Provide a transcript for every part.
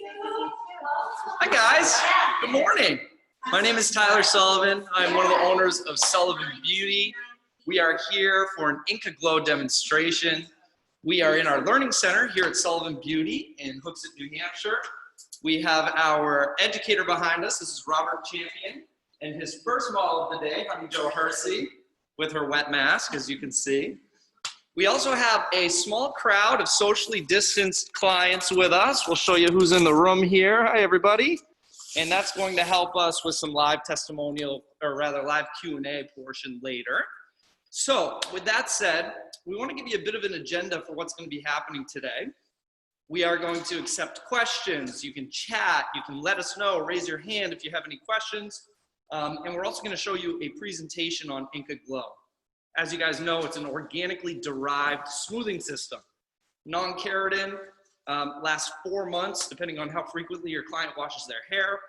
Hi guys, good morning. My name is Tyler Sullivan. I'm one of the owners of Sullivan Beauty. We are here for an Inca Glow demonstration. We are in our learning center here at Sullivan Beauty in Hooksett, New Hampshire. We have our educator behind us. This is Robert Champion and his first model of the day, Honey Jo Hersey, with her wet mask, as you can see. We also have a small crowd of socially distanced clients with us. We'll show you who's in the room here. Hi, everybody. And that's going to help us with some live testimonial, or rather live Q&A portion later. So with that said, we want to give you a bit of an agenda for what's going to be happening today. We are going to accept questions. You can chat, you can let us know, raise your hand if you have any questions. And we're also going to show you a presentation on Inca Glow. As you guys know, it's an organically derived smoothing system. Non-keratin, lasts 4 months, depending on how frequently your client washes their hair.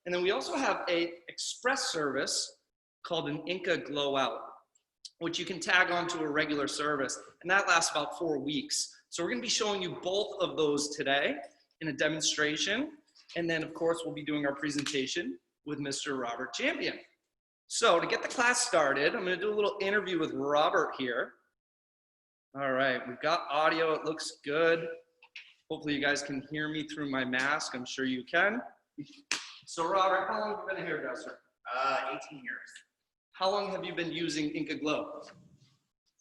And then we also have an express service called an Inca Glow-Out, which you can tag onto a regular service, and that lasts about 4 weeks. So we're gonna be showing you both of those today in a demonstration. And then of course, we'll be doing our presentation with Mr. Robert Champion. So to get the class started, I'm gonna do a little interview with Robert here. All right, we've got audio, it looks good. Hopefully you guys can hear me through my mask, I'm sure you can. So Robert, how long have you been a hairdresser? 18 years. How long have you been using Inca Glow?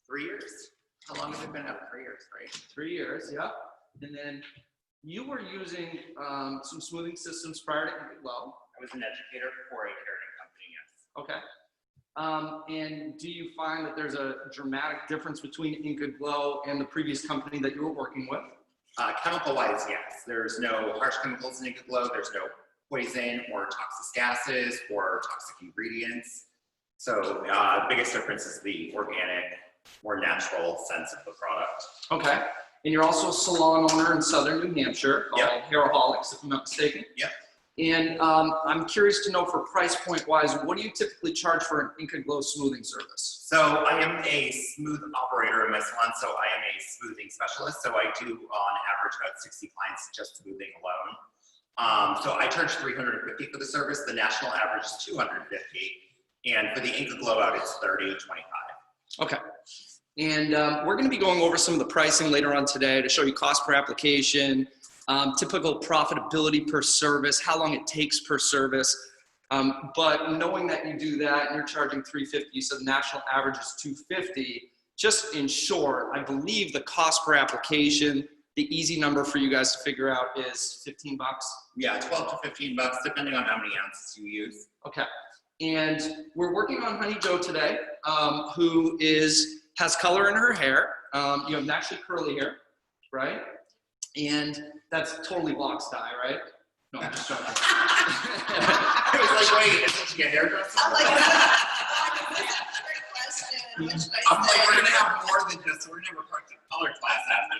3 years. How long has it been up? 3 years, right? 3 years, yeah. And then you were using some smoothing systems prior to Inca Glow. I was an educator for a keratin company, yes. Okay. And do you find that there's a dramatic difference between Inca Glow and the previous company that you were working with? Chemical-wise, yes. There's no harsh chemicals in Inca Glow. There's no poison or toxic gases or toxic ingredients. So the biggest difference is the organic, more natural sense of the product. Okay. And you're also a salon owner in southern New Hampshire called Hairaholics, if I'm not mistaken. Yep. And I'm curious to know, for price point wise, what do you typically charge for an Inca Glow smoothing service? So I am a smooth operator in my salon, so I am a smoothing specialist. So I do on average about 60 clients just smoothing alone. So I charge $350 for the service. The national average is $250. And for the Inca Glow-Out, it's $30, $25. Okay. And we're going to be going over some of the pricing later on today to show you cost per application, typical profitability per service, how long it takes per service. But knowing that you do that and you're charging $350, so the national average is $250, just in short, I believe the cost per application, the easy number for you guys to figure out is 15 bucks. Yeah, 12 to 15 bucks, depending on how many ounces you use. Okay. And we're working on Honey Jo today, who has color in her hair. You have naturally curly hair, right? And that's totally box dye, right? No, I'm just joking. I was like, wait, isn't she a hairdresser? I'm like, that's a great question. I'm like, we're gonna have more than just, we're gonna record the color class after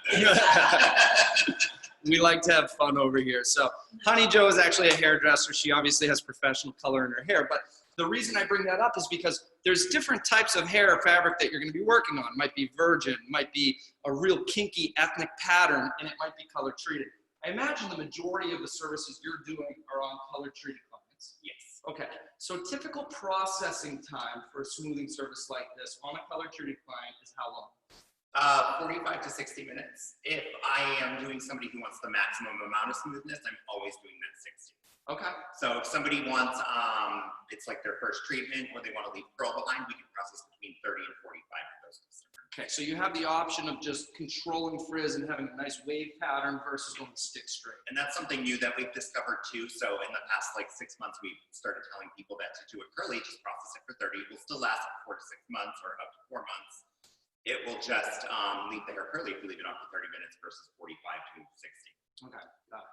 this. We like to have fun over here. So Honey Jo is actually a hairdresser. She obviously has professional color in her hair, but the reason I bring that up is because there's different types of hair fabric that you're going to be working on. It might be virgin, might be a real kinky ethnic pattern, and it might be color treated. I imagine the majority of the services you're doing are on color treated clients. Yes. Okay, so typical processing time for a smoothing service like this on a color treated client is how long? 45 to 60 minutes. If I am doing somebody who wants the maximum amount of smoothness, I'm always doing that 60. Okay. So if somebody wants, it's like their first treatment, or they want to leave curl behind, we can process between 30 and 45 for those customers. Okay, so you have the option of just controlling frizz and having a nice wave pattern versus going stick straight. And that's something new that we've discovered too. So in the past like 6 months, we've started telling people that to do it curly, just process it for 30. It will still last 4 to 6 months or up to 4 months. It will just leave the hair curly if you leave it on for 30 minutes versus 45 to 60. Okay, got it.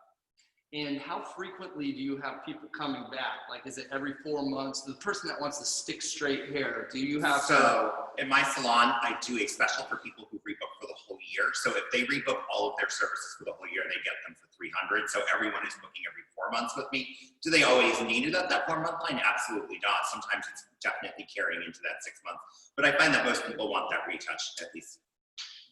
And how frequently do you have people coming back? Like, is it every 4 months? The person that wants to stick straight hair, do you have in my salon, I do a special for people who rebook for the whole year. So if they rebook all of their services for the whole year, they get them for $300. So everyone is booking every 4 months with me. Do they always need it at that 4 month line? Absolutely not. Sometimes it's definitely carrying into that 6 months. But I find that most people want that retouch at least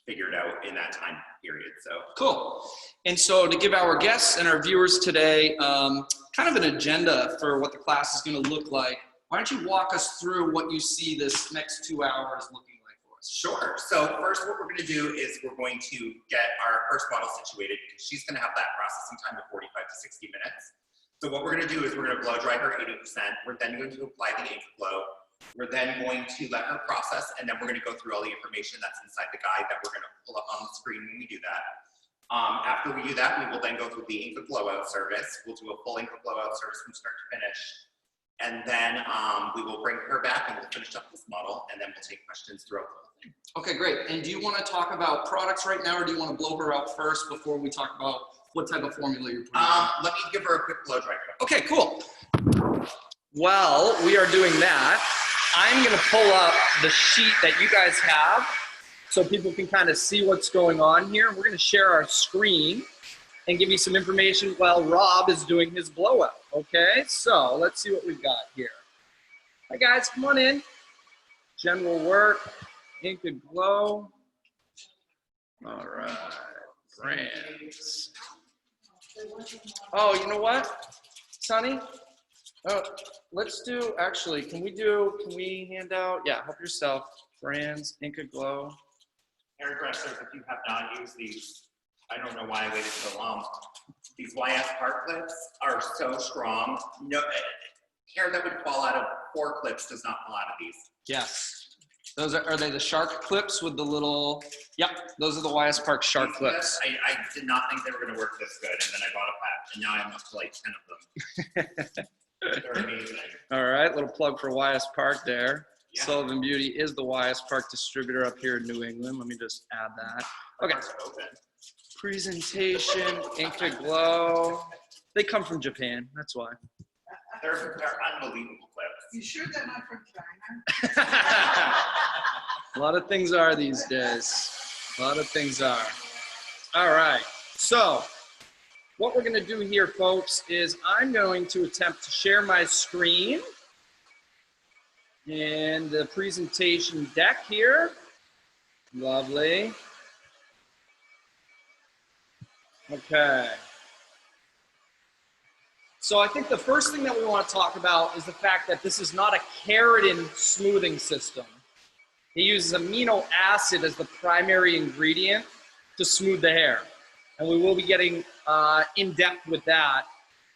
figured out in that time period. So cool. And so to give our guests and our viewers today kind of an agenda for what the class is going to look like, why don't you walk us through what you see this next 2 hours looking like for us? sure. So first what we're going to do is we're going to get our first model situated because she's going to have that processing time of 45 to 60 minutes. So what we're going to do is we're going to blow dry her 80%. We're then going to apply the Inca Glow. We're then going to let her process, and then we're going to go through all the information that's inside the guide that we're going to pull up on the screen when we do that. After we do that, we will then go through the Inca Glow-Out service. We'll do a full Inca Glow-Out service from start to finish. And then we will bring her back and we'll finish up this model, and then we'll take questions throughout the whole thing. Okay, great. And do you want to talk about products right now, or do you want to blow her out first before we talk about what type of formula you're putting on? Let me give her a quick blow dry. Okay, cool. While we are doing that, I'm going to pull up the sheet that you guys have so people can kind of see what's going on here. We're going to share our screen and give you some information while Rob is doing his blowout. Okay, so let's see what we've got here. Hi guys, come on in. General work, Inca Glow. All right, brands. Oh, you know what, Sonny? Let's do, actually, can we hand out, yeah, help yourself, brands, Inca Glow. Hairdressers, if you have not used these, I don't know why I waited so long. These YS part clips are so strong. No, hair that would fall out of 4 clips does not fall out of these. Yes. Those are they the shark clips with the little, yep, those are the YS Park shark clips. I did not think they were going to work this good, and then I bought a pack, and now I'm up to like 10 of them. They're amazing. All right, little plug for YS Park there. Yeah. Sullivan Beauty is the YS Park distributor up here in New England. Let me just add that. Okay. Presentation, Inca Glow. They come from Japan, that's why. They're unbelievable clips. You sure they're not from China? A lot of things are these days. A lot of things are. All right, so what we're gonna do here, folks, is I'm going to attempt to share my screen and the presentation deck here. Lovely. Okay. So I think the first thing that we want to talk about is the fact that this is not a keratin smoothing system. It uses amino acid as the primary ingredient to smooth the hair. And we will be getting in depth with that.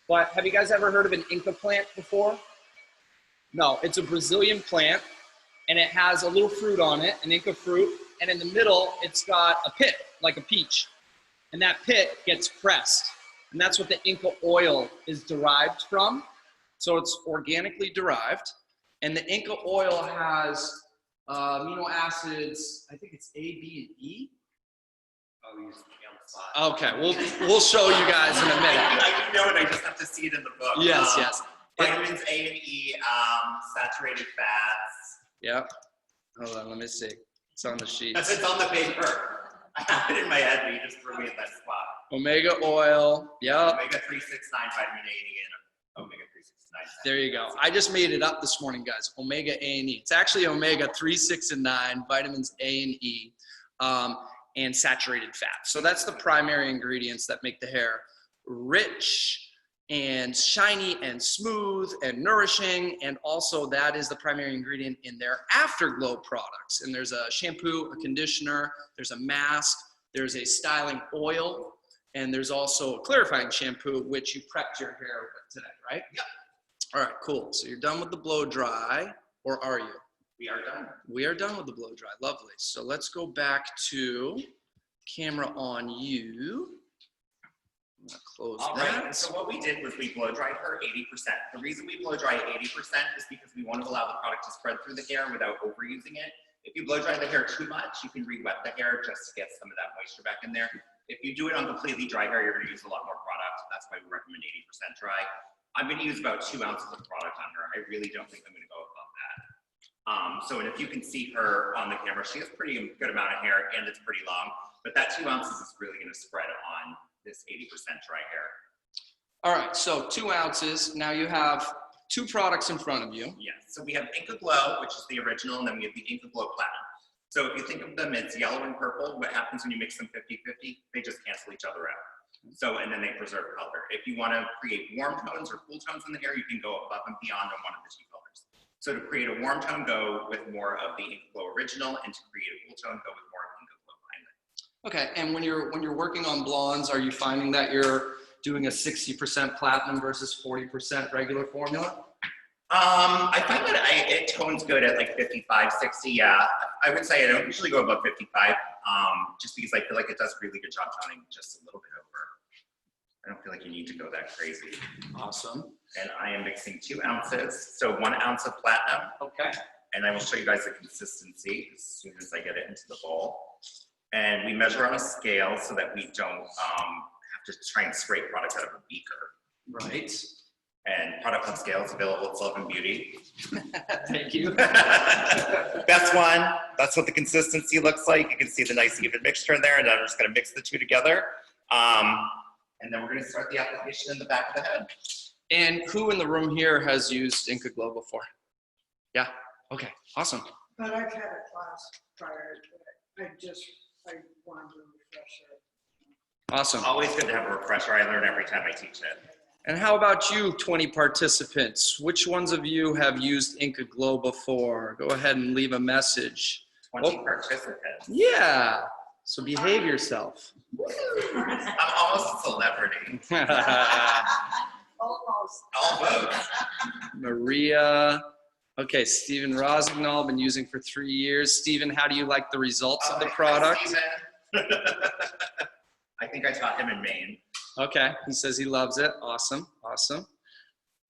But have you guys ever heard of an Inca plant before? No, it's a Brazilian plant, and it has a little fruit on it, an Inca fruit, and in the middle, it's got a pit, like a peach. And that pit gets pressed. And that's what the Inca oil is derived from. So it's organically derived. And the Inca oil has amino acids, I think it's A, B, and E. Oh, you just put me on the spot. Okay, we'll show you guys in a minute. I know it, I just have to see it in the book. Yes, yes. Vitamins A and E, saturated fats. Yep. Hold on, let me see. It's on the sheet. It's on the paper. I have it in my head, but you just threw me at that spot. Omega oil. Yep. Omega 369, vitamin A and E, and Omega 369. There you go. I just made it up this morning, guys. Omega A and E. It's actually Omega 3, 6, and 9, vitamins A and E, and saturated fat. So that's the primary ingredients that make the hair rich and shiny and smooth and nourishing, and also that is the primary ingredient in their afterglow products. And there's a shampoo, a conditioner, there's a mask, there's a styling oil, and there's also a clarifying shampoo, which you prepped your hair with today, right? Yep. All right, cool. So you're done with the blow dry, or are you? We are done. We are done with the blow dry. Lovely. So let's go back to camera on you. I'm gonna close All that. right, and so what we did was we blow dried her 80%. The reason we blow dry 80% is because we want to allow the product to spread through the hair without overusing it. If you blow dry the hair too much, you can re-wet the hair just to get some of that moisture back in there. If you do it on completely dry hair, you're going to use a lot more product. That's why we recommend 80% dry. I'm going to use about 2 ounces of product on her. I really don't think I'm going to go above that. And if you can see her on the camera, she has a pretty good amount of hair and it's pretty long, but that 2 ounces is really going to spread on this 80% dry hair. All right, so 2 ounces. Now you have 2 products in front of you. Yes, so we have Inca Glow, which is the original, and then we have the Inca Glow Platinum. So if you think of them as yellow and purple, what happens when you mix them 50-50? They just cancel each other out. So, and then they preserve color. If you want to create warm tones or cool tones in the hair, you can go above and beyond on one of the two colors. So to create a warm tone, go with more of the Inca Glow Original, and to create a cool tone, go with more of Inca Glow Violet. Okay, and when you're working on blondes, are you finding that you're doing a 60% platinum versus 40% regular formula? I find that it tones good at like 55, 60. Yeah, I would say I don't usually go above 55, just because I feel like it does a really good job toning just a little bit over. I don't feel like you need to go that crazy. Awesome. And I am mixing 2 ounces, so 1 ounce of platinum. Okay. And I will show you guys the consistency as soon as I get it into the bowl. And we measure on a scale so that we don't have to try and scrape product out of a beaker. Right. And product on scale is available at Sullivan Beauty. Thank you. Best one. That's what the consistency looks like. You can see the nice even mixture in there, and I'm just going to mix the two together. And then we're going to start the application in the back of the head. And who in the room here has used Inca Glow before? Yeah. Okay. Awesome. But I've had a class prior to it. I wanted to refresh it. Awesome. Always good to have a refresher. I learn every time I teach it. And how about you, 20 participants? Which ones of you have used Inca Glow before? Go ahead and leave a message. 20 participants. Yeah. So behave yourself. I'm almost a celebrity. Almost. Almost. Maria. Okay, Stephen Rosignol, been using for 3 years. Stephen, how do you like the results of the product? I think I taught him in Maine. Okay, he says he loves it. Awesome, awesome.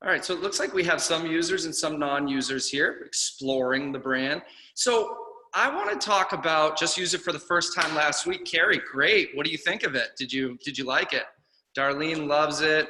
All right, so it looks like we have some users and some non-users here exploring the brand. So I want to talk about just use it for the first time last week. Carrie, great. What do you think of it? Did you like it? Darlene loves it.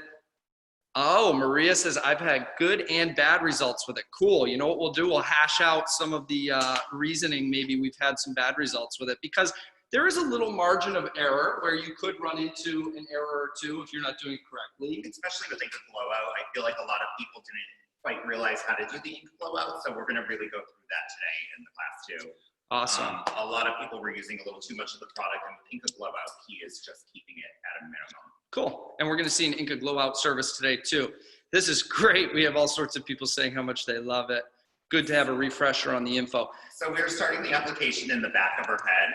Oh, Maria says, I've had good and bad results with it. Cool. You know what we'll do? We'll hash out some of the reasoning. Maybe we've had some bad results with it, because there is a little margin of error where you could run into an error or two if you're not doing it correctly. Especially with Inca Glow-Out, I feel like a lot of people didn't quite realize how to do the Inca Glow-Out, so we're going to really go through that today in the class too. Awesome. A lot of people were using a little too much of the product, and with Inca Glow-Out, he is just keeping it at a minimum. Cool. And we're going to see an Inca Glow-Out service today too. This is great. We have all sorts of people saying how much they love it. Good to have a refresher on the info. So we're starting the application in the back of her head.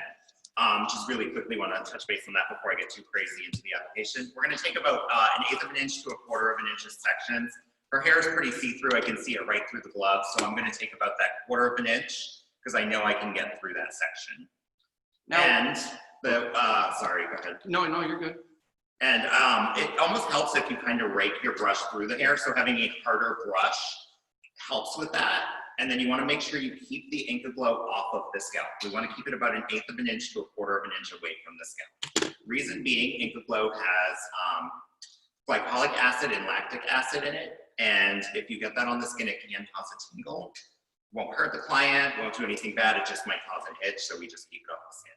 Just really quickly want to touch base on that before I get too crazy into the application. We're going to take about 1/8 of an inch to 1/4 of an inch sections. Her hair is pretty see-through. I can see it right through the glove. So I'm going to take about that 1/4 of an inch because I know I can get through that section. Now, And the, sorry, go ahead. no, you're good. And it almost helps if you kind of rake your brush through the hair. So having a harder brush helps with that. And then you want to make sure you keep the Inca Glow off of the scalp. We want to keep it about 1/8 of an inch to 1/4 of an inch away from the scalp. Reason being, Inca Glow has glycolic acid and lactic acid in it. And if you get that on the skin, it can cause a tingle. Won't hurt the client, won't do anything bad. It just might cause an itch. So we just keep it off the skin.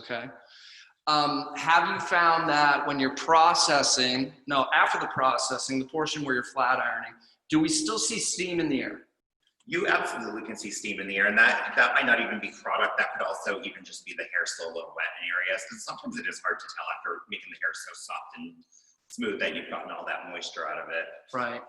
Okay. Have you found that when you're processing, after the processing, the portion where you're flat ironing, do we still see steam in the air? You absolutely can see steam in the air, and that might not even be product. That could also even just be the hair still a little wet in areas, because sometimes it is hard to tell after making the hair so soft and smooth that you've gotten all that moisture out of it. Right.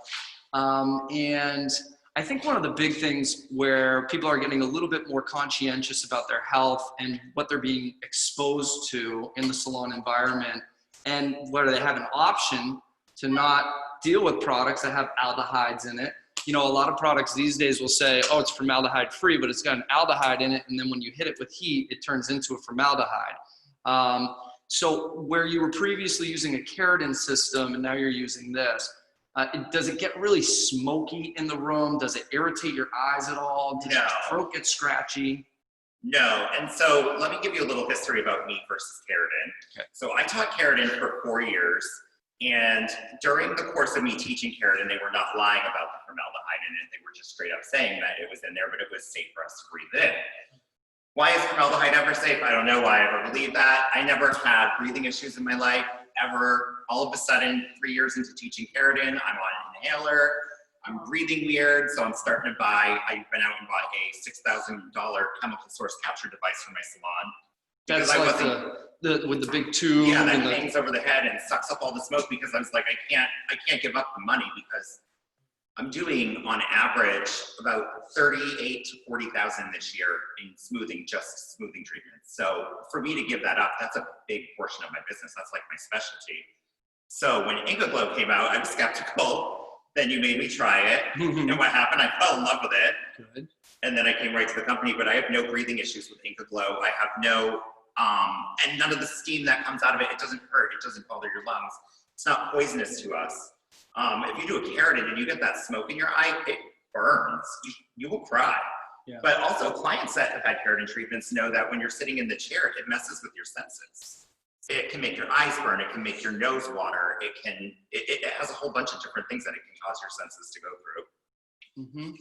And I think one of the big things where people are getting a little bit more conscientious about their health and what they're being exposed to in the salon environment, and whether they have an option to not deal with products that have aldehydes in it. You know, a lot of products these days will say, oh, it's formaldehyde free, but it's got an aldehyde in it. And then when you hit it with heat, it turns into a formaldehyde. So where you were previously using a keratin system and now you're using this, does it get really smoky in the room? Does it irritate your eyes at all? Does your throat get scratchy? No, and so let me give you a little history about me versus keratin. Okay. So I taught keratin for 4 years. And during the course of me teaching keratin, they were not lying about the formaldehyde in it. They were just straight up saying that it was in there, but it was safe for us to breathe in. Why is formaldehyde ever safe? I don't know why I ever believed that. I never had breathing issues in my life, ever. All of a sudden, 3 years into teaching keratin, I'm on an inhaler. I'm breathing weird, so I'm starting to buy, I went out and bought a $6,000 chemical source capture device for my salon. That's Because I like wasn't, the with the big tube. yeah, that and the, hangs over the head and sucks up all the smoke, because I was like, I can't give up the money, because I'm doing on average about 38 to 40,000 this year in smoothing, just smoothing treatments. So for me to give that up, that's a big portion of my business. That's like my specialty. So when Inca Glow came out, I was skeptical. Then you made me try it. And what happened? I fell in love with it. Good. And then I came right to the company, but I have no breathing issues with Inca Glow. I have no, and none of the steam that comes out of it, it doesn't hurt. It doesn't bother your lungs. It's not poisonous to us. If you do a keratin and you get that smoke in your eye, it burns. You will cry. Yeah. But also clients that have had keratin treatments know that when you're sitting in the chair, it messes with your senses. It can make your eyes burn. It can make your nose water. It has a whole bunch of different things that it can cause your senses to go through.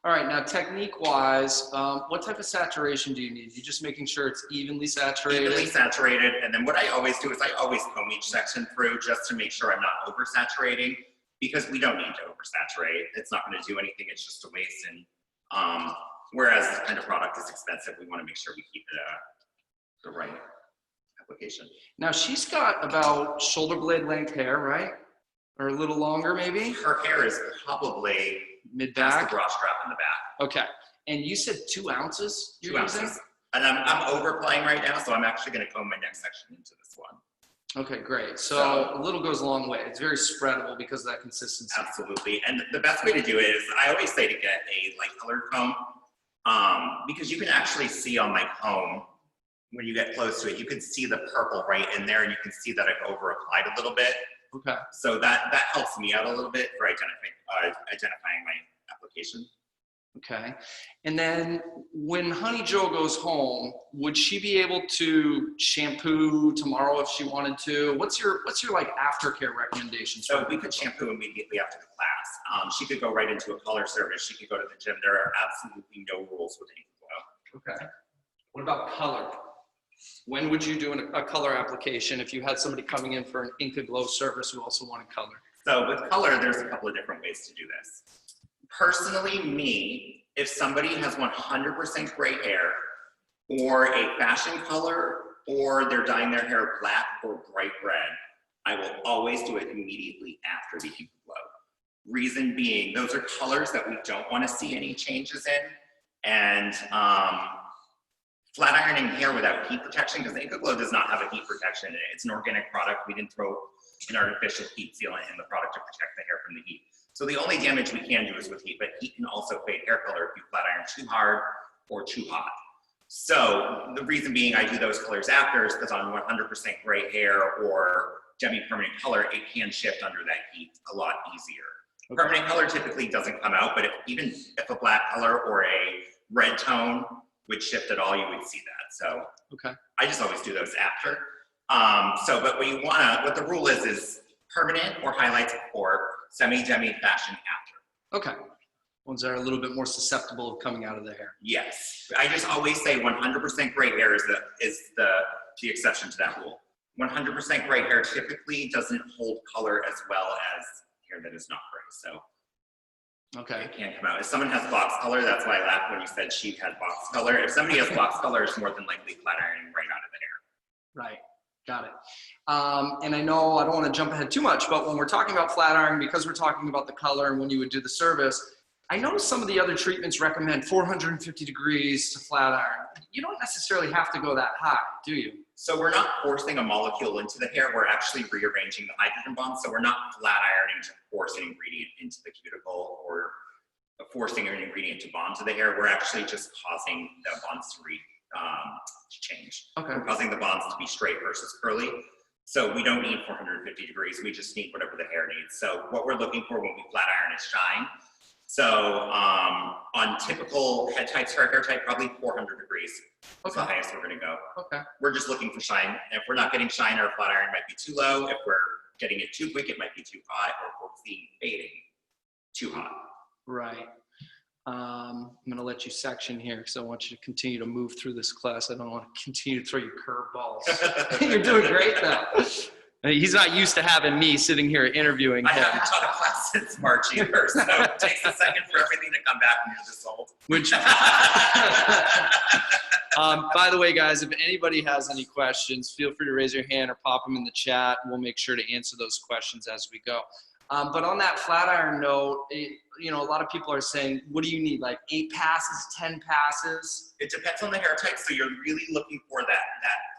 All right, now technique-wise, what type of saturation do you need? You just making sure it's evenly saturated? Evenly saturated, and then what I always do is I always comb each section through just to make sure I'm not oversaturating, because we don't need to oversaturate. It's not going to do anything. It's just a waste. And whereas this kind of product is expensive, we want to make sure we keep it the right application. Now she's got about shoulder blade length hair, right? Or a little longer maybe? Her hair is probably Mid-back? past the bra strap in the back. Okay. And you said 2 ounces? 2 ounces. And I'm overplaying right now, so I'm actually going to comb my next section into this one. Okay, great. So a little goes a long way. It's very spreadable because of that consistency. Absolutely. And the best way to do it is, I always say to get a light colored comb, because you can actually see on my comb, when you get close to it, you can see the purple right in there, and you can see that I've over applied a little bit. Okay. So that helps me out a little bit for identifying my application. Okay. And then when Honey Joe goes home, would she be able to shampoo tomorrow if she wanted to? What's your like aftercare recommendations? So we could shampoo immediately after the class. She could go right into a color service. She could go to the gym. There are absolutely no rules with Inca Glow. Okay. What about color? When would you do a color application if you had somebody coming in for an Inca Glow service who also wanted color? So with color, there's a couple of different ways to do this. Personally, me, if somebody has 100% gray hair, or a fashion color, or they're dyeing their hair black or bright red, I will always do it immediately after the Inca Glow. Reason being, those are colors that we don't want to see any changes in, and flat ironing hair without heat protection, because Inca Glow does not have a heat protection. It's an organic product. We didn't throw an artificial heat sealant in the product to protect the hair from the heat. So the only damage we can do is with heat, but heat can also fade hair color if you flat iron too hard or too hot. So the reason being I do those colors after is because on 100% gray hair or demi-permanent color, it can shift under that heat a lot easier. Okay. Permanent color typically doesn't come out, but if a black color or a red tone would shift at all, you would see that. So okay. I just always do those after. But what the rule is permanent or highlights before, semi-demi fashion after. Okay. Ones that are a little bit more susceptible of coming out of the hair. Yes. I just always say 100% gray hair is the exception to that rule. 100% gray hair typically doesn't hold color as well as hair that is not gray. So okay. It can't come out. If someone has box color, that's why I laughed when you said she had box color. If somebody has box color, it's more than likely flat ironing right out of the hair. Right. Got it. And I know I don't want to jump ahead too much, but when we're talking about flat iron, because we're talking about the color and when you would do the service, I know some of the other treatments recommend 450 degrees to flat iron. You don't necessarily have to go that high, do you? So we're not forcing a molecule into the hair. We're actually rearranging the hydrogen bonds. So we're not flat ironing to force an ingredient into the cuticle or forcing an ingredient to bond to the hair. We're actually just causing the bonds to change. Okay. We're causing the bonds to be straight versus curly. So we don't need 450 degrees. We just need whatever the hair needs. So what we're looking for when we flat iron is shine. So on typical head types for our hair type, probably 400 degrees is the highest we're going to go. Okay. We're just looking for shine. If we're not getting shine, our flat iron might be too low. If we're getting it too quick, it might be too hot. Or if we're seeing fading, too hot. Right. I'm going to let you section here because I want you to continue to move through this class. I don't want to continue to throw you curveballs. You're doing great now. He's not used to having me sitting here interviewing I him. haven't taught a class since March either, so it takes a second for everything to come back when you're this old. Which, by the way, guys, if anybody has any questions, feel free to raise your hand or pop them in the chat. We'll make sure to answer those questions as we go. But on that flat iron note, a lot of people are saying, what do you need, like 8 passes, 10 passes? It depends on the hair type, so you're really looking for that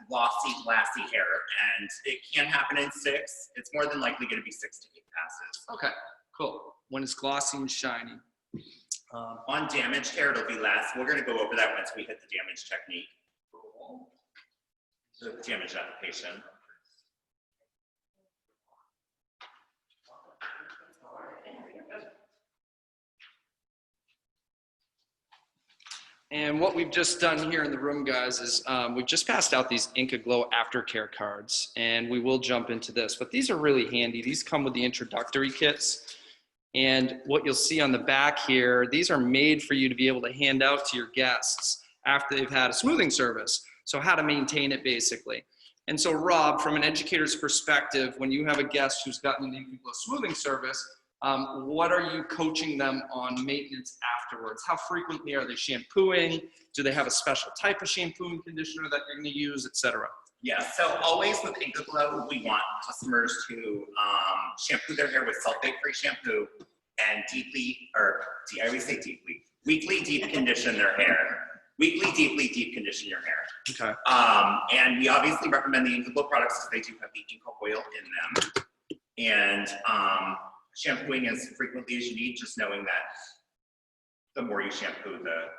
glossy, glassy hair, and it can happen in 6. It's more than likely going to be 6 to 8 passes. Okay, cool. When it's glossy and shiny. On damaged hair, it'll be less. We're going to go over that once we hit the damage technique. So damage application. And what we've just done here in the room, guys, is we've just passed out these Inca Glow aftercare cards, and we will jump into this. But these are really handy. These come with the introductory kits. And what you'll see on the back here, these are made for you to be able to hand out to your guests after they've had a smoothing service. So how to maintain it, basically. And so, Rob, from an educator's perspective, when you have a guest who's gotten an Inca Glow smoothing service, what are you coaching them on maintenance afterwards? How frequently are they shampooing? Do they have a special type of shampoo and conditioner that you're going to use, etc.? Yeah, so always with Inca Glow, we want customers to shampoo their hair with sulfate-free shampoo and I always say deeply, weekly deep condition their hair. Weekly, deep condition your hair. Okay. And we obviously recommend the Inca Glow products because they do have the Inca oil in them. And shampooing as frequently as you need, just knowing that the more you shampoo, the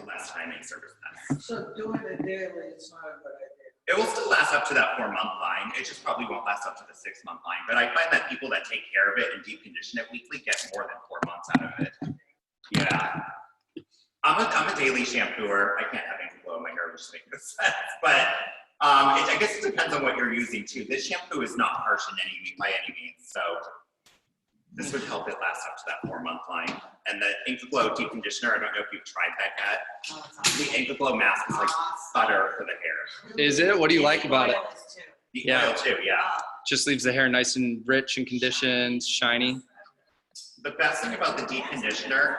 less time a service lasts. So doing it daily is not a good idea. It will still last up to that 4-month line. It just probably won't last up to the 6-month line. But I find that people that take care of it and deep condition it weekly get more than 4 months out of it. Yeah. I'm a daily shampooer. I can't have Inca Glow in my hair, which makes no sense. But I guess it depends on what you're using too. This shampoo is not harsh by any means. So this would help it last up to that 4-month line. And the Inca Glow deep conditioner, I don't know if you've tried that yet. The Inca Glow mask is like butter for the hair. Is it? What do you like about it? The Yeah. oil too, yeah. Just leaves the hair nice and rich and conditioned, shiny. The best thing about the deep conditioner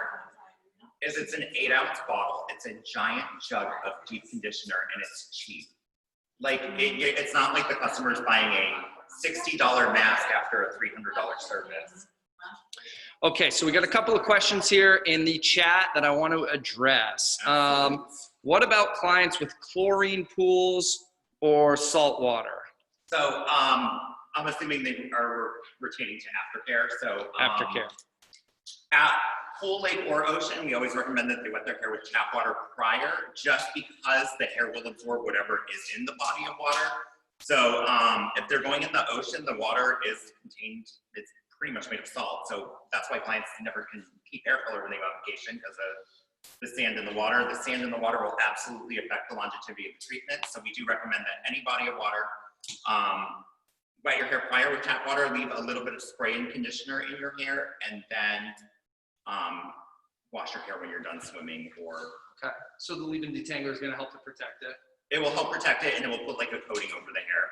is it's an 8-ounce bottle. It's a giant jug of deep conditioner and it's cheap. Like it's not like the customer's buying a $60 mask after a $300 service. Okay, so we got a couple of questions here in the chat that I want to address. What about clients with chlorine pools or salt water? So I'm assuming they are retaining to aftercare. So Aftercare. At pool, lake, or ocean, we always recommend that they wet their hair with tap water prior, just because the hair will absorb whatever is in the body of water. So if they're going in the ocean, the water is contained, it's pretty much made of salt. So that's why clients never can keep hair color when they go on vacation, because of the sand in the water. The sand in the water will absolutely affect the longevity of the treatment. So we do recommend that any body of water, wet your hair prior with tap water, leave a little bit of spray and conditioner in your hair, and then wash your hair when you're done swimming. Or Okay, so the leave-in detangler is going to help to protect it. it will help protect it, and it will put like a coating over the hair.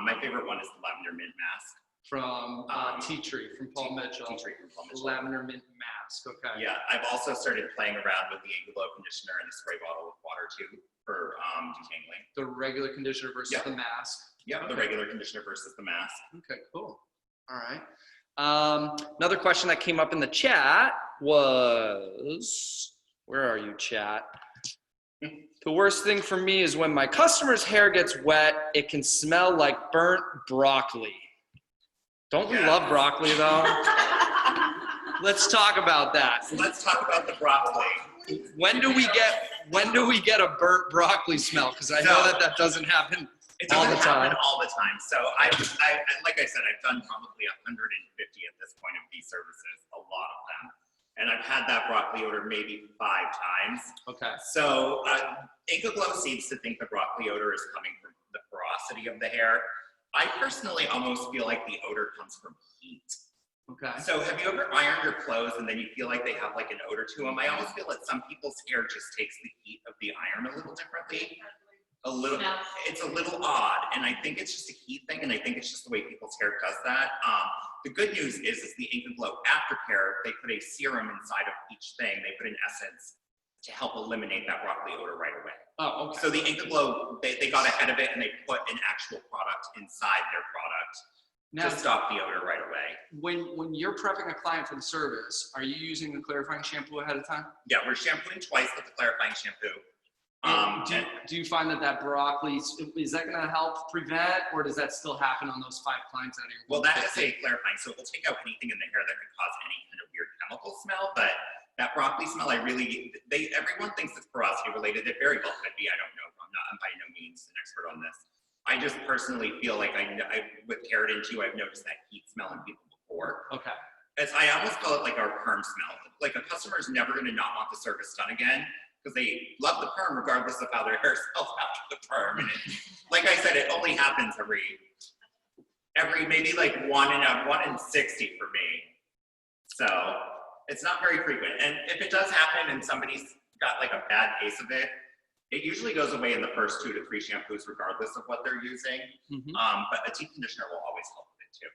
My favorite one is the lavender mint mask. From Tea Tree, from Paul Mitchell. Tea Tree from Paul Mitchell. Lavender mint mask, okay. Yeah, I've also started playing around with the Inca Glow conditioner in a spray bottle with water too for detangling. The regular conditioner versus the mask. Yeah, the regular conditioner versus the mask. Okay, cool. All right. Another question that came up in the chat was, where are you, chat? The worst thing for me is when my customer's hair gets wet, it can smell like burnt broccoli. Don't we love broccoli though? Let's talk about that. So let's talk about the broccoli. When do we get a burnt broccoli smell? Because I know that doesn't happen all the time. All the time. So I like I said, I've done probably 150 at this point of these services, a lot of them. And I've had that broccoli odor maybe 5 times. Okay. So Inca Glow seems to think the broccoli odor is coming from the porosity of the hair. I personally almost feel like the odor comes from heat. Okay. So have you ever ironed your clothes and then you feel like they have like an odor to them? I almost feel that some people's hair just takes the heat of the iron a little differently. It's a little odd, and I think it's just a heat thing, and I think it's just the way people's hair does that. The good news is the Inca Glow Aftercare, they put a serum inside of each thing. They put an essence to help eliminate that broccoli odor right away. Oh, okay. So the Inca Glow, they got ahead of it, and they put an actual product inside their product Now, to stop the odor right away. when you're prepping a client for the service, are you using the clarifying shampoo ahead of time? Yeah, we're shampooing twice with the clarifying shampoo. Do you find that broccoli, is that going to help prevent, or does that still happen on those 5 clients out of your? Well, that is a clarifying, so it will take out anything in the hair that could cause any kind of weird chemical smell, but that broccoli smell, everyone thinks it's porosity related. It very well could be. I don't know. I'm by no means an expert on this. I just personally feel like with keratin too, I've noticed that heat smell in people before. Okay. I almost call it like our perm smell. Like a customer is never going to not want the service done again because they love the perm regardless of how their hair smells after the perm. And like I said, it only happens every maybe like 1 in 60 for me. So it's not very frequent. And if it does happen and somebody's got like a bad case of it, it usually goes away in the first 2 to 3 shampoos regardless of what they're using. Mm-hmm. But a deep conditioner will always help with it too.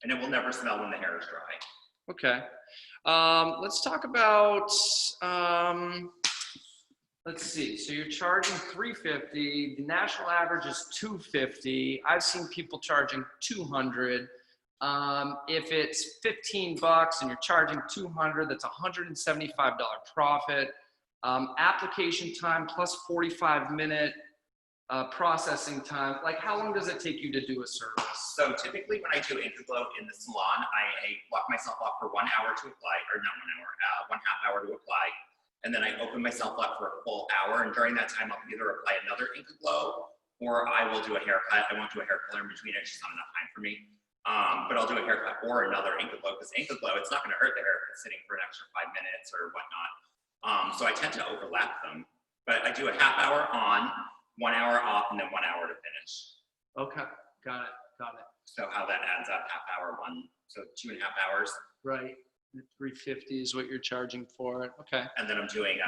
And it will never smell when the hair is dry. Okay. Let's talk about, let's see. So you're charging $350. The national average is $250. I've seen people charging $200. If it's $15 and you're charging $200, that's $175 profit. Application time plus 45-minute processing time. Like, how long does it take you to do a service? So typically when I do Inca Glow in the salon, I lock myself off for 1 hour to apply, or not 1 hour, 1/2 hour to apply. And then I open myself up for a full hour. And during that time, I'll either apply another Inca Glow or I will do a haircut. I won't do a hair color in between. It's just not enough time for me. But I'll do a haircut or another Inca Glow, because Inca Glow, it's not going to hurt the hair if it's sitting for an extra 5 minutes or whatnot. So I tend to overlap them. But I do a 1/2 hour on, 1 hour off, and then 1 hour to finish. Okay, got it. So how that adds up, 1/2 hour, so 2.5 hours. Right, $350 is what you're charging for it. Okay. And then I'm doing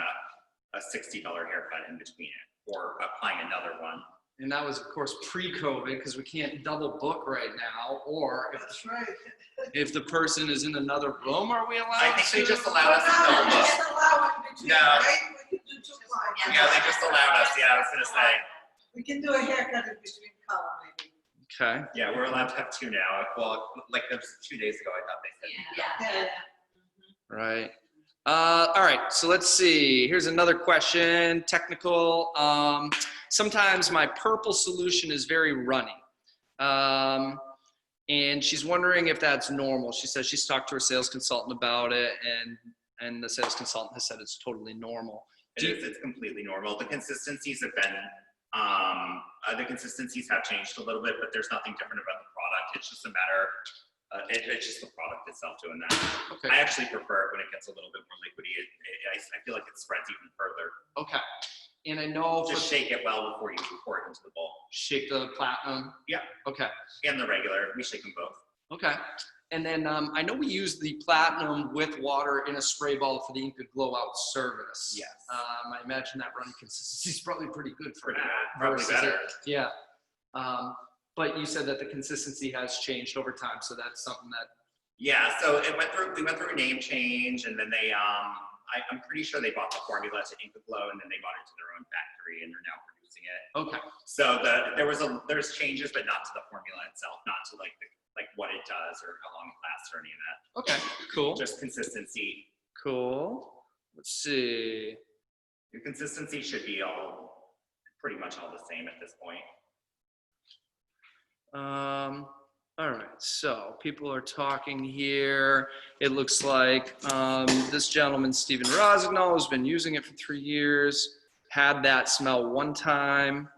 a $60 haircut in between it, or applying another one. And that was, of course, pre-COVID, because we can't double book right now. Or That's right. if the person is in another room, are we allowed I think to? they just allowed us to double No, book. just allow it between, No. right? We can do 2 clients. Yeah, they just allowed us. Yeah, I was gonna say. We can do a haircut in between color maybe. Okay. Yeah, we're allowed to have 2 now. Well, like there was 2 days ago, I thought they said. Right. All right, so let's see. Here's another question, technical. Sometimes my purple solution is very runny. And she's wondering if that's normal. She says she's talked to her sales consultant about it, and the sales consultant has said it's totally normal. It's completely normal. The consistencies have been, the consistencies have changed a little bit, but there's nothing different about the product. It's just a matter, it's just the product itself doing that. Okay. I actually prefer it when it gets a little bit more liquidy. I feel like it spreads even further. Okay. And I know Just shake it well before you pour it into the bowl. shake the platinum. Yeah. Okay. And the regular, we shake them both. Okay. And then I know we use the platinum with water in a spray bottle for the Inca Glow-Out service. Yes. I imagine that running consistency is probably pretty good for Pretty that. good. Probably versus better. Yeah. But you said that the consistency has changed over time, so that's something that. Yeah, so we went through a name change, and then they, I'm pretty sure they bought the formula to Inca Glow, and then they bought it to their own factory, and they're now producing it. Okay. So there's changes, but not to the formula itself, not to like what it does or how long it lasts or any of that. Okay. Cool. Just consistency. Cool. Let's see. Your consistency should be pretty much all the same at this point. All right, so people are talking here. It looks like this gentleman, Stephen Rosignol, has been using it for 3 years, had that smell one time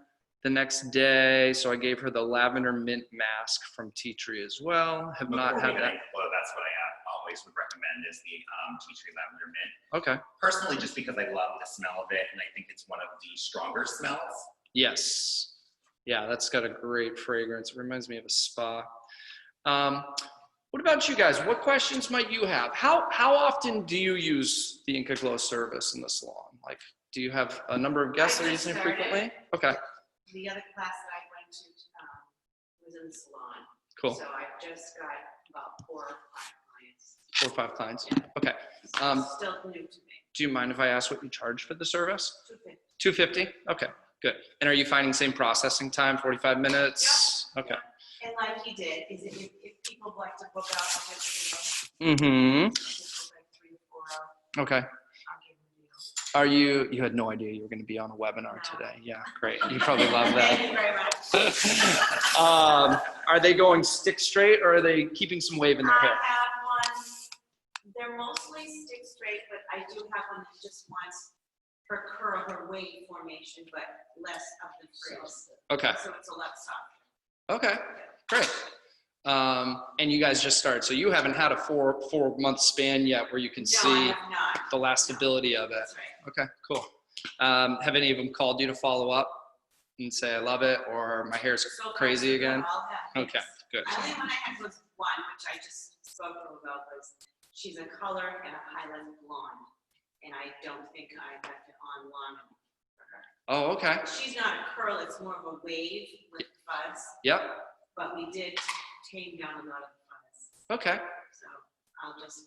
the next day, so I gave her the lavender mint mask from Tea Tree as well. Have not Before had we that. get Glow, that's what I always would recommend is the Tea Tree Lavender Mint. Okay, Personally, just because I love the smell of it, and I think it's one of the stronger smells. yes. Yeah, that's got a great fragrance. It reminds me of a spa. What about you guys? What questions might you have? How often do you use the Inca Glow service in the salon? Like, do you have a number of guests that are using it frequently? Okay. the other class that I went to was in the salon. Cool. So I just got about 4 or 5 clients. 4 or 5 clients. Yeah. Okay. Still new to me. Do you mind if I ask what you charge for the service? 250. $250? Okay, good. And are you finding same processing time, 45 minutes? Yeah. Okay. And like he did, is if people like to book out, I'll give Mm-hmm. them like 3 to 4 hours. Okay. I'll give them Are you had no idea you were going to be on a webinar today. Yeah, great. You probably love a deal. that. Thank you very much. Are they going stick straight or are they keeping some wave in their hair? I have one, they're mostly stick straight, but I do have one that just wants her curl, her wave formation, but less of the frills. Okay. So it's a lot softer. Okay, great. And you guys just started, so you haven't had a 4-month span yet where you can No, I see have not. the lastability of it. That's right. Okay, cool. Have any of them called you to follow up and say, I love it, or my hair's So far, crazy so again? good. All have Okay, things. good. The only one I had was one, which I just spoke to about, was she's a color and a highlight blonde. And I don't think I left it on long enough for her. Oh, okay. She's not a curl, it's more of a wave with fuzz, Yep, but we did tame down a lot of the fuzz. okay. So I'll just,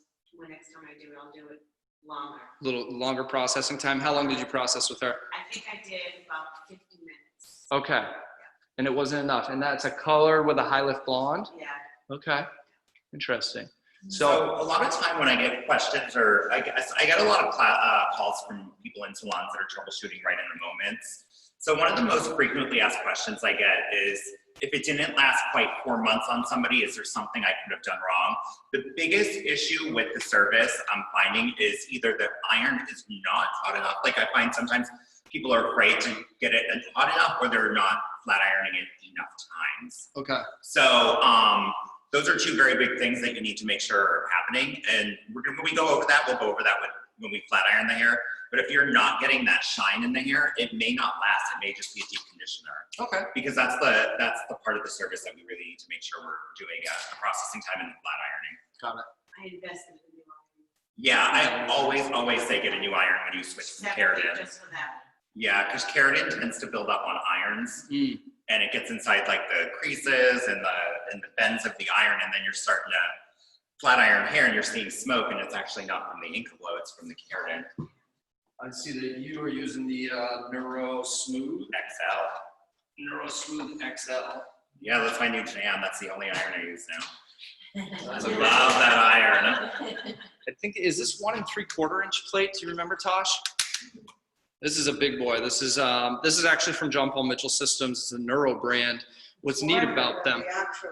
next time I do it, I'll do it longer. A little longer processing time. How long did you process with her? I think I did about 50 minutes. Okay. And it wasn't enough. And that's a color with a high lift blonde? Yeah. Okay. Interesting. So a lot of time when I get questions, or I get a lot of calls from people in salons that are troubleshooting right in the moments. So one of the most frequently asked questions I get is, if it didn't last quite 4 months on somebody, is there something I could have done wrong? The biggest issue with the service I'm finding is either the iron is not hot enough. Like I find sometimes people are afraid to get it hot enough, or they're not flat ironing it enough times. Okay. So those are 2 very big things that you need to make sure are happening. And when we go over that, we'll go over that when we flat iron the hair. But if you're not getting that shine in the hair, it may not last. It may just be a deep conditioner. Okay. Because that's the part of the service that we really need to make sure we're doing the processing time and the flat ironing. Got it. I invested in new iron. Yeah, I always say get a new iron when you switch from Separately keratin. just for that. Yeah, because keratin tends to build up on irons. Mm. And it gets inside like the creases and the bends of the iron, and then you're starting to flat iron hair and you're seeing smoke, and it's actually not from the Inca Glow, it's from the keratin. I see that you are using the Neuro Smooth XL. Yeah, that's my new jam. That's the only iron I use now. I That's love a that iron. I think, is this 1 3/4 inch plate? Do you remember, Tosh? This is a big boy. This is actually from John Paul Mitchell Systems. It's a Neuro brand. What's neat about them? The actual.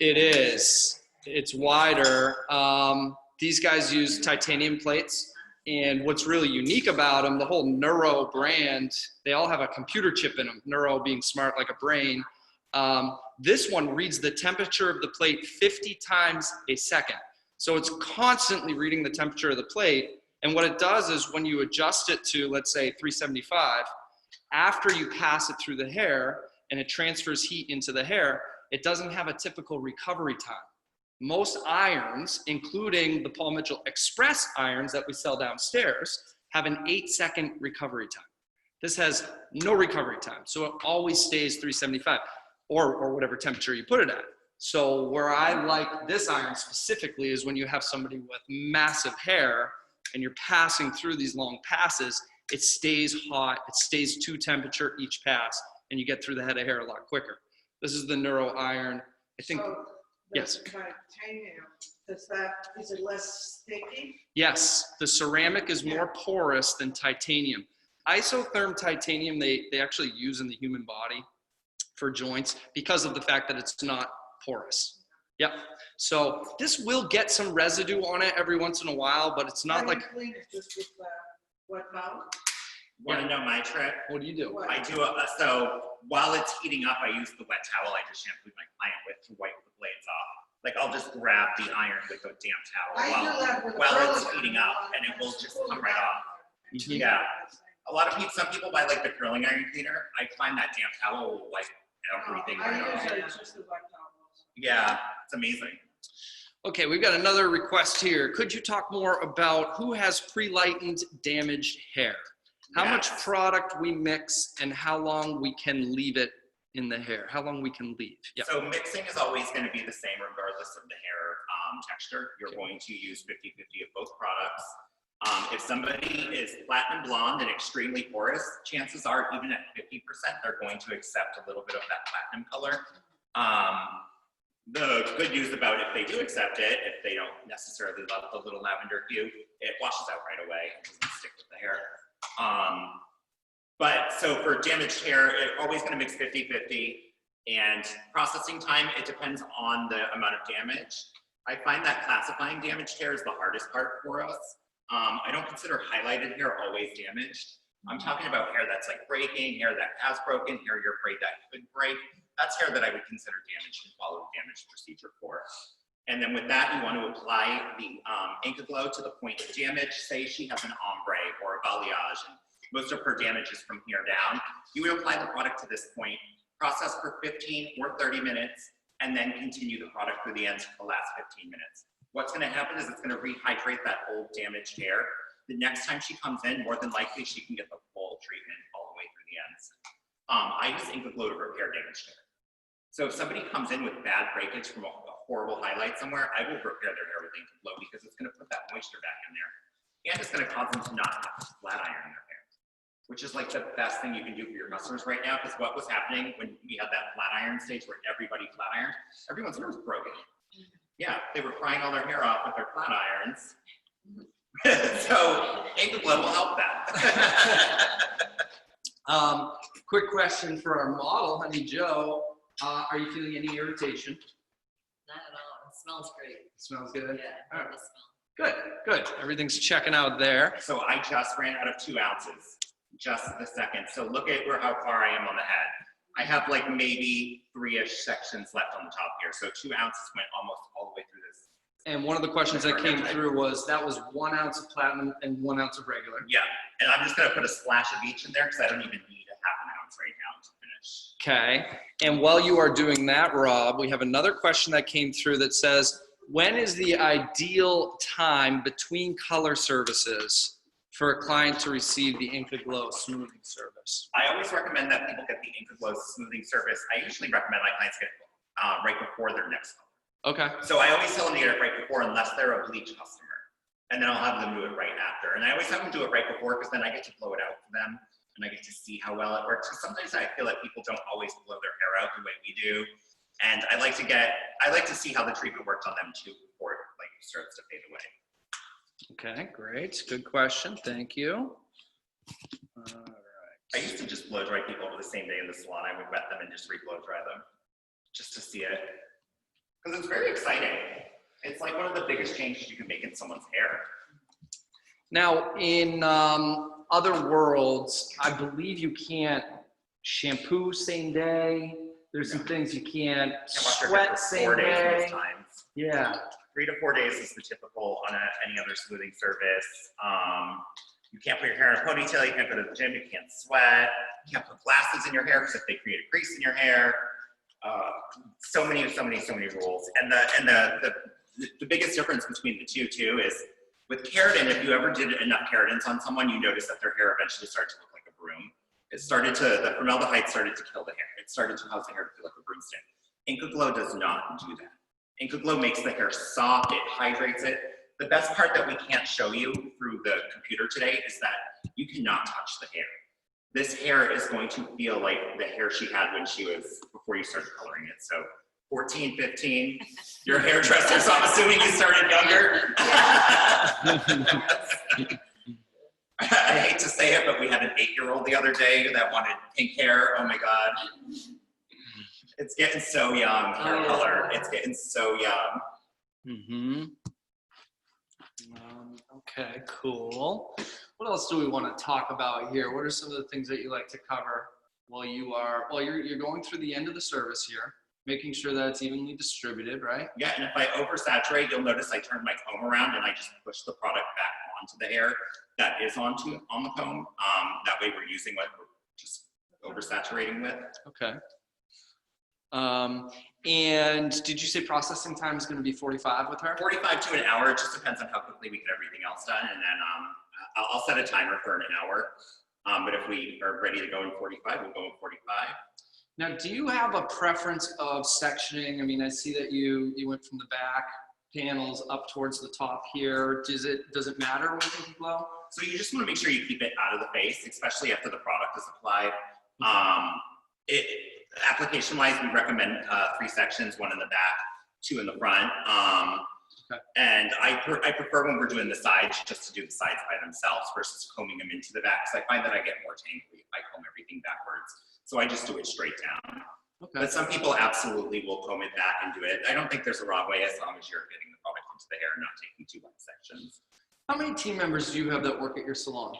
It is. It's wider. These guys use titanium plates. And what's really unique about them, the whole Neuro brand, they all have a computer chip in them, Neuro being smart like a brain. This one reads the temperature of the plate 50 times a second. So it's constantly reading the temperature of the plate. And what it does is when you adjust it to, let's say, 375, after you pass it through the hair and it transfers heat into the hair, it doesn't have a typical recovery time. Most irons, including the Paul Mitchell Express irons that we sell downstairs, have an 8-second recovery time. This has no recovery time, so it always stays 375 or whatever temperature you put it at. So where I like this iron specifically is when you have somebody with massive hair and you're passing through these long passes, it stays hot, it stays to temperature each pass, and you get through the head of hair a lot quicker. This is the Neuro iron. I think, So yes. the titanium, is it less sticky? Yes, the ceramic is more porous than titanium. Isotherm titanium, they actually use in the human body for joints because of the fact that it's not porous. Yep. So this will get some residue on it every once in a while, but it's not How do like, you clean it just with what towel? Want to know my trick? what do you do? What? I do so while it's heating up, I use the wet towel I just shampooed my client with to wipe the blades off. Like I'll just grab the iron with a damp towel I do that with while it's curling heating up, and it will just come right off. Mhm. Yeah. A lot of people, some people buy like the curling iron cleaner. I find that damp towel will wipe everything right I off. use just the wet towel. Yeah, it's amazing. Okay, we've got another request here. Could you talk more about who has pre-lightened damaged hair? how much Yes. product we mix and how long we can leave it in the hair, how long we can leave. Yeah. So mixing is always going to be the same regardless of the hair texture. You're going to use 50-50 of both products. If somebody is platinum blonde and extremely porous, chances are even at 50%, they're going to accept a little bit of that platinum color. The good news about if they do accept it, if they don't necessarily love the little lavender hue, it washes out right away. It doesn't stick with the hair. But so for damaged hair, it's always going to mix 50-50. And processing time, it depends on the amount of damage. I find that classifying damaged hair is the hardest part for us. I don't consider highlighted hair always damaged. I'm talking about hair that's like breaking, hair that has broken, hair you're afraid that could break. That's hair that I would consider damaged and follow the damage procedure for. And then with that, you want to apply the Inca Glow to the point of damage. Say she has an ombre or a balayage, and most of her damage is from here down. You would apply the product to this point, process for 15 or 30 minutes, and then continue the product through the ends for the last 15 minutes. What's going to happen is it's going to rehydrate that old damaged hair. The next time she comes in, more than likely she can get the full treatment all the way through the ends. I use Inca Glow to repair damaged hair. So if somebody comes in with bad breakage from a horrible highlight somewhere, I will repair their hair with Inca Glow because it's going to put that moisture back in there. And it's going to cause them to not have to flat iron their hair, which is like the best thing you can do for your customers right now, because what was happening when we had that flat iron stage where everybody flat ironed, everyone's hair was broken. Yeah, they were crying all their hair off with their flat irons. So Inca Glow will help that. Quick question for our model, Honey Joe. Are you feeling any irritation? Not at all. It smells great. Smells good? Yeah, I love the smell. Good, good. Everything's checking out there. So I just ran out of 2 ounces, just the second. So look at how far I am on the head. I have like maybe 3-ish sections left on the top here. So 2 ounces went almost all the way through this. And one of the questions that came through was, that was 1 ounce of platinum and 1 ounce of regular. Yeah, and I'm just gonna put a splash of each in there because I don't even need a half an ounce right now to finish. Okay, and while you are doing that, Rob, we have another question that came through that says, when is the ideal time between color services for a client to receive the Inca Glow Smoothing Service? I always recommend that people get the Inca Glow Smoothing Service. I usually recommend my clients get it right before their next color. Okay. So I always tell them to get it right before unless they're a bleach customer. And then I'll have them do it right after. And I always have them do it right before because then I get to blow it out for them and I get to see how well it works. Because sometimes I feel like people don't always blow their hair out the way we do. And I like to see how the treatment works on them too before it like starts to fade away. Okay, great. Good question. Thank you. All right. I used to just blow dry people the same day in the salon. I would wet them and just re-blow dry them just to see it. Because it's very exciting. It's like one of the biggest changes you can make in someone's hair. Now, in other worlds, I believe you can't shampoo same day. There's some things you can't Wash your hair sweat for same 4 days day. most times. Yeah. 3 to 4 days is the typical on any other smoothing service. You can't put your hair in a ponytail. You can't go to the gym. You can't sweat. You can't put glasses in your hair because if they create a crease in your hair. So many rules. And the biggest difference between the two too is with keratin, if you ever did enough keratins on someone, you notice that their hair eventually started to look like a broom. The formaldehyde started to kill the hair. It started to cause the hair to feel like a broomstick. Inca Glow does not do that. Inca Glow makes the hair soft, it hydrates it. The best part that we can't show you through the computer today is that you cannot touch the hair. This hair is going to feel like the hair she had when she was, before you started coloring it. So 14, 15, your hairdresser, so I'm assuming you started younger. I hate to say it, but we had an 8-year-old the other day that wanted pink hair. Oh my God. It's getting so young, hair color. It's getting so young. Mm-hmm. Okay, cool. What else do we want to talk about here? What are some of the things that you like to cover while you're going through the end of the service here, making sure that it's evenly distributed, right? Yeah, and if I oversaturate, you'll notice I turn my comb around and I just push the product back onto the hair that is on the comb. That way we're using what we're just oversaturating with. Okay. And did you say processing time is going to be 45 with her? 45 to an hour. It just depends on how quickly we get everything else done. And then I'll set a timer for an hour. But if we are ready to go in 45, we'll go in 45. Now, do you have a preference of sectioning? I mean, I see that you went from the back panels up towards the top here. Does it matter with Inca Glow? So you just want to make sure you keep it out of the face, especially after the product is applied. Application-wise, we recommend 3 sections, 1 in the back, 2 in the front. Okay. And I prefer when we're doing the sides just to do the sides by themselves versus combing them into the back, because I find that I get more tangly if I comb everything backwards. So I just do it straight down. Okay. But some people absolutely will comb it back and do it. I don't think there's a wrong way as long as you're getting the product into the hair and not taking too wide sections. How many team members do you have that work at your salon?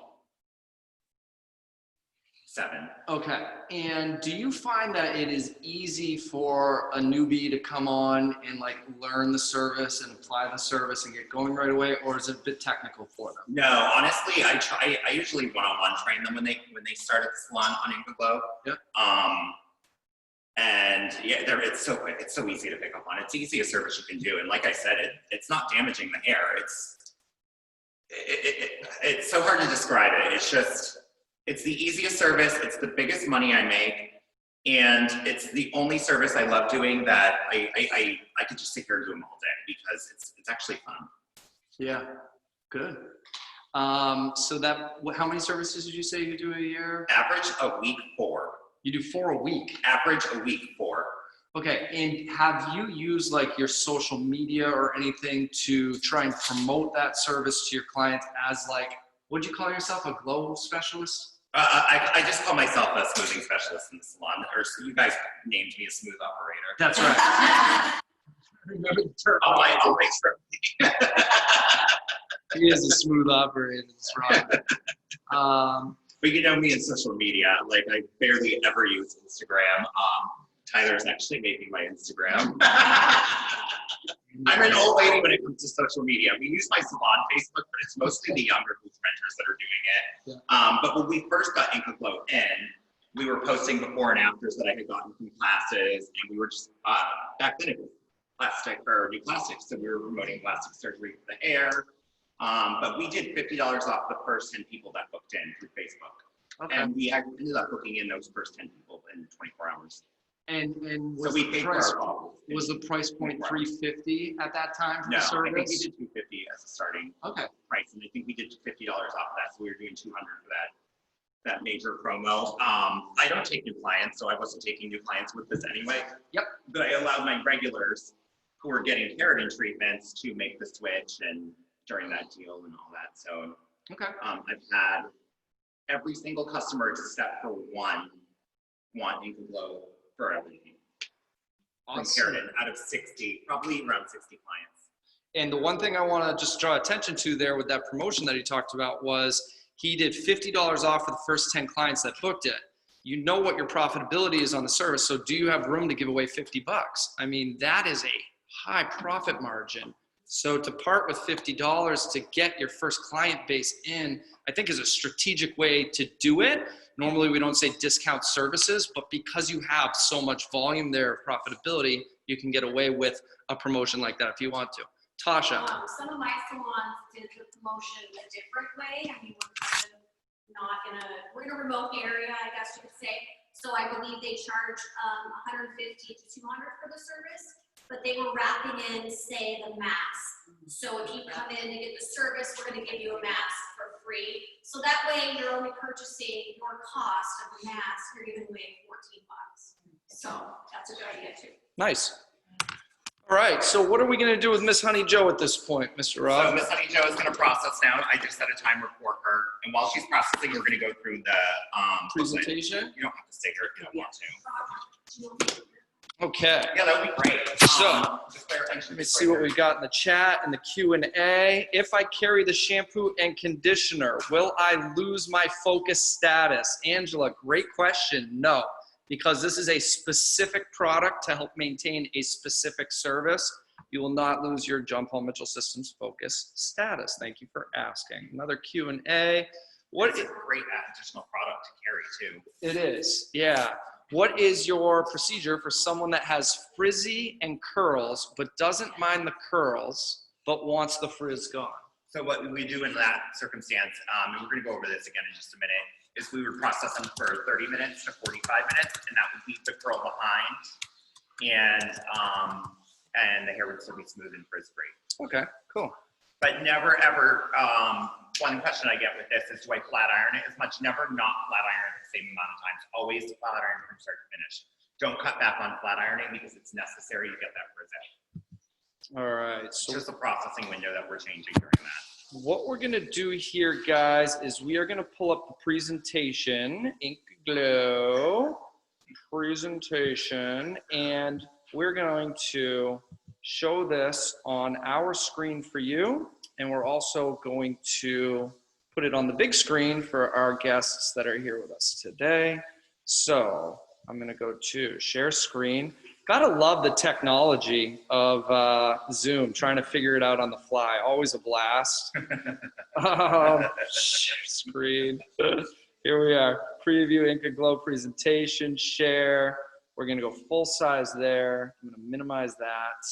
7. Okay, and do you find that it is easy for a newbie to come on and like learn the service and apply the service and get going right away, or is it a bit technical for them? No, honestly, I usually one-on-one train them when they start at the salon on Inca Glow. Yep. And yeah, it's so easy to pick up on. It's the easiest service you can do, and like I said, it's not damaging the hair. It's so hard to describe it. It's the easiest service. It's the biggest money I make, and it's the only service I love doing that I could just sit here and do them all day because it's actually fun. Yeah, good. So how many services did you say you do a year? Average a week 4. You do 4 a week. Average a week 4. Okay, and have you used like your social media or anything to try and promote that service to your clients as like, what'd you call yourself, a glow specialist? I just call myself a smoothing specialist in the salon, or you guys named me a smooth operator. That's right. Remember the term. I'll make sure. He is a smooth operator, that's right. But you know me in social media, like I barely ever use Instagram. Tyler's actually making my Instagram. I'm an old lady when it comes to social media. We use my salon Facebook, but it's mostly the younger booth renters that are doing it. Yeah. But when we first got Inca Glow in, we were posting before and afters that I had gotten from classes, and we were just, back then it was plastic or new plastics, so we were promoting plastic surgery for the hair. But we did $50 off the first 10 people that booked in through Facebook. Okay. And we ended up booking in those first 10 people in 24 hours. And So we paid for our call. was the price point $350 at that time for the No, service? I think we did $250 as a starting Okay. price, and I think we did $50 off of that, so we were doing $200 for that major promo. I don't take new clients, so I wasn't taking new clients with this anyway. Yep. But I allowed my regulars who were getting keratin treatments to make the switch and during that deal and all that. So Okay. I've had every single customer except for one want Inca Glow for everything. From keratin out of 60, probably around 60 clients. And the one thing I want to just draw attention to there with that promotion that he talked about was he did $50 off for the first 10 clients that booked it. You know what your profitability is on the service, so do you have room to give away $50? I mean, that is a high profit margin. So to part with $50 to get your first client base in, I think is a strategic way to do it. Normally we don't say discount services, but because you have so much volume there of profitability, you can get away with a promotion like that if you want to. Tasha. Some of my salons did the promotion a different way. I mean, we're in a remote area, I guess you could say. So I believe they charge $150 to $200 for the service, but they were wrapping in, say, the mask. So if you come in to get the service, we're going to give you a mask for free. So that way you're only purchasing your cost of the mask, you're giving away $14. So that's a good idea too. Nice. All right, so what are we going to do with Miss Honey Joe at this point, Mr. Rob? So Miss Honey Joe is going to process now. I just set a timer for her. And while she's processing, we're going to go through the Presentation? You don't have to stay here if you don't want to. Okay. Yeah, that would be great. So, just pay attention. Let me see what we got in the chat and the Q&A. If I carry the shampoo and conditioner, will I lose my focus status? Angela, great question. No, because this is a specific product to help maintain a specific service. You will not lose your John Paul Mitchell Systems focus status. Thank you for asking. Another Q&A. It's a great additional product to carry too. It is, yeah. What is your procedure for someone that has frizzy and curls, but doesn't mind the curls, but wants the frizz gone? So what we do in that circumstance, and we're going to go over this again in just a minute, is we would process them for 30 minutes to 45 minutes, and that would leave the curl behind, and the hair would still be smooth and frizz-free. Okay, cool. But never ever, one question I get with this is, do I flat iron it as much? Never not flat iron it the same amount of times. Always flat iron from start to finish. Don't cut back on flat ironing because it's necessary to get that frizz out. All right, It's so just a processing window that we're changing during that. what we're gonna do here, guys, is we are gonna pull up the presentation, Inca Glow presentation, and we're going to show this on our screen for you, and we're also going to put it on the big screen for our guests that are here with us today. So I'm gonna go to share screen. Gotta love the technology of Zoom, trying to figure it out on the fly. Always a blast. Share screen. Here we are. Preview Inca Glow presentation, share. We're gonna go full size there. I'm gonna minimize that.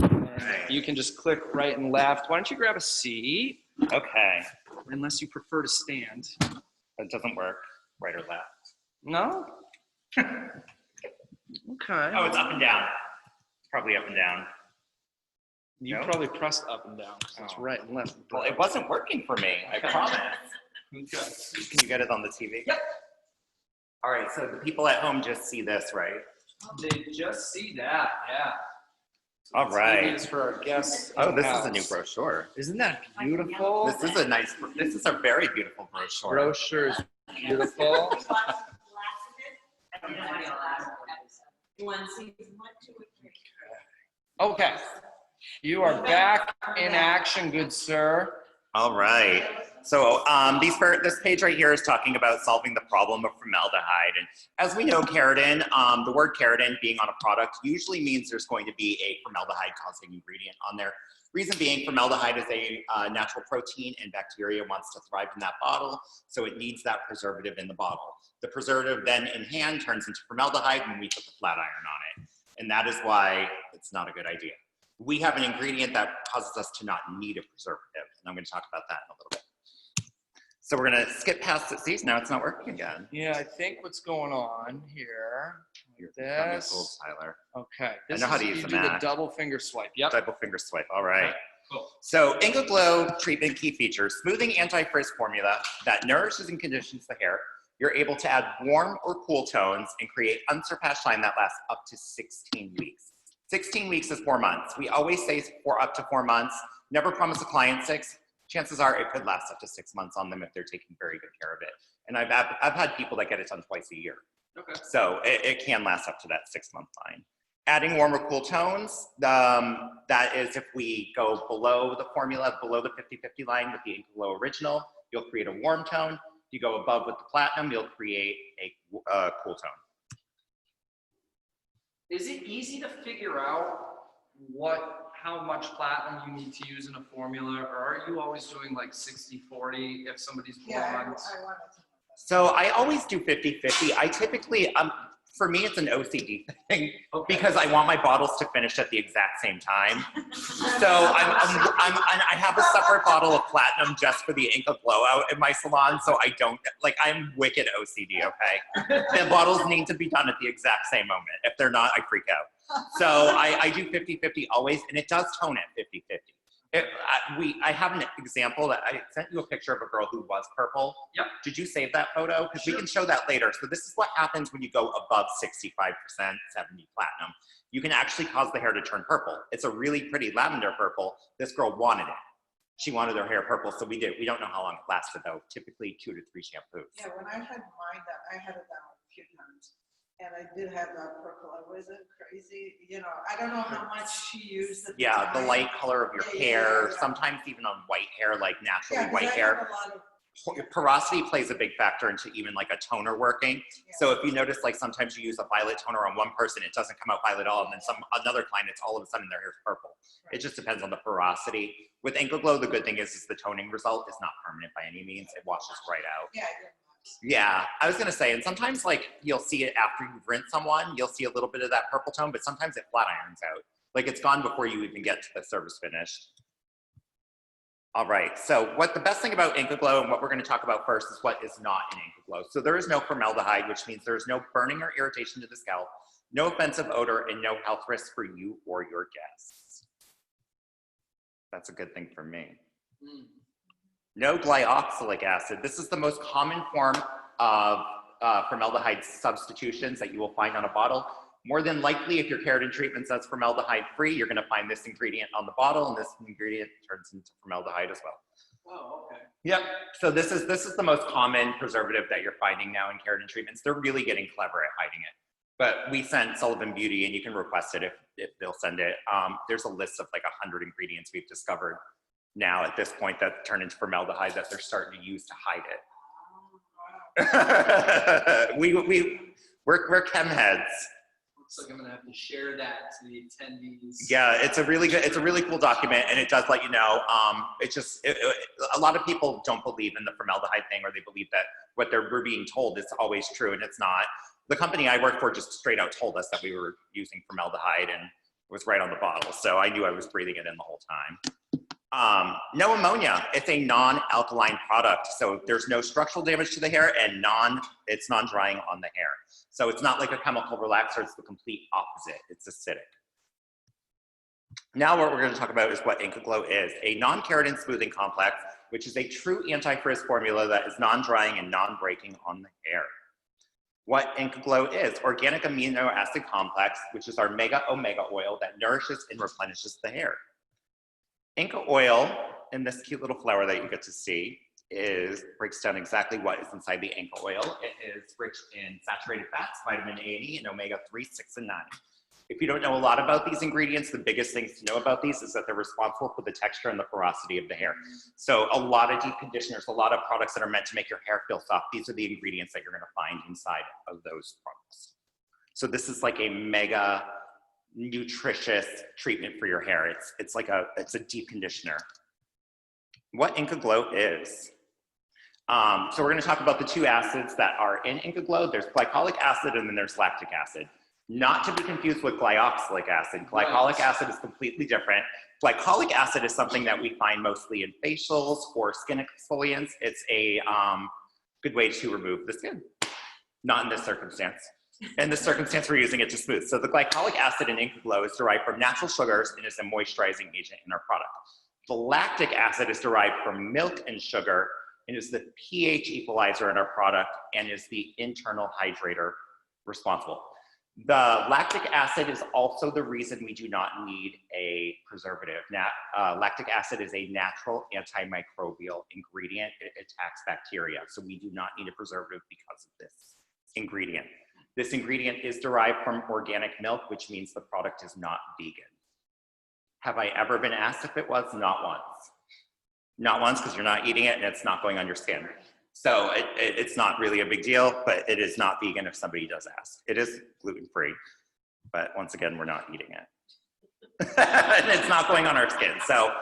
And you can just click right and left. Why don't you grab a seat? Okay, Unless you prefer to stand. that doesn't work, right or left. No? Okay. Oh, it's up and down. It's probably up and down. You No? probably pressed up and down. It's Oh. right and left. Well, it wasn't working for me, I promise. Okay. Can you get it on the TV? Yep. All right, so the people at home just see this, right? They just see that, yeah. All right. It's for our guests. Oh, in this the is a new house. brochure. Isn't that beautiful? This is a very beautiful brochure. Brochure is beautiful. One season, 1, 2, or 3. Okay. You are back in action, good sir. All right. So this page right here is talking about solving the problem of formaldehyde. And as we know, keratin, the word keratin being on a product usually means there's going to be a formaldehyde causing ingredient on there. Reason being, formaldehyde is a natural protein and bacteria wants to thrive in that bottle, so it needs that preservative in the bottle. The preservative then in hand turns into formaldehyde when we put the flat iron on it. And that is why it's not a good idea. We have an ingredient that causes us to not need a preservative, and I'm going to talk about that in a little bit. So we're going to skip past it. See, now it's not working again. Yeah, I think what's going on here, like Got me this. fooled, Tyler. Okay. I know how to is- use you the do the Mac. double finger swipe. Yep. Double finger swipe. All right. Okay, cool. So Inca Glow treatment key features: smoothing anti-frizz formula that nourishes and conditions the hair. You're able to add warm or cool tones and create unsurpassed shine that lasts up to 16 weeks. 16 weeks is 4 months. We always say for up to 4 months. Never promise a client 6. Chances are it could last up to 6 months on them if they're taking very good care of it. And I've had people that get it done twice a year. Okay. So it can last up to that 6-month line. Adding warm or cool tones, that is if we go below the formula, below the 50-50 line with the Inca Glow Original, you'll create a warm tone. If you go above with the Platinum, you'll create a cool tone. Is it easy to figure out how much platinum you need to use in a formula, or are you always doing like 60-40 if somebody's blonde? Yeah, I wanted to know that. So I always do 50-50. I typically, for me, it's an OCD thing because I want my bottles to finish at the exact same time. So I have a separate bottle of platinum just for the Inca Glow-Out in my salon, so I don't, like, I'm wicked OCD, okay? The bottles need to be done at the exact same moment. If they're not, I freak out. So I do 50-50 always, and it does tone at 50-50. I have an example that I sent you a picture of a girl who was purple. Yep. Did you save that photo? Because we can show that later. So this is what happens when you go above 65%, 70 platinum. You can actually cause the hair to turn purple. It's a really pretty lavender purple. This girl wanted it. She wanted her hair purple, so we did. We don't know how long it lasted though. Typically 2 to 3 shampoos. Yeah, when I had mine done, I had it done a few times. And I did have that purple. I wasn't crazy. You know, I don't know how much she used at the Yeah, the time. light color of your Yeah, hair, yeah. sometimes even on white hair, like naturally Yeah, 'cause white I hair. have a lot of, Porosity plays a big factor into even like a toner working. So if you notice, like sometimes you use a violet toner on one person, it doesn't come out violet at all, and then another client, it's all of a sudden their hair's purple. It just depends on the porosity. With Inca Glow, the good thing is the toning result is not permanent by any means. It washes right out. yeah, I did. Yeah, I was gonna say, and sometimes like you'll see it after you've rinsed someone, you'll see a little bit of that purple tone, but sometimes it flat irons out. Like it's gone before you even get to the service finish. All right, so what the best thing about Inca Glow and what we're gonna talk about first is what is not in Inca Glow. So there is no formaldehyde, which means there's no burning or irritation to the scalp, no offensive odor, and no health risks for you or your guests. That's a good thing for me. No glyoxylic acid. This is the most common form of formaldehyde substitutions that you will find on a bottle. More than likely, if your keratin treatment says formaldehyde free, you're gonna find this ingredient on the bottle, and this ingredient turns into formaldehyde as well. Oh, okay. Yep, so this is the most common preservative that you're finding now in keratin treatments. They're really getting clever at hiding it. But we sent Sullivan Beauty, and you can request it if they'll send it. There's a list of like 100 ingredients we've discovered now at this point that turn into formaldehyde that they're starting to use to hide it. We're chem heads. Looks like I'm gonna have to share that to the attendees. Yeah, it's a really cool document, and it does let you know. A lot of people don't believe in the formaldehyde thing, or they believe that what we're being told is always true, and it's not. The company I work for just straight out told us that we were using formaldehyde, and it was right on the bottle, so I knew I was breathing it in the whole time. No ammonia. It's a non-alkaline product, so there's no structural damage to the hair, and it's non-drying on the hair. So it's not like a chemical relaxer, it's the complete opposite. It's acidic. Now what we're gonna talk about is what Inca Glow is. A non-keratin smoothing complex, which is a true anti-frizz formula that is non-drying and non-breaking on the hair. What Inca Glow is, organic amino acid complex, which is our mega omega oil that nourishes and replenishes the hair. Inca oil, in this cute little flower that you get to see, breaks down exactly what is inside the Inca oil. It is rich in saturated fats, vitamin A and E, and omega-3, 6, and 9. If you don't know a lot about these ingredients, the biggest things to know about these is that they're responsible for the texture and the porosity of the hair. So a lot of deep conditioners, a lot of products that are meant to make your hair feel soft, these are the ingredients that you're gonna find inside of those products. So this is like a mega nutritious treatment for your hair. It's a deep conditioner. What Inca Glow is. So we're gonna talk about the two acids that are in Inca Glow. There's glycolic acid and then there's lactic acid. Not to be confused with glyoxylic acid. Glycolic acid is completely different. Glycolic acid is something that we find mostly in facials or skin exfoliants. It's a good way to remove the skin. Not in this circumstance. In this circumstance, we're using it to smooth. So the glycolic acid in Inca Glow is derived from natural sugars and is a moisturizing agent in our product. The lactic acid is derived from milk and sugar and is the pH equalizer in our product and is the internal hydrator responsible. The lactic acid is also the reason we do not need a preservative. Lactic acid is a natural antimicrobial ingredient. It attacks bacteria, so we do not need a preservative because of this ingredient. This ingredient is derived from organic milk, which means the product is not vegan. Have I ever been asked if it was? Not once. Not once, because you're not eating it and it's not going on your skin. So it's not really a big deal, but it is not vegan if somebody does ask. It is gluten-free, but once again, we're not eating it. And it's not going on our skin. So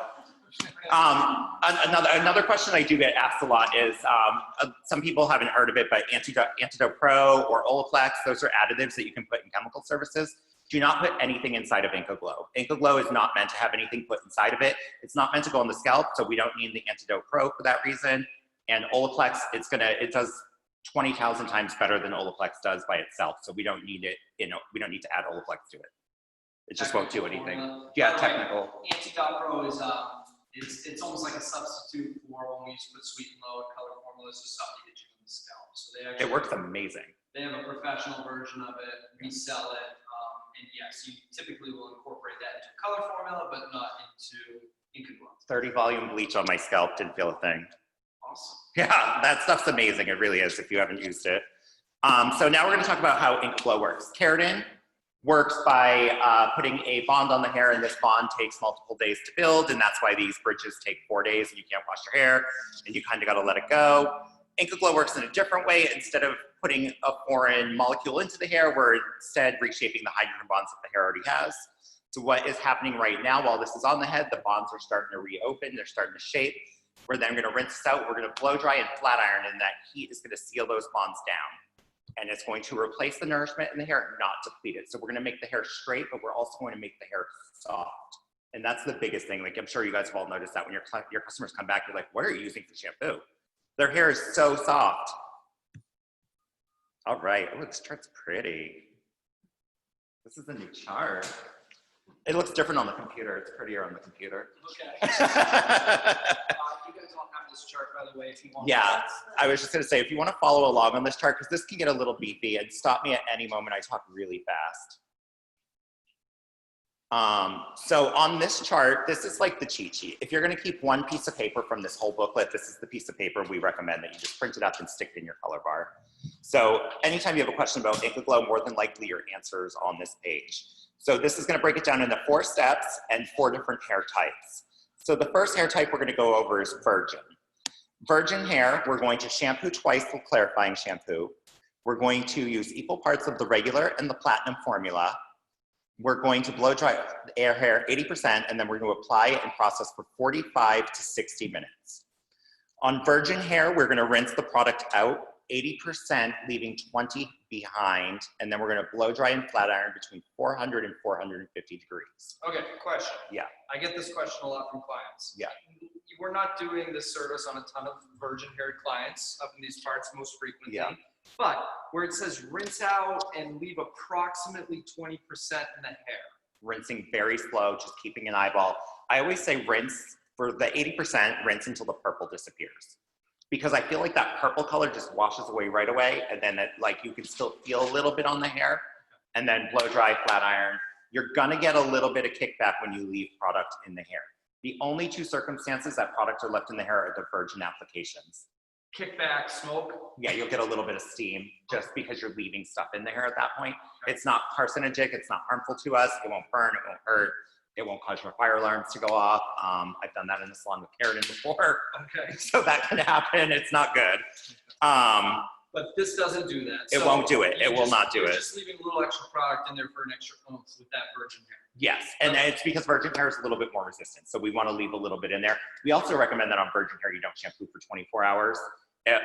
another question I do get asked a lot is, some people haven't heard of it, but Antidote Pro or Olaplex, those are additives that you can put in chemical services. Do not put anything inside of Inca Glow. Inca Glow is not meant to have anything put inside of it. It's not meant to go on the scalp, so we don't need the Antidote Pro for that reason. And Olaplex, it does 20,000 times better than Olaplex does by itself. So we don't need it, we don't need to add Olaplex to it. It just won't do anything. Yeah, technical. Antidote Pro is it's almost like a substitute for when we used to put Sweet and Low and color formulas or something that you can scalp. So they actually, it works amazing. They have a professional version of it. We sell it, and yes, you typically will incorporate that into a color formula, but not into Inca Glow. 30 volume bleach on my scalp, didn't feel a thing. Awesome. Yeah, that stuff's amazing. It really is if you haven't used it. So now we're going to talk about how Inca Glow works. Keratin works by putting a bond on the hair, and this bond takes multiple days to build, and that's why these bridges take 4 days and you can't wash your hair and you kind of got to let it go. Inca Glow works in a different way. Instead of putting a foreign molecule into the hair, we're instead reshaping the hydrogen bonds that the hair already has. So what is happening right now while this is on the head, the bonds are starting to reopen, they're starting to shape. We're then going to rinse this out, we're going to blow dry and flat iron, and that heat is going to seal those bonds down. And it's going to replace the nourishment in the hair, not deplete it. So we're going to make the hair straight, but we're also going to make the hair soft. And that's the biggest thing. Like, I'm sure you guys have all noticed that when your customers come back, you're like, what are you using for shampoo? Their hair is so soft. All right. Oh, this chart's pretty. This is a new chart. It looks different on the computer. It's prettier on the computer. Okay. You guys all have this chart, by the way, if you want. Yeah, I was just gonna say, if you wanna follow along on this chart, because this can get a little beefy, and stop me at any moment, I talk really fast. So on this chart, this is like the cheat sheet. If you're gonna keep one piece of paper from this whole booklet, this is the piece of paper we recommend that you just print it up and stick it in your color bar. So anytime you have a question about Inca Glow, more than likely your answer is on this page. So this is gonna break it down into 4 steps and 4 different hair types. So the first hair type we're gonna go over is virgin. Virgin hair, we're going to shampoo twice with clarifying shampoo. We're going to use equal parts of the regular and the platinum formula. We're going to blow dry our hair 80%, and then we're going to apply it and process for 45 to 60 minutes. On virgin hair, we're gonna rinse the product out 80%, leaving 20 behind, and then we're gonna blow dry and flat iron between 400 and 450 degrees. Okay, question. Yeah. I get this question a lot from clients. Yeah. We're not doing this service on a ton of virgin haired clients up in these parts most frequently. Yeah. But where it says rinse out and leave approximately 20% in the hair. Rinsing very slow, just keeping an eyeball. I always say rinse for the 80%, rinse until the purple disappears. Because I feel like that purple color just washes away right away, and then you can still feel a little bit on the hair, and then blow dry, flat iron. You're gonna get a little bit of kickback when you leave product in the hair. The only 2 circumstances that products are left in the hair are the virgin applications. Kickback, smoke. Yeah, you'll get a little bit of steam just because you're leaving stuff in the hair at that point. It's not carcinogenic, it's not harmful to us, it won't burn, it won't hurt, it won't cause your fire alarms to go off. I've done that in the salon with keratin before. Okay. So that can happen, it's not good. But this doesn't do that. It won't do it, it will not do You're it. just leaving a little extra product in there for an extra oomph with that virgin hair. Yes, and it's because virgin hair is a little bit more resistant, so we want to leave a little bit in there. We also recommend that on virgin hair you don't shampoo for 24 hours. It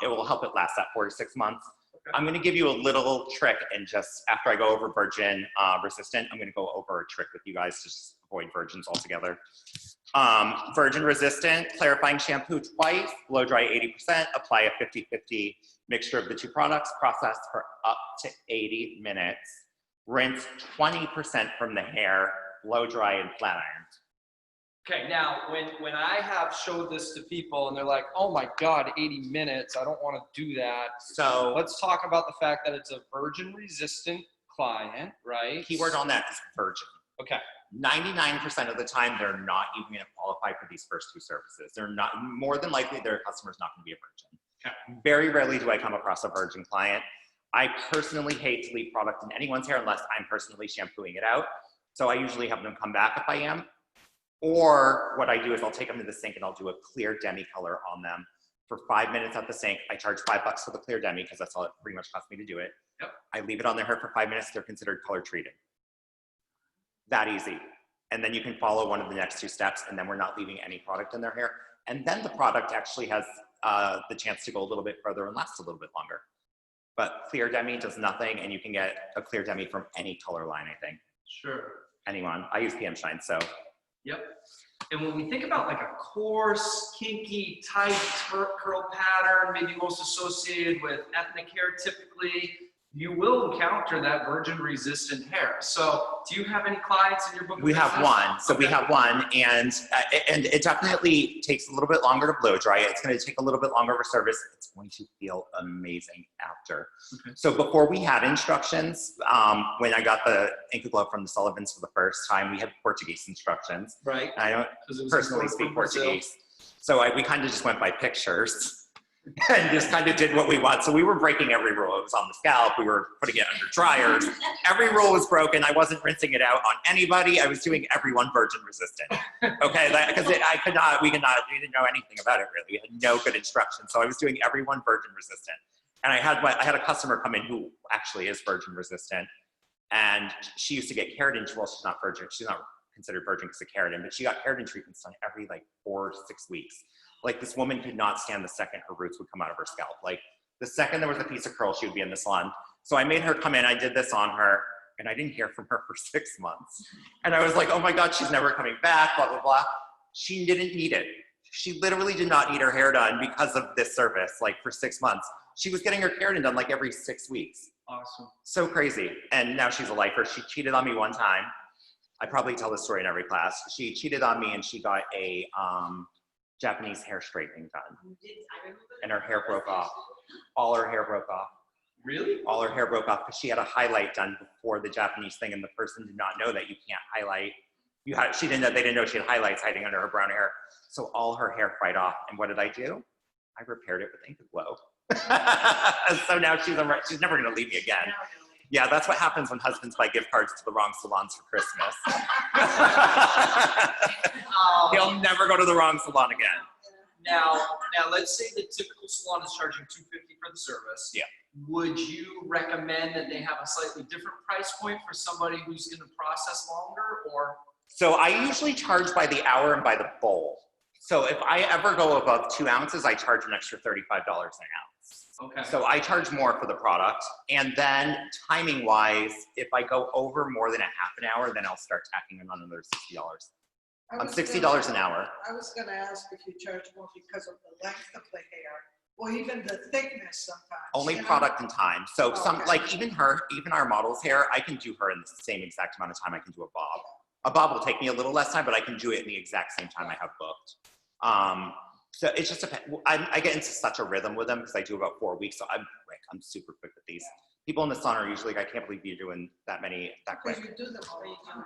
will help it last that 4 to 6 months. Okay. I'm going to give you a little trick, and just after I go over virgin resistant, I'm going to go over a trick with you guys to just avoid virgins altogether. Virgin resistant, clarifying shampoo twice, blow dry 80%, apply a 50-50 mixture of the 2 products, process for up to 80 minutes, rinse 20% from the hair, blow dry and flat iron. Okay, now when I have showed this to people and they're like, oh my God, 80 minutes, I don't want to do that. So let's talk about the fact that it's a virgin resistant client, right? Keyword on that is virgin. Okay. 99% of the time, they're not even going to qualify for these first 2 services. They're not, more than likely, their customer's not going to be a virgin. Okay. Very rarely do I come across a virgin client. I personally hate to leave product in anyone's hair unless I'm personally shampooing it out. So I usually have them come back if I am. Or what I do is I'll take them to the sink and I'll do a clear demi color on them for 5 minutes at the sink. I charge $5 for the clear demi because that's all it pretty much costs me to do it. Yep. I leave it on their hair for 5 minutes. They're considered color treated. That easy. And then you can follow one of the next 2 steps, and then we're not leaving any product in their hair. And then the product actually has the chance to go a little bit further and last a little bit longer. But clear demi does nothing, and you can get a clear demi from any color line, I think. Sure. Anyone. I use PM Shine, so. Yep. And when we think about like a coarse, kinky, tight curl pattern, maybe most associated with ethnic hair typically, you will encounter that virgin resistant hair. So do you have any clients in your book? We have one. So we have one, and it definitely takes a little bit longer to blow dry. It's going to take a little bit longer for service. It's going to feel amazing after. Okay. So before we had instructions, when I got the Inca Glow from the Sullivans for the first time, we had Portuguese instructions. Right. I don't personally speak Portuguese. So we kind of just went by pictures. And just kind of did what we want. So we were breaking every rule. It was on the scalp. We were putting it under dryers. Every rule was broken. I wasn't rinsing it out on anybody. I was doing everyone virgin resistant. Okay, because we didn't know anything about it really. We had no good instructions. So I was doing everyone virgin resistant. And I had a customer come in who actually is virgin resistant. And she used to get keratin. Well, she's not virgin. She's not considered virgin because of keratin, but she got keratin treatments done every like 4 to 6 weeks. Like this woman could not stand the second her roots would come out of her scalp. Like the second there was a piece of curl, she would be in the salon. So I made her come in, I did this on her, And I didn't hear from her for 6 months. And I was like, oh my God, she's never coming back, blah, blah, blah. She didn't need it. She literally did not need her hair done because of this service, like for 6 months. She was getting her keratin done like every 6 weeks. Awesome. So crazy. And now she's a lifer. She cheated on me one time. I probably tell this story in every class. She cheated on me and she got a Japanese hair straightening done. And her hair broke off. All her hair broke off. Really? All her hair broke off because she had a highlight done before the Japanese thing, and the person did not know that you can't highlight. They didn't know she had highlights hiding under her brown hair. So all her hair fried off. And what did I do? I repaired it with Inca Glow. So now she's never gonna leave me again. Yeah, that's what happens when husbands buy gift cards to the wrong salons for Christmas. He'll never go to the wrong salon again. Now, let's say the typical salon is charging $250 for the service. Yeah. Would you recommend that they have a slightly different price point for somebody who's going to process longer, or? So I usually charge by the hour and by the bowl. So if I ever go above 2 ounces, I charge an extra $35 an ounce. Okay. So I charge more for the product. And then timing wise, if I go over more than a half an hour, then I'll start tacking on another $60. I'm $60 an hour. I was gonna ask if you charge more because of the length of the hair, or even the thickness sometimes. Only you know? product and time. So Okay. like even our model's hair, I can do her in the same exact amount of time I can do a bob. A bob will take me a little less time, but I can do it in the exact same time I have booked. So it's just I get into such a rhythm with them because I do about 4 weeks. So I'm quick. I'm super quick with these. People in the salon are usually like, I can't believe you're doing that quick. Because you do them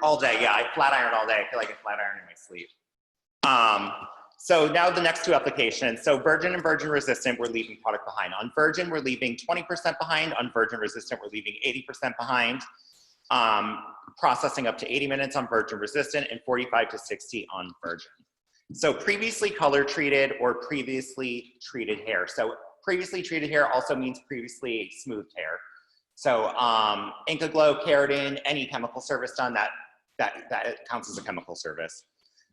All day, yeah. I flat iron all day. I feel like I flat iron in my sleep. So now the next 2 applications. So virgin and virgin resistant, we're leaving product behind. On virgin, we're leaving 20% behind. On virgin resistant, we're leaving 80% behind. Processing up to 80 minutes on virgin resistant and 45 to 60 on virgin. So previously color treated or previously treated hair. So previously treated hair also means previously smoothed hair. So Inca Glow, keratin, any chemical service done, that counts as a chemical service.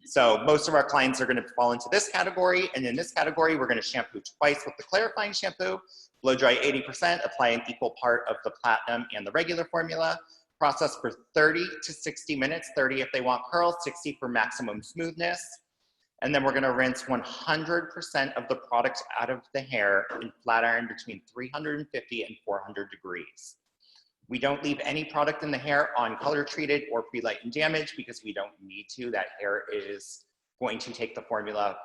So most of our clients are going to fall into this category, and in this category, we're going to shampoo twice with the clarifying shampoo, blow dry 80%, apply an equal part of the platinum and the regular formula, process for 30 to 60 minutes, 30 if they want curls, 60 for maximum smoothness. And then we're gonna rinse 100% of the product out of the hair and flat iron between 350 and 400 degrees. We don't leave any product in the hair on color treated or pre-light and damage because we don't need to. That hair is going to take the formula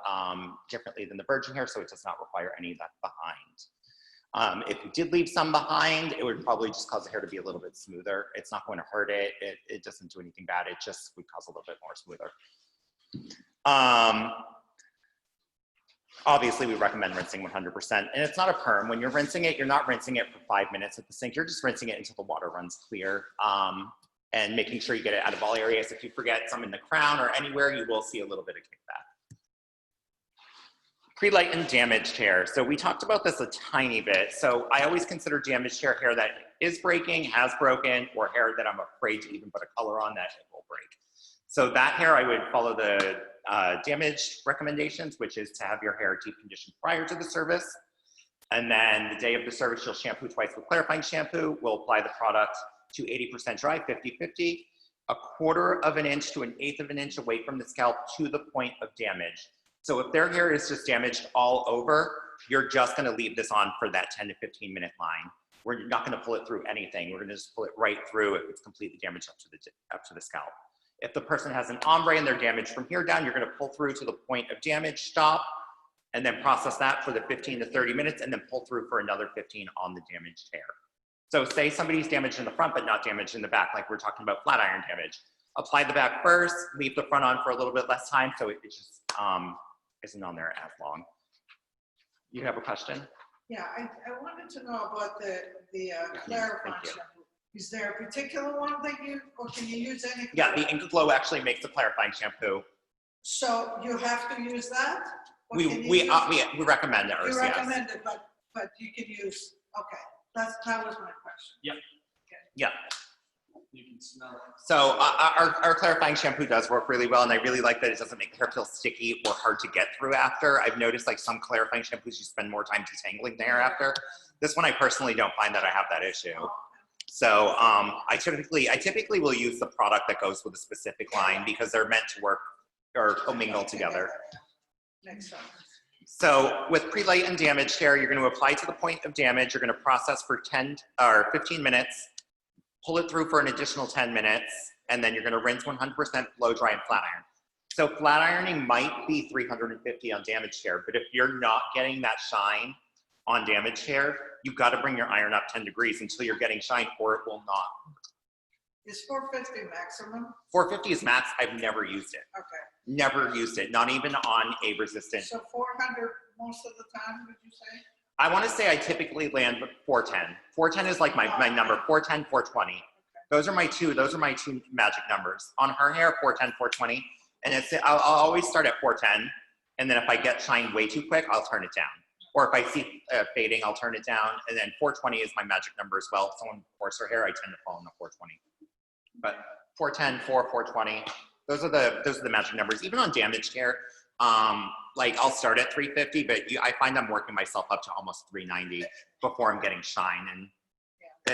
differently than the virgin hair, so it does not require any of that behind. If we did leave some behind, it would probably just cause the hair to be a little bit smoother. It's not going to hurt it. It doesn't do anything bad. It just would cause a little bit more smoother. Obviously, we recommend rinsing 100%. And it's not a perm. When you're rinsing it, you're not rinsing it for 5 minutes at the sink. You're just rinsing it until the water runs clear and making sure you get it out of all areas. If you forget some in the crown or anywhere, you will see a little bit of kickback. Pre-light and damaged hair. So we talked about this a tiny bit. So I always consider damaged hair that is breaking, has broken, or hair that I'm afraid to even put a color on that it will break. So that hair, I would follow the damaged recommendations, which is to have your hair deep conditioned prior to the service. And then the day of the service, you'll shampoo twice with clarifying shampoo. We'll apply the product to 80% dry, 50-50, 1/4 of an inch to 1/8 of an inch away from the scalp to the point of damage. So if their hair is just damaged all over, you're just gonna leave this on for that 10 to 15 minute line. We're not gonna pull it through anything. We're gonna just pull it right through if it's completely damaged up to the scalp. If the person has an ombre and they're damaged from here down, you're gonna pull through to the point of damage, stop, and then process that for the 15 to 30 minutes and then pull through for another 15 on the damaged hair. So say somebody's damaged in the front but not damaged in the back, like we're talking about flat iron damage. Apply the back first, leave the front on for a little bit less time so it just isn't on there as long. You have a question? Yeah, I wanted to know about the clarifying thank you. shampoo. Is there a particular one that you, or can you use any? Yeah, the Inca Glow actually makes the clarifying shampoo. So you have to use that? Or We can you use- recommend it. You yes. recommend it, but you can use, okay, that was my question. Yeah. You can smell it. So our clarifying shampoo does work really well, and I really like that it doesn't make the hair feel sticky or hard to get through after. I've noticed like some clarifying shampoos, you spend more time detangling the hair after. This one, I personally don't find that I have that issue. So I typically will use the product that goes with a specific line because they're meant to work or commingle together. Next one. So with pre-latent damaged hair, you're going to apply to the point of damage. You're going to process for 10 or 15 minutes, pull it through for an additional 10 minutes, and then you're going to rinse 100% blow dry and flat iron. So flat ironing might be 350 on damaged hair, but if you're not getting that shine on damaged hair, you've got to bring your iron up 10 degrees until you're getting shine, or it will not. Is 450 maximum? 450 is max. I've never used it. Okay. Never used it, not even on a resistant. So 400 most of the time, would you say? I want to say I typically land 410. 410 is like my number, 410, 420. Okay. Those are my two magic numbers. On her hair, 410, 420. And I'll always start at 410. And then if I get shine way too quick, I'll turn it down. Or if I see fading, I'll turn it down. And then 420 is my magic number as well. If someone pours her hair, I tend to fall in the 420. But 410, 420. Those are the magic numbers. Even on damaged hair, like I'll start at 350, but I find I'm working myself up to almost 390 before I'm getting shine. And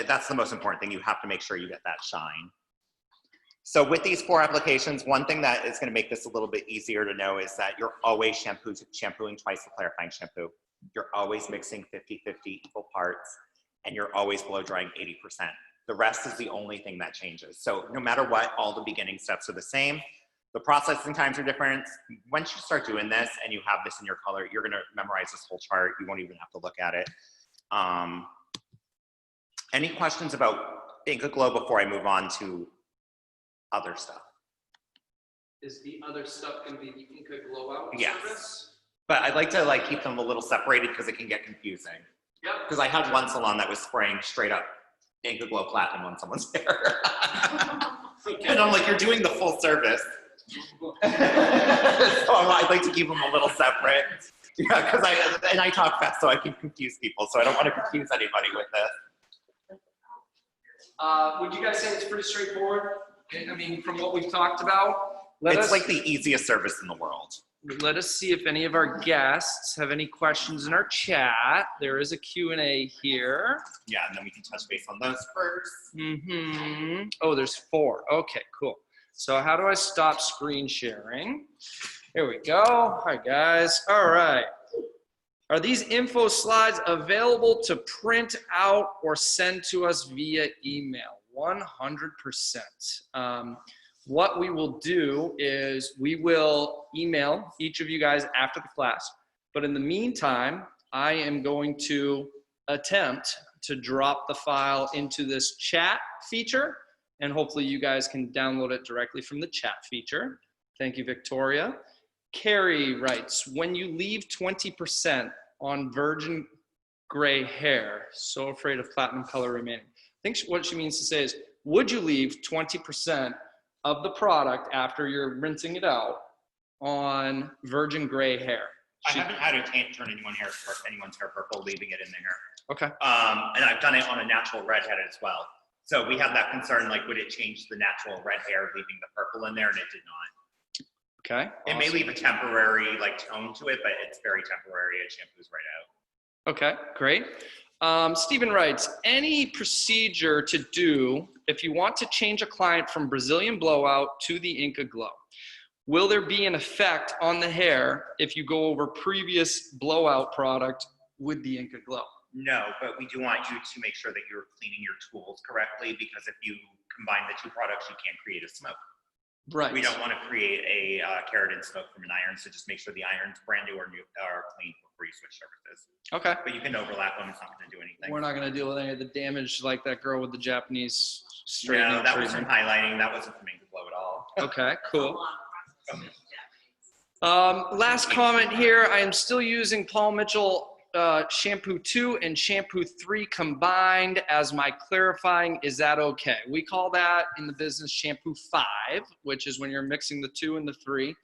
that's the most important thing. You have to make sure you get that shine. So with these 4 applications, one thing that is going to make this a little bit easier to know is that you're always shampooing twice the clarifying shampoo. You're always mixing 50-50 equal parts, and you're always blow drying 80%. The rest is the only thing that changes. So no matter what, all the beginning steps are the same. The processing times are different. Once you start doing this and you have this in your color, you're gonna memorize this whole chart. You won't even have to look at it. Any questions about Inca Glow before I move on to other stuff? Is the other stuff going to be the Inca Glow-Out Yes. Service? But I'd like to keep them a little separated because it can get confusing. Yep. Because I had one salon that was spraying straight up Inca Glow Platinum on someone's hair. Okay. And I'm like, you're doing the full service. So I'd like to keep them a little separate. Yeah, because I talk fast so I can confuse people. So I don't want to confuse anybody with this. Would you guys say it's pretty straightforward? I mean, from what we've talked about, It's like the easiest service in the world. let us see if any of our guests have any questions in our chat. There is a Q&A here. Yeah, and then we can touch base on those first. Oh, there's 4. Okay, cool. So how do I stop screen sharing? Here we go. Hi, guys. All right. Are these info slides available to print out or send to us via email? 100%. What we will do is we will email each of you guys after the class. But in the meantime, I am going to attempt to drop the file into this chat feature, and hopefully you guys can download it directly from the chat feature. Thank you, Victoria. Carrie writes, when you leave 20% on virgin gray hair, so afraid of platinum color remaining. I think what she means to say is, would you leave 20% of the product after you're rinsing it out on virgin gray hair? I haven't had it turn anyone's hair purple, leaving it in the hair. Okay. And I've done it on a natural redhead as well. So we have that concern, like, would it change the natural red hair, leaving the purple in there? And it did not. Okay. It may leave a temporary tone to it, but it's very temporary. It shampoos right out. Okay, great. Stephen writes, any procedure to do if you want to change a client from Brazilian blowout to the Inca Glow? Will there be an effect on the hair if you go over previous blowout product with the Inca Glow? No, but we do want you to make sure that you're cleaning your tools correctly, because if you combine the 2 products, you can't create a smoke. Right. We don't want to create a keratin smoke from an iron, so just make sure the iron's brand new or clean before you switch surfaces. Okay. But you can overlap them, it's not going to do anything. We're not going to deal with any of the damage like that girl with the Japanese straightening. No, that was from treatment. highlighting. That wasn't from Inca Glow at all. Okay, cool. Last comment here. I am still using Paul Mitchell shampoo 2 and shampoo 3 combined as my clarifying. Is that okay? We call that in the business shampoo 5, which is when you're mixing the 2 and the 3.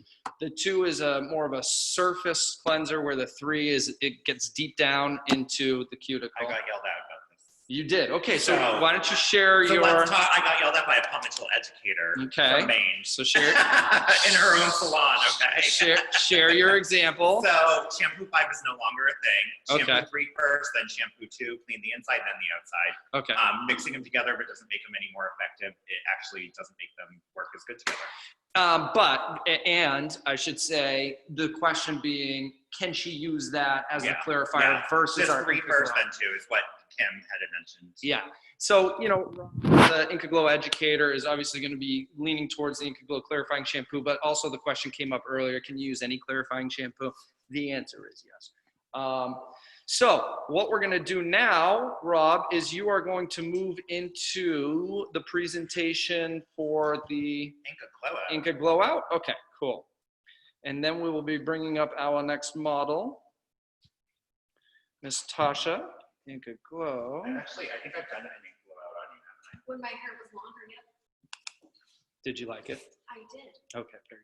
The 2 is more of a surface cleanser, where the 3 is, it gets deep down into the cuticle. I got yelled at about this. You did. Okay, so So- why don't you share So your? let's talk. I got yelled at by a Glow educator Okay. from Maine. So share In her own salon, okay? share your example. So shampoo 5 is no longer a thing. Shampoo Okay. 3 first, then shampoo 2, clean the inside, then the outside. Okay. Mixing them together, but doesn't make them any more effective. It actually doesn't make them work as good together. And I should say the question being, can she use that as Yeah, a clarifier yeah. versus Just our 3 Inca first, Glow? then 2 is what Kim had mentioned. Yeah. So, the Inca Glow Educator is obviously going to be leaning towards the Inca Glow clarifying shampoo, but also the question came up earlier, can you use any clarifying shampoo? The answer is yes. So what we're going to do now, Rob, is you are going to move into the presentation for the Inca Glow-Out. Inca Glow-Out? Okay, cool. And then we will be bringing up our next model, Miss Tasha, Inca Glow. And actually, I think I've done an Inca Glow-Out on you, haven't When my hair was longer, yep, Did you like it? I did. Okay, very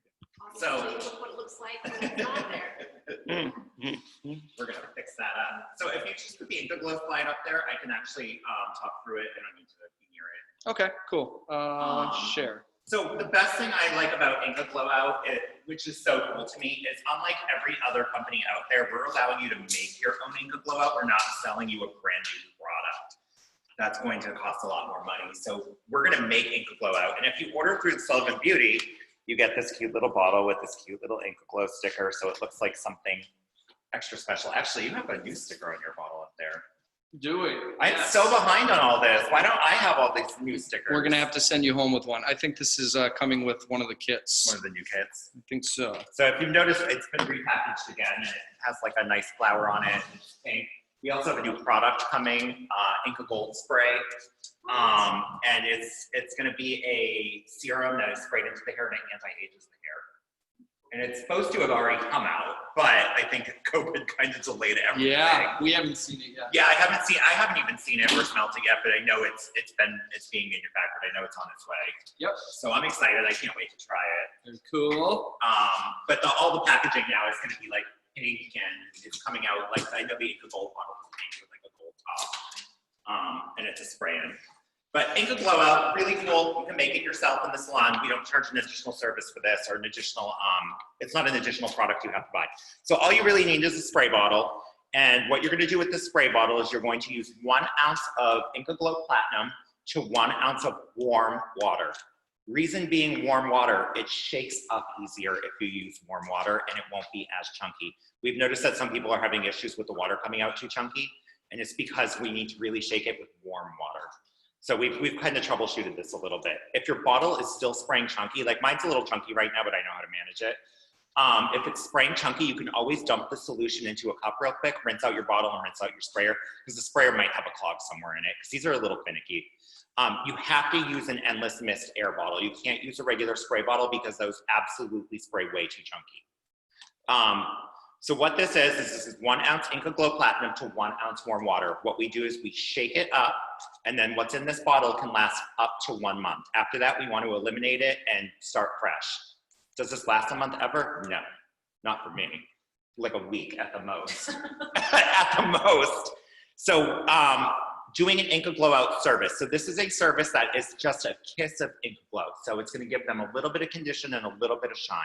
So- Obviously, look what it looks like when it's not there. good. We're gonna fix that up. So if you just put the Inca Glow slide up there, I can actually talk through it. I don't need to be near it. Okay, cool. Share. So the best thing I like about Inca Glow-Out, which is so cool to me, is unlike every other company out there, we're allowing you to make your own Inca Glow-Out. We're not selling you a brand new product. That's going to cost a lot more money. So we're gonna make Inca Glow-Out. And if you order through Sullivan Beauty, you get this cute little bottle with this cute little Inca Glow sticker. So it looks like something extra special. Actually, you have a new sticker on your bottle up there. Do it. I'm so behind on all this. Why don't I have all these new stickers? We're gonna have to send you home with one. I think this is coming with one of the kits. One of the new kits. I think so. So if you've noticed, it's been repackaged again, and it has like a nice flower on it. It's pink. We also have a new product coming, Inca Gold Spray, and it's going to be a serum that is sprayed into the hair and it anti-ages the hair. And it's supposed to have already come out, but I think COVID kind of delayed everything. Yeah, we haven't seen it yet. Yeah, I haven't even seen it or smelled it yet, but I know it's being manufactured. I know it's on its way. Yep. So I'm excited. I can't wait to try it. Very cool. But all the packaging now is going to be like pink, and it's coming out like, I know the Inca Gold bottle is pink with like a gold top, and it's a spray-in. But Inca Glow-Out, really cool. You can make it yourself in the salon. We don't charge an additional service for this, or an additional, it's not an additional product you have to buy. So all you really need is a spray bottle. And what you're gonna do with this spray bottle is you're going to use 1 ounce of Inca Glow Platinum to 1 ounce of warm water. Reason being warm water, it shakes up easier if you use warm water, and it won't be as chunky. We've noticed that some people are having issues with the water coming out too chunky, and it's because we need to really shake it with warm water. So we've kind of troubleshooted this a little bit. If your bottle is still spraying chunky, like mine's a little chunky right now, but I know how to manage it. If it's spraying chunky, you can always dump the solution into a cup real quick, rinse out your bottle and rinse out your sprayer, because the sprayer might have a clog somewhere in it, because these are a little finicky. You have to use an endless mist air bottle. You can't use a regular spray bottle because those absolutely spray way too chunky. So what this is 1 ounce Inca Glow Platinum to 1 ounce warm water. What we do is we shake it up, and then what's in this bottle can last up to 1 month. After that, we want to eliminate it and start fresh. Does this last a month ever? No, not for me. Like a week at the most. At the most. So doing an Inca Glow-Out service. So this is a service that is just a kiss of Inca Glow. So it's going to give them a little bit of condition and a little bit of shine.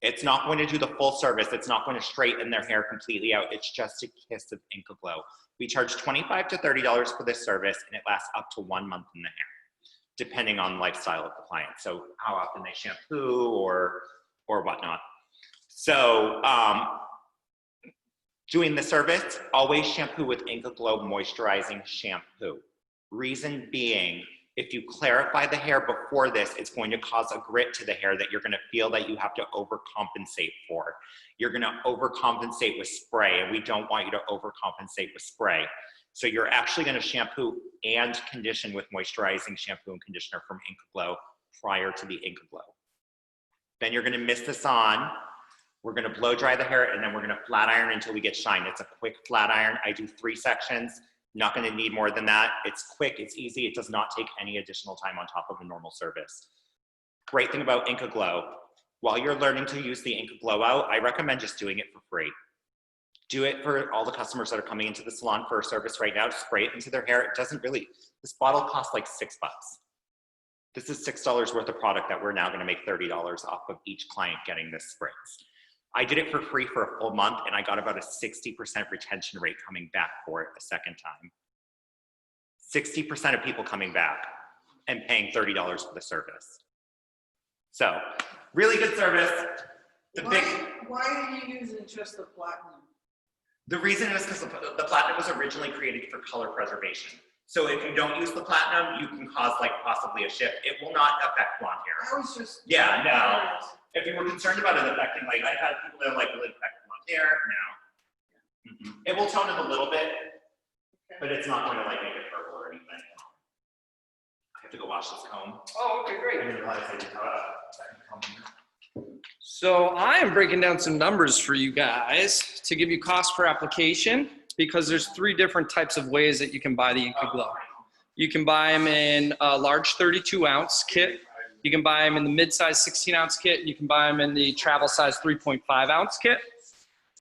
It's not going to do the full service. It's not going to straighten their hair completely out. It's just a kiss of Inca Glow. We charge $25 to $30 for this service, and it lasts up to 1 month in the hair, depending on lifestyle of the client. So how often they shampoo or whatnot. So doing the service, always shampoo with Inca Glow moisturizing shampoo. Reason being, if you clarify the hair before this, it's going to cause a grit to the hair that you're going to feel that you have to overcompensate for. You're going to overcompensate with spray, and we don't want you to overcompensate with spray. So you're actually going to shampoo and condition with moisturizing shampoo and conditioner from Inca Glow prior to the Inca Glow. Then you're going to mist this on. We're going to blow dry the hair, and then we're going to flat iron until we get shine. It's a quick flat iron. I do 3 sections. Not going to need more than that. It's quick, it's easy. It does not take any additional time on top of a normal service. Great thing about Inca Glow, while you're learning to use the Inca Glow-Out, I recommend just doing it for free. Do it for all the customers that are coming into the salon for a service right now. Spray it into their hair. It doesn't really, this bottle costs like $6. This is $6 worth of product that we're now gonna make $30 off of each client getting this spritz. I did it for free for a full month and I got about a 60% retention rate coming back for it a second time. 60% of people coming back and paying $30 for the service. So, really good service. Why are you using just the platinum? The reason is because the platinum was originally created for color preservation. So if you don't use the platinum, you can cause like possibly a shift. It will not affect blonde hair. I was just. Yeah, no. If you were concerned about it affecting, like I've had people that are like, will it affect blonde hair? No. It will tone it a little bit, but it's not going to like make it purple or anything. I have to go wash this comb. Oh, okay, great. I didn't realize I didn't have a second comb here. So I am breaking down some numbers for you guys to give you cost per application, because there's 3 different types of ways that you can buy the Inca Glow. You can buy them in a large 32-ounce kit. You can buy them in the mid-size 16-ounce kit. And you can buy them in the travel size 3.5-ounce kit.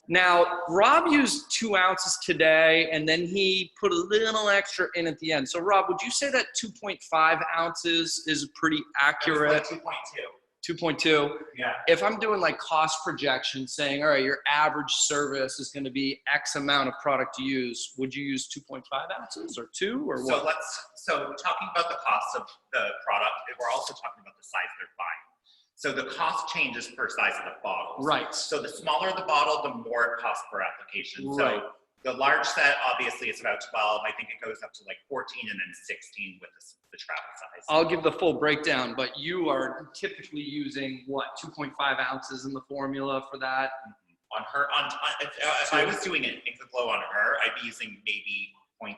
Now, Rob used 2 ounces today, and then he put a little extra in at the end. So Rob, would you say that 2.5 ounces is pretty accurate? 2.2. 2.2. Yeah. If I'm doing like cost projections saying, all right, your average service is going to be X amount of product to use, would you use 2.5 ounces or 2 or what? So talking about the cost of the product, we're also talking about the size they're buying. So the cost changes per size of the bottle. Right. So the smaller the bottle, the more it costs per application. Right. So the large set, obviously, is about 12. I think it goes up to like 14 and then 16 with the travel size. I'll give the full breakdown, but you are typically using what, 2.5 ounces in the formula for that? On her, if I was doing an Inca Glow on her, I'd be using maybe 0.75.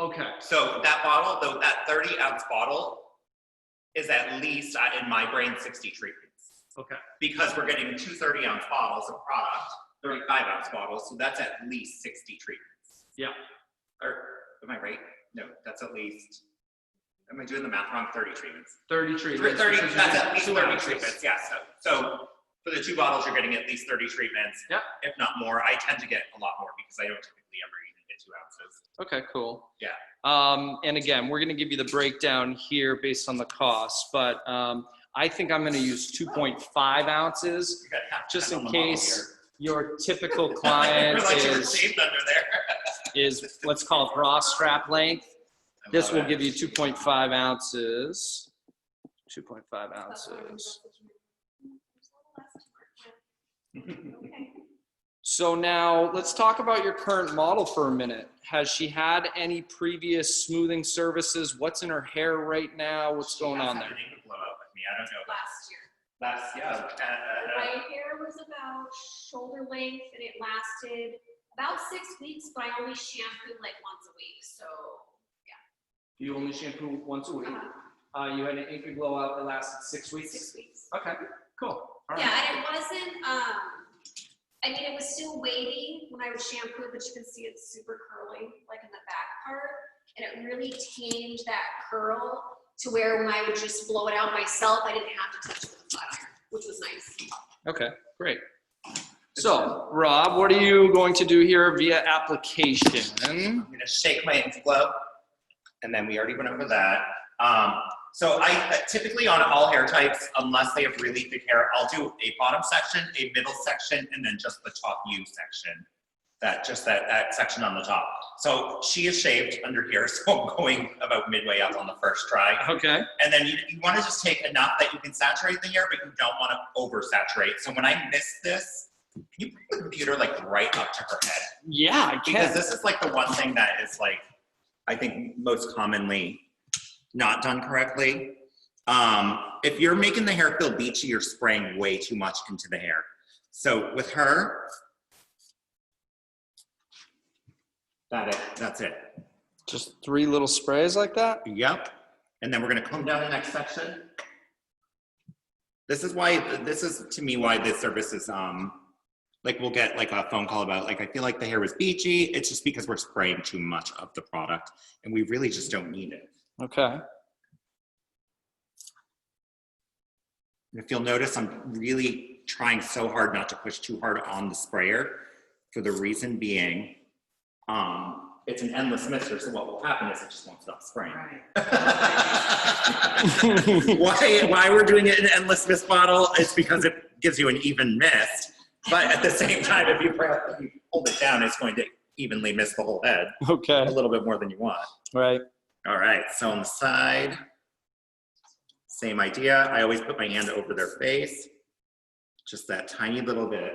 Okay. So that bottle, though, that 30-ounce bottle is at least, in my brain, 60 treatments. Okay. Because we're getting 2 30-ounce bottles of product, 35-ounce bottles, so that's at least 60 treatments. Yeah. Or, am I right? No, that's at least, am I doing the math wrong? 30 treatments. 30 treatments. 30, because that's you're at least using 30 2 ounces. treatments, yeah. So for the 2 bottles, you're getting at least 30 treatments, Yeah. if not more. I tend to get a lot more because I don't typically ever even get 2 ounces. Okay, cool. Yeah. And again, we're going to give you the breakdown here based on the cost, but I think I'm going to use 2.5 ounces You got half just on in the bottle case your typical here. client We're like you're saved under there. is let's call it bra strap length. I This love will it. give you 2.5 ounces. 2.5 ounces. So now let's talk about your current model for a minute. Has she had any previous smoothing services? What's in her hair right now? What's going on there? She has had an Inca Glow-Out with me. I don't know. Last year. Yeah. My hair was about shoulder length and it lasted about 6 weeks, but I only shampooed like once a week. So You only shampoo once a week. You had an Inca Glow-Out that lasted 6 weeks? 6 weeks. Okay, cool. All right. Yeah, and it wasn't, I mean, it was still wavy when I would shampoo, but you can see it's super curly, like in the back part. And it really tamed that curl to where when I would just blow it out myself, I didn't have to touch it with a flat iron, which was nice. Okay, great. So, Rob, what are you going to do here via application? I'm gonna shake my Inca Glow, and then we already went over that. So I typically on all hair types, unless they have really thick hair, I'll do a bottom section, a middle section, and then just the top U section. That section on the top. So she is shaved under here, so I'm going about midway up on the first try. Okay. And then you want to just take enough that you can saturate the hair, but you don't want to oversaturate. So when I miss this, can you put the computer like right up to her head? Yeah, I Because can. this is like the one thing that is like, I think most commonly not done correctly. If you're making the hair feel beachy, you're spraying way too much into the hair. So with her, that's it. Just 3 little sprays like that? Yep. And then we're gonna comb down the next section. This is to me why this service is, like we'll get like a phone call about like, I feel like the hair was beachy. It's just because we're spraying too much of the product and we really just don't need it. Okay. If you'll notice, I'm really trying so hard not to push too hard on the sprayer for the reason being, it's an endless mister, so what will happen is it just won't stop spraying. Why we're doing it in an endless mist bottle is because it gives you an even mist, but at the same time, if you hold it down, it's going to evenly mist the whole head. Okay. A little bit more than you want. Right. All right, so on the side, same idea. I always put my hand over their face, just that tiny little bit.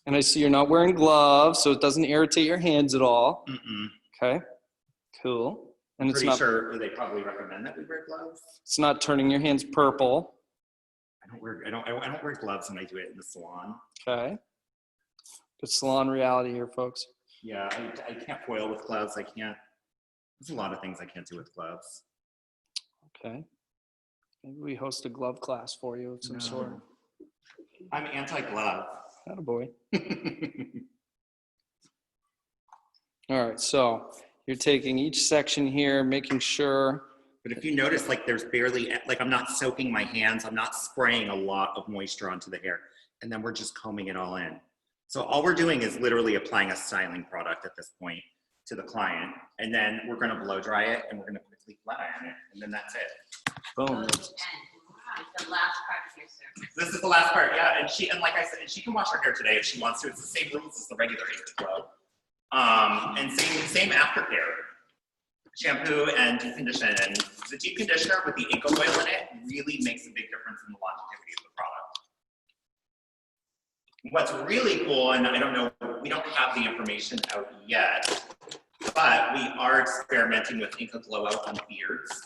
And I see you're not wearing gloves, so it doesn't irritate your hands at all. Mm-mm. Okay. Cool. And it's Pretty not sure they probably recommend that we wear gloves. it's not turning your hands purple. I don't wear gloves when I do it in the salon. Okay. Good salon reality here, folks. Yeah, I can't foil with gloves. I can't. There's a lot of things I can't do with gloves. Okay. Maybe we host a glove class for you of some sort. I'm anti-glove. Attaboy. All right, so you're taking each section here, making sure. But if you notice, like there's barely, like I'm not soaking my hands. I'm not spraying a lot of moisture onto the hair. And then we're just combing it all in. So all we're doing is literally applying a styling product at this point to the client. And then we're gonna blow dry it and we're gonna quickly flat iron it. And then that's it. Boom. The last part of your service. This is the last part, yeah. And like I said, and she can wash her hair today if she wants to. It's the same rules as the regular Inca Glow. And same aftercare. Shampoo and deep condition. And the deep conditioner with the Inca oil in it really makes a big difference in the longevity of the product. What's really cool, and I don't know, we don't have the information out yet, but we are experimenting with Inca Glow-Out on beards.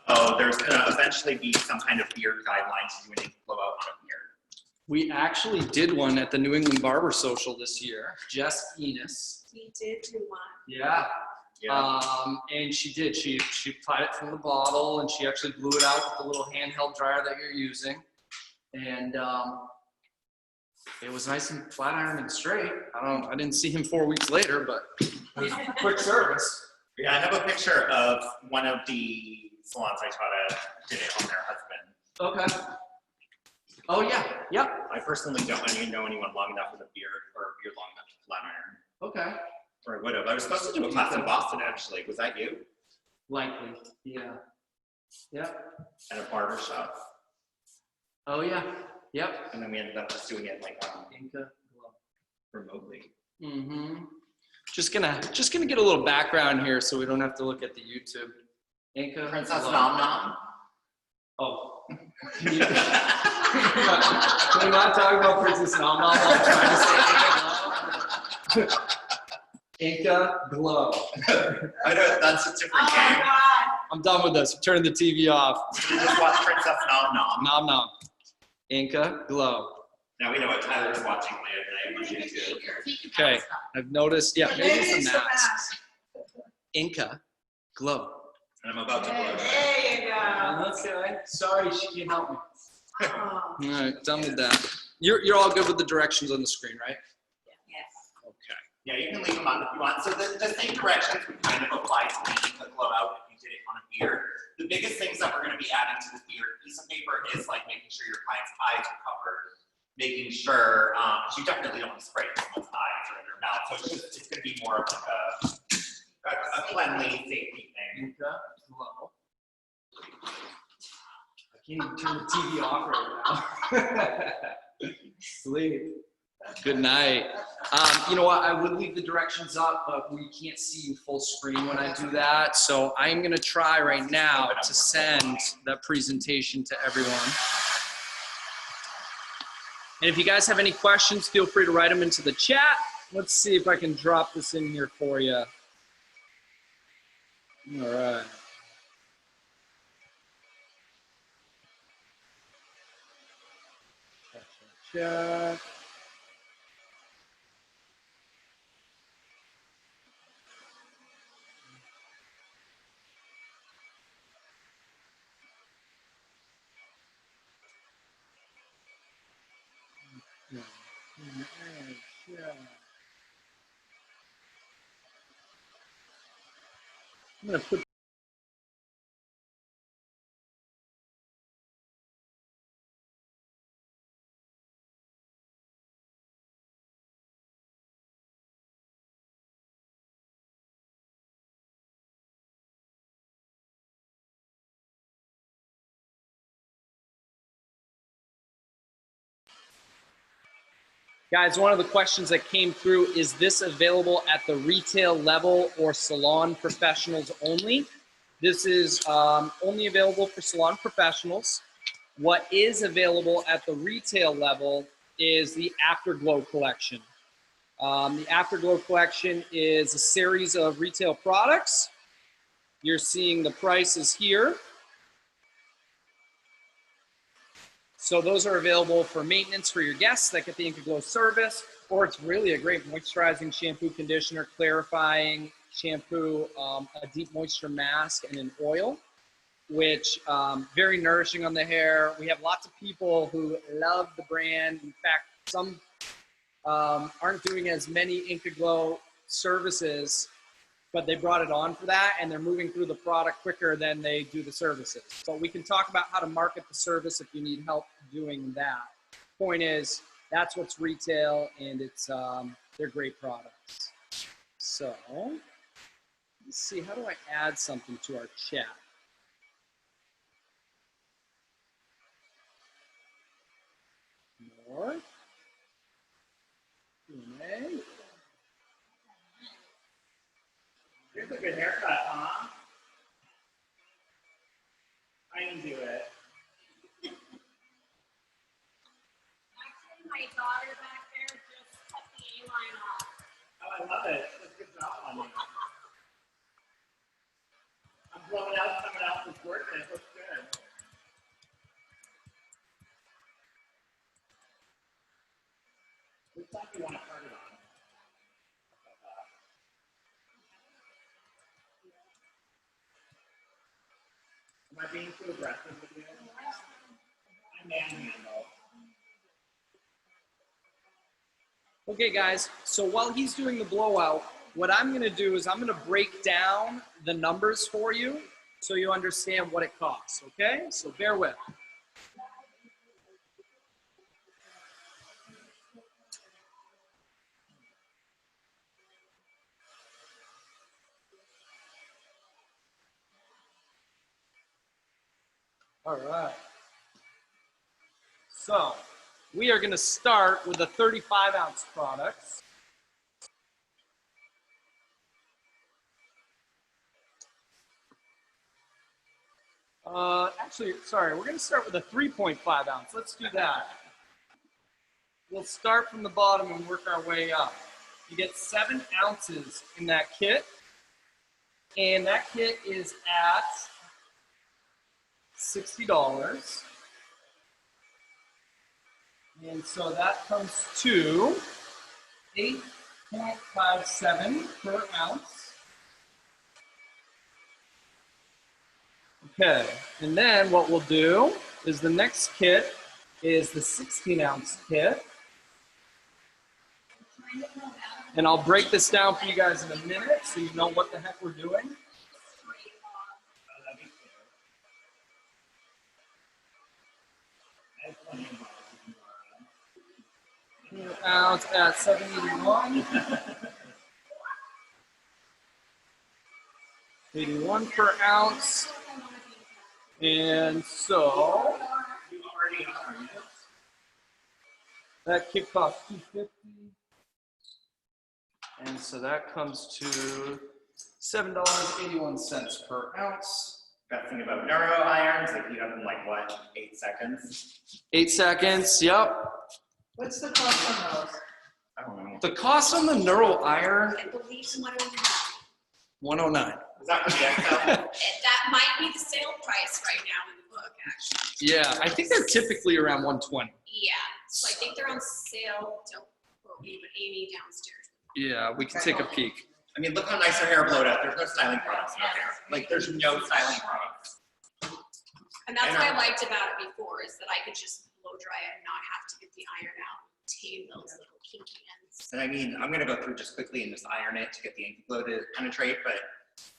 So there's gonna eventually be some kind of beard guideline to do an Inca Glow-Out on a beard. We actually did one at the New England Barber Social this year. Jess Enos. He did do one. Yeah. Yeah. And she did. She applied it from the bottle, and she actually blew it out with the little handheld dryer that you're using. And it was nice and flat iron and straight. I didn't see him 4 weeks later, but it was quick service. Yeah, I have a picture of one of the salons I taught at did it on their husband. Okay. Oh yeah. Yep. I personally don't know anyone long enough with a beard or a beard long enough to flat iron. Okay. Or I would have. I was supposed to do a class in Boston actually. Was that you? Likely. Yeah. Yep. At a barber shop. Oh yeah. Yep. And then we ended up just doing it like Inca Glow. remotely. Mm-hmm. Just gonna get a little background here so we don't have to look at the YouTube. Inca Princess Glow. Nom Nom. Oh. Can we not talk about Princess Nom Nom while I'm trying to say Inca Glow? I know that's a different game. God. I'm done with this. I'm turning the TV off. You just watch Princess Nom Nom. Nom nom. Inca Glow. Now we know what Tyler's watching later tonight on YouTube. Okay. I've noticed. Yeah, maybe Maybe it's it's the the mask. mask. Inca Glow. And I'm about to blow it. There you go. Okay. Sorry, she can't help me. Oh, All right, done with that. You're all good with the directions on the screen, right? yes. Okay. Yeah, you can leave them on if you want. So the same directions would kind of apply to the Inca Glow-Out if you did it on a beard. The biggest things that we're going to be adding to the beard piece of paper is like making sure your client's eyes are covered, making sure, because you definitely don't want to spray someone's eyes or in their mouth. So it's going to be more of like a cleanly, safety thing. Inca Glow. I can't even turn the TV off right now. Sleep. Good night. You know what? I would leave the directions up, but we can't see you full screen when I do that. So I'm going to try right now to send that presentation to everyone. And if you guys have any questions, feel free to write them into the chat. Let's see if I can drop this in here for you. All right. Check. I'm going to put Guys, one of the questions that came through, is this available at the retail level or salon professionals only? This is only available for salon professionals. What is available at the retail level is the Afterglow collection. The Afterglow collection is a series of retail products. You're seeing the prices here. So those are available for maintenance for your guests that get the Inca Glow service, or it's really a great moisturizing shampoo, conditioner, clarifying shampoo, a deep moisture mask, and an oil, which very nourishing on the hair. We have lots of people who love the brand. In fact, some aren't doing as many Inca Glow services, but they brought it on for that, and they're moving through the product quicker than they do the services. So we can talk about how to market the service if you need help doing that. Point is, that's what's retail, and it's they're great products. So let's see, how do I add something to our chat? More. Q&A. Here's a good haircut, huh? I can do it. Actually, my daughter back there just cut the A-line off. Oh, I love it. That's a good job on you. I'm blowing out someone else's work and it looks good. Looks like you want to turn it on. Am I being too aggressive with you? I manhandle. Okay, guys, so while he's doing the blowout, what I'm gonna do is I'm gonna break down the numbers for you so you understand what it costs, okay? So bear with. All right. So we are gonna start with the 35-ounce products. Actually, sorry, we're gonna start with a 3.5 ounce. Let's do that. We'll start from the bottom and work our way up. You get 7 ounces in that kit, and that kit is at $60. And so that comes to 8.57 per ounce. Okay, and then what we'll do is the next kit is the 16-ounce kit. And I'll break this down for you guys in a minute so you know what the heck we're doing. 2 ounce at $7.81. 81 per ounce. And so that kit costs $2.50. And so that comes to $7.81 per ounce. Best thing about neuro irons, they heat up in like what, 8 seconds? 8 seconds, yep. What's the cost on those? I don't know. The cost on the Neuro Iron, I believe $109. $109. Is that for the XL? And that might be the sale price right now in the book, actually. Yeah, I think they're typically around $120. Yeah, so I think they're on sale. Don't quote me, but Amy downstairs. Yeah, we can take a peek. I mean, look how nice her hair blowed out. There's no styling products out there. Like, there's no styling products. And that's what I liked about it before, is that I could just blow dry it and not have to get the iron out, tame those little kinky ends. And I mean, I'm gonna go through just quickly and just iron it to get the Inca Glow to penetrate, but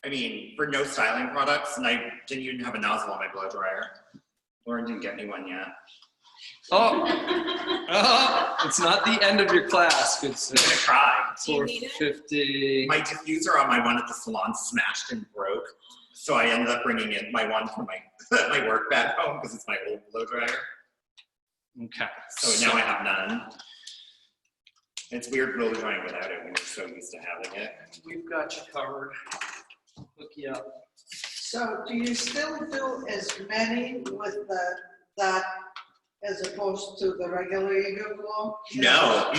I mean, for no styling products, and I didn't even have a nozzle on my blow dryer. Lauren didn't get me one yet. Oh, it's not the end of your class. It's I'm gonna try. Do you need it? $4.50. My diffuser on my one at the salon smashed and broke, so I ended up bringing in my one from my my work back home because it's my old blow dryer. Okay. So now I have none. It's weird blow drying without it when you're so used to having it. We've got you covered. Hook you up. So do you still do as many with that as opposed to the regular Inca Glow? No,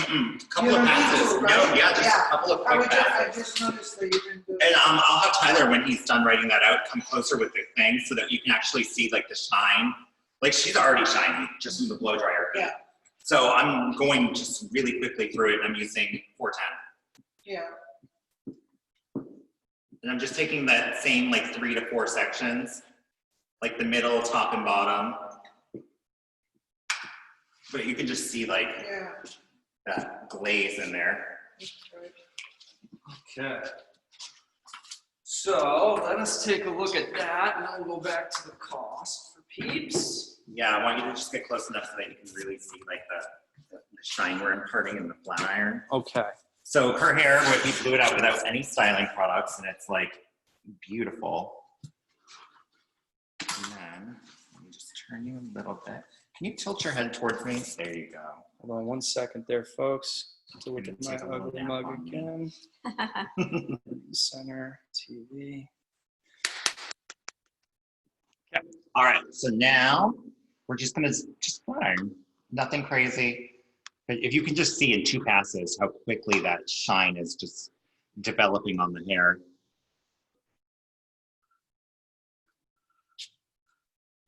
couple You of don't need passes. to, No, right? yeah, just Yeah. a couple of I quick passes. just noticed that you didn't do And that. I'll have Tyler, when he's done writing that out, come closer with the thing so that you can actually see like the shine. Like she's already shiny just from the blow dryer. Yeah. So I'm going just really quickly through it and I'm using 410. Yeah. And I'm just taking that same like 3 to 4 sections, like the middle, top and bottom. But you can just see like Yeah. that glaze in there. That's right. Okay. So let us take a look at that, and then we'll go back to the cost for peeps. Yeah, I want you to just get close enough so that you can really see like the shine we're imparting in the flat iron. Okay. So her hair, he blew it out without any styling products, and it's like beautiful. And then let me just turn you a little bit. Can you tilt your head towards me? There you go. Hold on 1 second there, folks. To look at my Take a little ugly nap mug on me. again. Center TV. All right, so now we're just gonna just flat iron. Nothing crazy. But if you can just see in 2 passes how quickly that shine is just developing on the hair.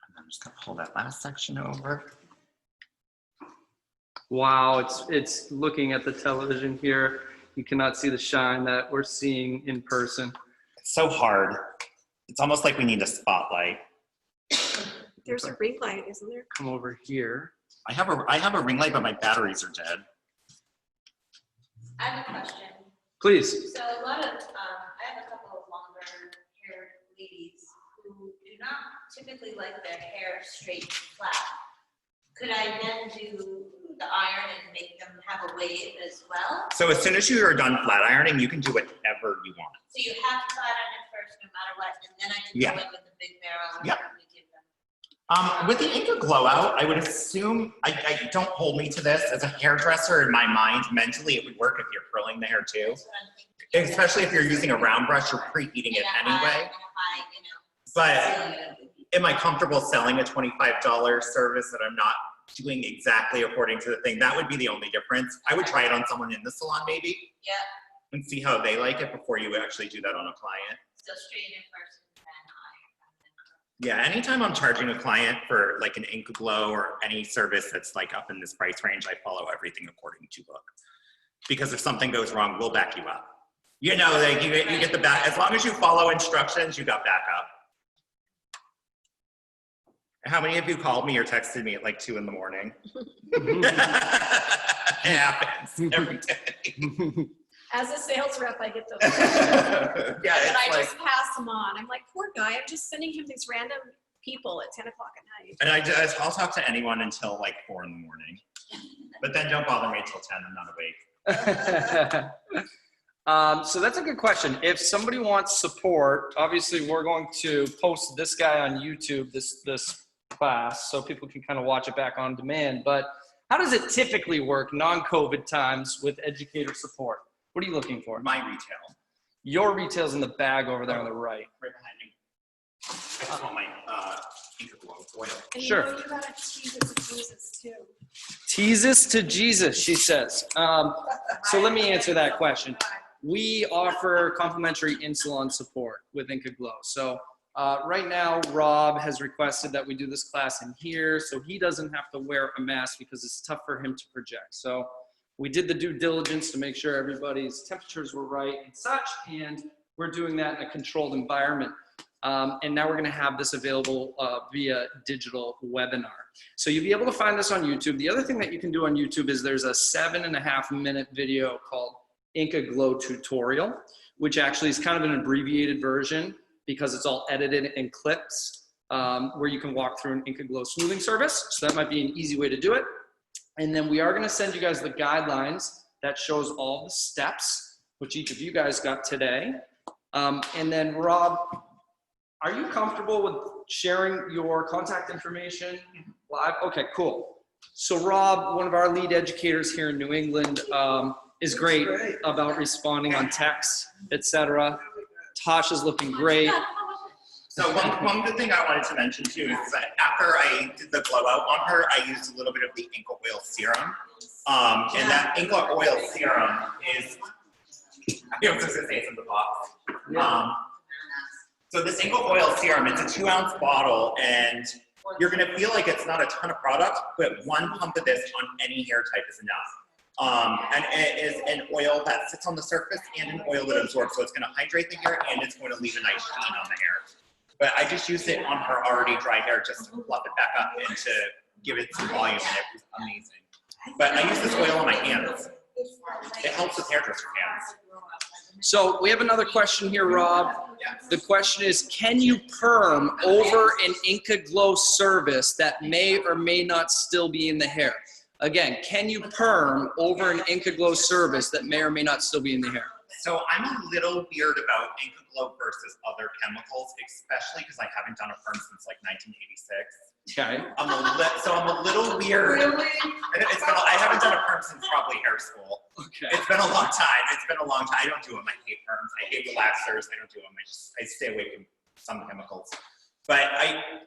And I'm just gonna pull that last section over. Wow, it's looking at the television here. You cannot see the shine that we're seeing in person. It's so hard. It's almost like we need a spotlight. There's a ring light, isn't there? Come over here. I have a ring light, but my batteries are dead. I have a question. Please. So a lot of, I have a couple of longer haired ladies who do not typically like their hair straight flat. Could I then do the iron and make them have a wave as well? So as soon as you are done flat ironing, you can do whatever you want. So you have to flat iron it first, no matter what, and then I can Yeah. go in with the big barrel and Yeah. probably give them. With the Inca Glow-Out, I would assume, I don't hold me to this, as a hairdresser in my mind, mentally it would work if you're curling the hair too. That's what I'm thinking. Especially if you're using a round brush, you're preheating it anyway. But am I comfortable selling a $25 service that I'm not doing exactly according to the thing? That would be the only difference. I would try it on someone in the salon maybe. Yeah, And see how they like it before you actually do that on a client. so straight in first and then iron. Yeah, anytime I'm charging a client for like an Inca Glow or any service that's like up in this price range, I follow everything according to book. Because if something goes wrong, we'll back you up. You know, like you get the back, as long as you follow instructions, you got backup. How many of you called me or texted me at like 2 in the morning? It happens every day. As a sales rep, I get those. Yeah, And I it's like, just pass them on. I'm like, poor guy, I'm just sending him these random people at 10 o'clock at night. and I'll talk to anyone until like 4 in the morning. But then don't bother me until 10, I'm not awake. So that's a good question. If somebody wants support, obviously we're going to post this guy on YouTube, this class, so people can kind of watch it back on demand. But how does it typically work non-COVID times with educator support? What are you looking for? My retail, Your retail's in the bag over there on the right. right behind me. I just want my Inca Glow oil. And Sure. you know you gotta tease it with Jesus too. Jesus to Jesus, she says. So let me answer that question. We offer complimentary in-salon support with Inca Glow. So right now, Rob has requested that we do this class in here so he doesn't have to wear a mask because it's tough for him to project. So we did the due diligence to make sure everybody's temperatures were right and such, and we're doing that in a controlled environment. And now we're gonna have this available via digital webinar. So you'll be able to find this on YouTube. The other thing that you can do on YouTube is there's a 7.5-minute video called Inca Glow Tutorial, which actually is kind of an abbreviated version because it's all edited in clips where you can walk through an Inca Glow Smoothing Service. So that might be an easy way to do it. And then we are gonna send you guys the guidelines that shows all the steps, which each of you guys got today. And then Rob, are you comfortable with sharing your contact information live? Okay, cool. So Rob, one of our lead educators here in New England, is great about responding on text, etc. Tasha's looking great. So one good thing I wanted to mention too is that after I did the glow out on her, I used a little bit of the Inca oil serum. And that Inca oil serum is, I was just gonna say it's in the box. So this Inca oil serum, it's a 2-ounce bottle, and you're gonna feel like it's not a ton of product, but 1 pump of this on any hair type is enough. And it is an oil that sits on the surface and an oil that absorbs, so it's gonna hydrate the hair and it's going to leave a nice sheen on the hair. But I just used it on her already dry hair just to fluff it back up and to give it some volume, and it was amazing. But I use this oil on my hands. It helps with hairdresser hands. So we have another question here, Rob. The question is, can you perm over an Inca Glow service that may or may not still be in the hair? Again, can you perm over an Inca Glow service that may or may not still be in the hair? So I'm a little weird about Inca Glow versus other chemicals, especially because I haven't done a perm since like 1986. Okay. So I'm a little weird. Really? I haven't done a perm since probably hair school. Okay. It's been a long time. It's been a long time. I don't do them. I hate perms. I hate relaxers. I don't do them. I stay away from some chemicals. But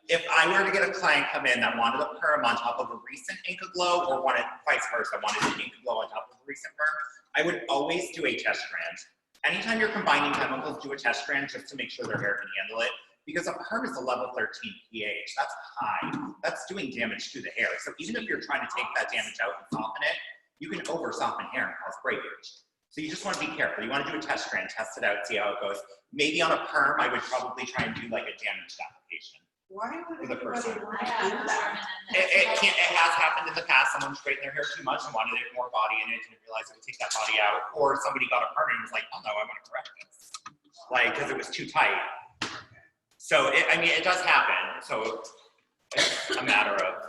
if I were to get a client come in that wanted a perm on top of a recent Inca Glow, or wanted vice versa, wanted an Inca Glow on top of a recent perm, I would always do a test strand. Anytime you're combining chemicals, do a test strand just to make sure their hair can handle it. Because a perm is a level 13 pH. That's high. That's doing damage to the hair. So even if you're trying to take that damage out and soften it, you can over soften hair and cause breakage. So you just want to be careful. You want to do a test strand, test it out, see how it goes. Maybe on a perm, I would probably try and do like a damaged application. Why would For the anybody person. want to do that? It has happened in the past. Someone straightened their hair too much and wanted it more body in it, didn't realize it would take that body out. Or somebody got a perm and was like, oh no, I want to correct this. Like, because it was too tight. So, I mean, it does happen. So it's a matter of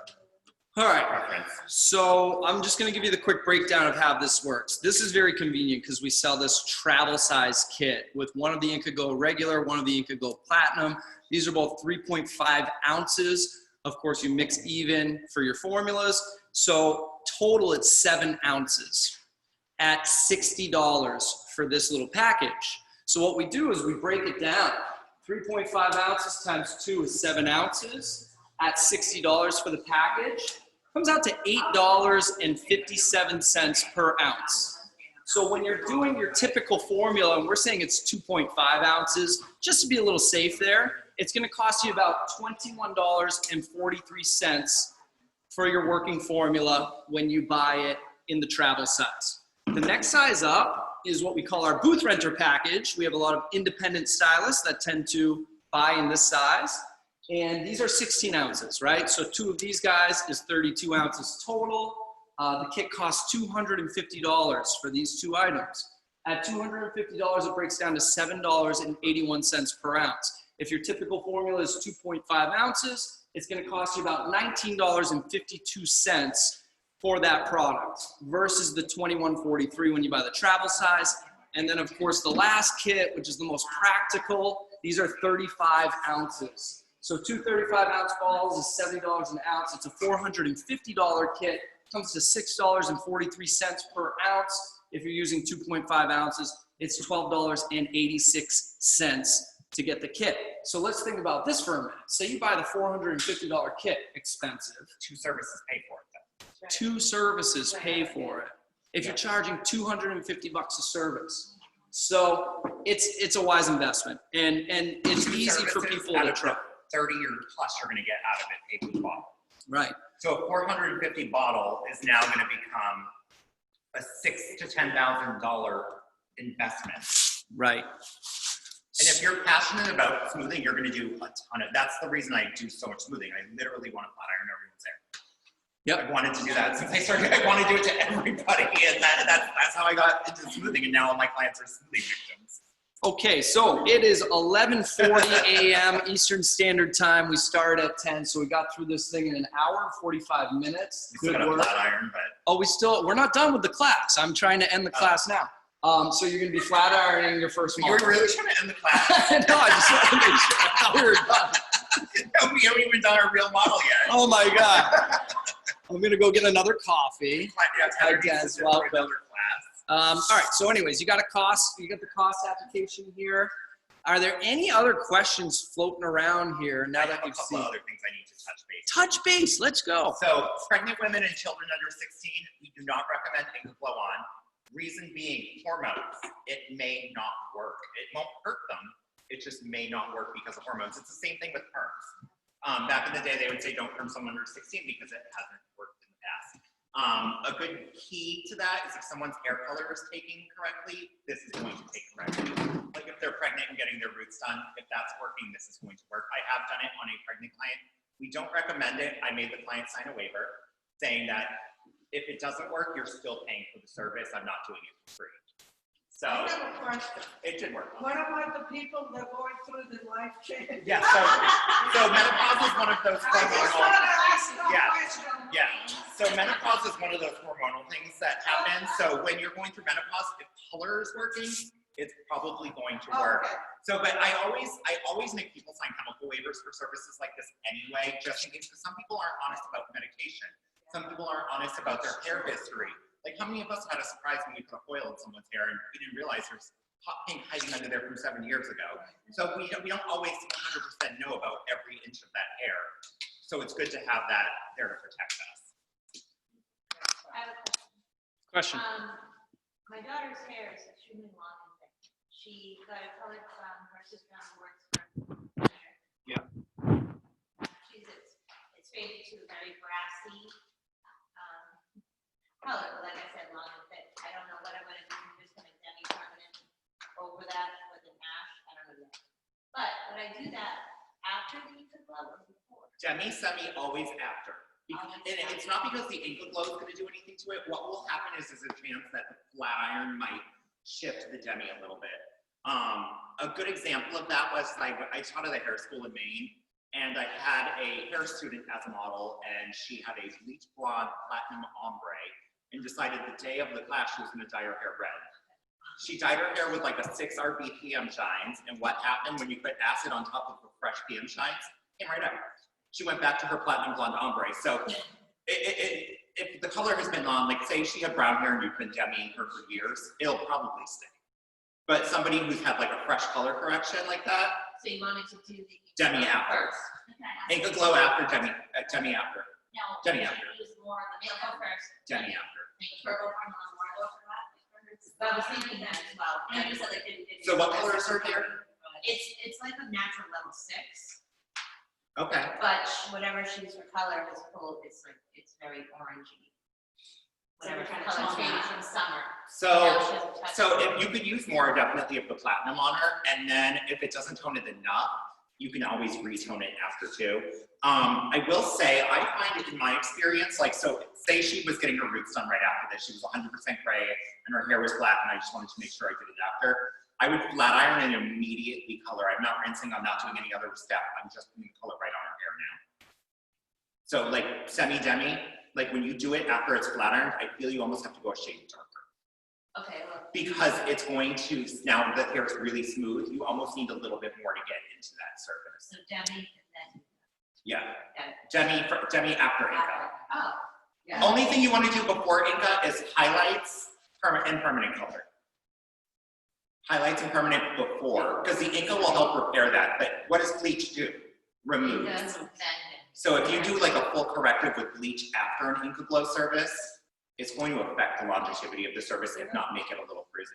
All right. preference. So I'm just going to give you the quick breakdown of how this works. This is very convenient because we sell this travel size kit with one of the Inca Glow regular, one of the Inca Glow Platinum. These are both 3.5 ounces. Of course, you mix even for your formulas. So total, it's 7 ounces at $60 for this little package. So what we do is we break it down. 3.5 ounces times 2 is 7 ounces at $60 for the package. Comes out to $8.57 per ounce. So when you're doing your typical formula, and we're saying it's 2.5 ounces, just to be a little safe there, it's gonna cost you about $21.43 for your working formula when you buy it in the travel size. The next size up is what we call our booth renter package. We have a lot of independent stylists that tend to buy in this size. And these are 16 ounces, right? So 2 of these guys is 32 ounces total. The kit costs $250 for these 2 items. At $250, it breaks down to $7.81 per ounce. If your typical formula is 2.5 ounces, it's gonna cost you about $19.52 for that product versus the $21.43 when you buy the travel size. And then of course the last kit, which is the most practical, these are 35 ounces. So 2 35-ounce balls is $70 an ounce. It's a $450 kit. Comes to $6.43 per ounce. If you're using 2.5 ounces, it's $12.86 to get the kit. So let's think about this for a minute. Say you buy the $450 kit, expensive. 2 services pay for it then. 2 services pay for it. If you're charging $250 a service. So it's a wise investment, and it's 2 easy for services people out to of the try. 30 or plus you're gonna get out of it paid for the bottle. Right. So a 450 bottle is now gonna become a $6,000 to $10,000 investment. Right. And if you're passionate about smoothing, you're gonna do a ton of, that's the reason I do so much smoothing. I literally want to flat iron everyone's hair. Yep. I've wanted to do that since I started. I want to do it to everybody, and that's how I got into smoothing, and now all my clients are smoothing victims. Okay, so it is 11:40 a.m. Eastern Standard Time. We started at 10, so we got through this thing in an hour and 45 minutes. We still got a flat iron, but Oh, we're not done with the class. I'm trying to end the class now. So you're gonna be flat ironing your first you model. were really trying to end the class. No, I just wanted to make sure. I thought we were done. No, we haven't even done our real model yet. Oh my God. I'm gonna go get another coffee. Yeah, Tyler I needs guess, to do welcome. another class. All right, so anyways, you got the cost application here. Are there any other questions floating around here now I that have a you've couple seen? other things I need to touch base. Touch base, let's go. So pregnant women and children under 16, we do not recommend Inca Glow on. Reason being hormones. It may not work. It won't hurt them. It just may not work because of hormones. It's the same thing with perms. Back in the day, they would say don't perm someone under 16 because it hasn't worked in the past. A good key to that is if someone's hair color is taking correctly, this is going to take correctly. Like if they're pregnant and getting their roots done, if that's working, this is going to work. I have done it on a pregnant client. We don't recommend it. I made the client sign a waiver saying that if it doesn't work, you're still paying for the service. I'm not doing it for free. So I have a question. it did work. What about the people that are going through the life change? Yeah, so menopause is one of those I just hormonal. want to ask that Yeah. question. Yeah, so menopause is one of those hormonal things that happen. So when you're going through menopause, if color is working, it's probably going to work. Okay. So, but I always make people sign chemical waivers for services like this anyway, just in case, because some people aren't honest about medication. Some people aren't honest about their hair history. Like how many of us had a surprise when we put a foil in someone's hair and we didn't realize there's hot pink hiding under there from 7 years ago. So we don't always 100% know about every inch of that hair. So it's good to have that there to protect us. I have a question. Question. My daughter's hair is extremely long and thick. She got it colored from her sister on works for. Yeah. It's faded to a very brassy color, but like I said, long and thick. I don't know what I'm gonna do. I'm just gonna demi-permanent over that with an ash. I don't know yet. But would I do that after the Inca Glow or before? Semi always after. And it's not because the Inca Glow is going to do anything to it. What will happen is there's a chance that the flat iron might shift the demi a little bit. A good example of that was I taught at a hair school in Maine, and I had a hair student as a model, and she had a bleach blonde platinum ombre, and decided the day of the class she was going to dye her hair red. She dyed her hair with like a 6 RB PM shines, and what happened when you put acid on top of the fresh PM shines? Came right out. She went back to her platinum blonde ombre. So if the color has been on, like say she had brown hair and you've been demiing her for years, it'll probably stay. But somebody who's had like a fresh color correction like that, So you wanted to do the demi after. first? Okay. Inca Glow after, demi after. No, Demi you after. use more of the makeup first. Demi after. Purple formula more for that. I was thinking that as well. And I just said like it. So what color is her hair? It's like a natural level 6, Okay. but whatever she's for color is full, it's very orangey. Whatever Kind color of change tone. from summer. So Now she doesn't touch So it. if you could use more definitely of the platinum on her, and then if it doesn't tone it enough, you can always retone it after too. I will say, I find it in my experience, like, so say she was getting her roots done right after this, she was 100% gray and her hair was black and I just wanted to make sure I did it after. I would flat iron and immediately color. I'm not rinsing, I'm not doing any other step. I'm just putting the color right on her hair now. So like semi-demi, like when you do it after it's flat ironed, I feel you almost have to go a shade darker. Okay, well, Because it's going to, now that hair is really smooth, you almost need a little bit more to get into that surface. so demi and then. Yeah, Got it. demi after Inca. Oh, yeah. Only thing you want to do before Inca is highlights and permanent color. Highlights and permanent before, because the Inca will help repair that. But what does bleach do? Remove. It does then. So if you do like a full corrective with bleach after an Inca Glow service, it's going to affect the longevity of the service, if not make it a little frizzy.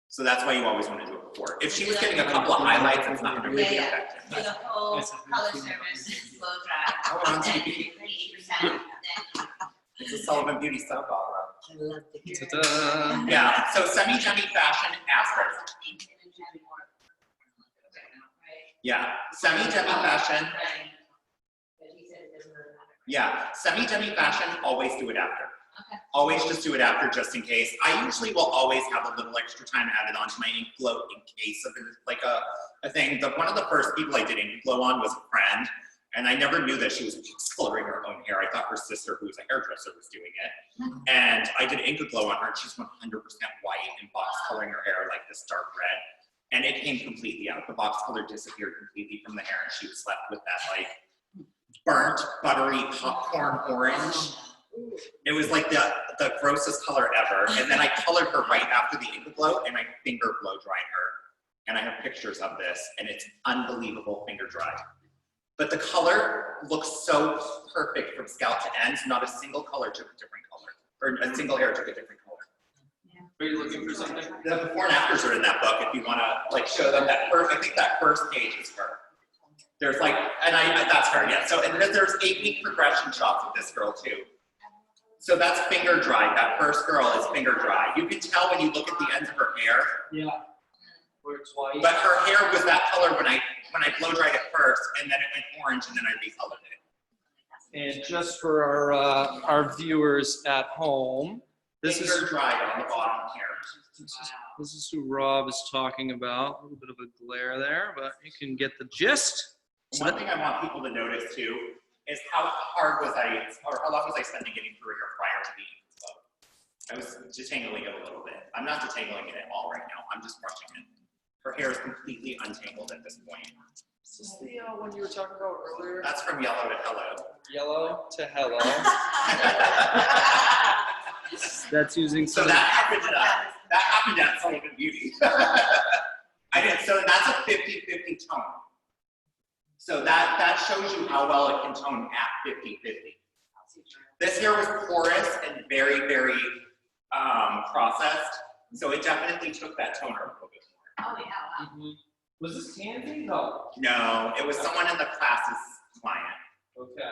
So that's why you always want to do it before. If she was getting a couple of highlights, it's not going to really Yeah, affect it. Do the whole color service, blow dry. Oh, we're on TV. 80%, then It's a Sullivan Beauty soap opera. I love the hair. Ta-da. Yeah, so semi-demi fashion after. Yeah, semi-demi fashion. Right. But he said it doesn't really matter. Yeah, semi-demi fashion, always do it after. Okay. Always just do it after, just in case. I usually will always have a little extra time added onto my Inca Glow in case of like a thing. One of the first people I did Inca Glow on was a friend, and I never knew that she was box coloring her own hair. I thought her sister, who was a hairdresser, was doing it. And I did Inca Glow on her, and she's 100% white and box coloring her hair like this dark red. And it came completely out. The box color disappeared completely from the hair, and she was left with that like burnt, buttery popcorn orange. It was like the grossest color ever. And then I colored her right after the Inca Glow, and I finger blow dried her. And I have pictures of this, and it's unbelievable finger dry. But the color looks so perfect from scalp to ends. Not a single color took a different color, or a single hair took a different color. Are you looking for something? The before and afters are in that book if you want to like show them that first. I think that first page is her. There's like, and that's her, yeah. So and then there's 8-week progression shots of this girl too. So that's finger dry. That first girl is finger dry. You can tell when you look at the ends of her hair. Yeah. Where it's white. But her hair was that color when I blow dried it first, and then it went orange, and then I recolored it. And just for our viewers at home, this is finger dried on the bottom here. this is who Rob is talking about. A little bit of a glare there, but you can get the gist. So One thing I want people to notice too is how hard was I, or how long was I spending getting through her hair prior to the Inca Glow? I was detangling it a little bit. I'm not detangling it at all right now. I'm just brushing it. Her hair is completely untangled at this point. Is this the one you were talking about earlier? That's from yellow to hello. Yellow to hello. That's using So some. that happened at Sullivan Beauty. So that's a 50-50 tone. So that shows you how well it can tone at 50-50. This hair was porous and very, very processed. So it definitely took that toner a little bit more. Oh, yeah, wow. Was this Tansy? No. No, it was someone in the class's client. Okay.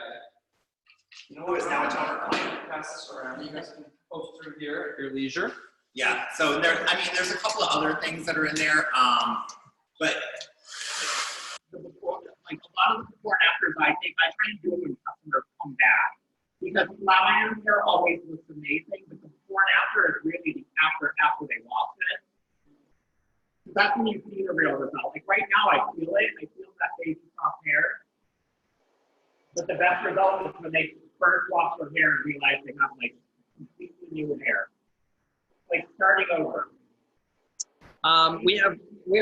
You know Who is now a toner client. Pass this around. You guys can poke through here at your leisure. Yeah, so there's a couple of other things that are in there, but the before, like a lot of the before and afters, I try and do it when customers come back, because flat iron hair always looks amazing, but the before and after is really the after they wash it. So that's when you see the real result. Like right now, I feel that baby soft hair, but the best result is when they first wash their hair and realize they have like completely new hair. Like starting over. We have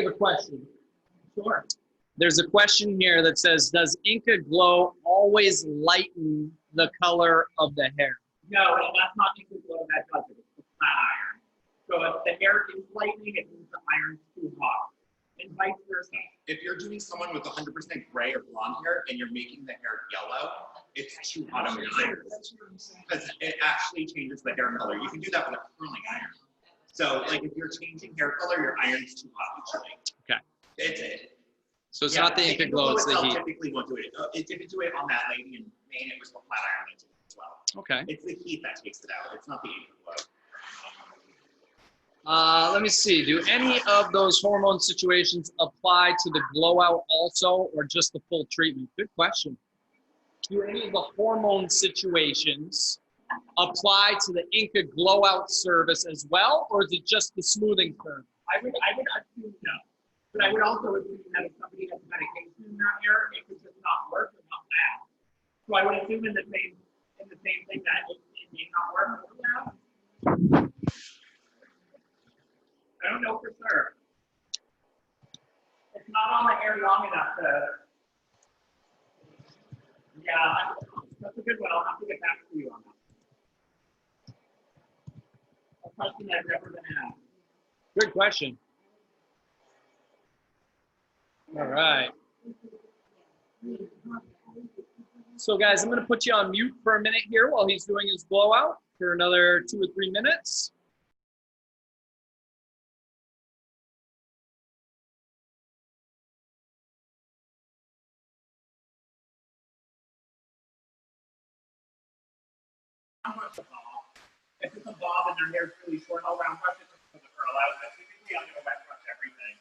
a question. Sure. There's a question here that says, does Inca Glow always lighten the color of the hair? No, and that's not Inca Glow that does it. It's the flat iron. So if the hair is lightening, it means the iron's too hot. And vice versa. If you're doing someone with 100% gray or blonde hair and you're making the hair yellow, it's too hot on the iron. Because it actually changes the hair color. You can do that with a curling iron. So like if you're changing hair color, your iron's too hot usually. Okay. So it's not the Inca Glow, it's the heat. Typically won't do it. If you do it on that lady in Maine, it was the flat iron that did it as well. Okay. It's the heat that takes it out. It's not the Inca Glow. Let me see. Do any of those hormone situations apply to the glow out also, or just the full treatment? Good question. Do any of the hormone situations apply to the Inca Glow Out service as well, or is it just the smoothing service? I would assume no. But I would also assume that if somebody has medication in their hair, it could just not work or not last. So I would assume in the same thing that it may not work or last. I don't know for sure. It's not on the hair long enough to. Yeah, that's a good one. I'll have to get back to you on that. A question I've never been asked. Good question. All right. So guys, I'm going to put you on mute for a minute here while he's doing his blowout for another 2 or 3 minutes. If it's a bob and their hair's really short, I'll round brush it for the curl out. But typically, I'm going to wet brush everything.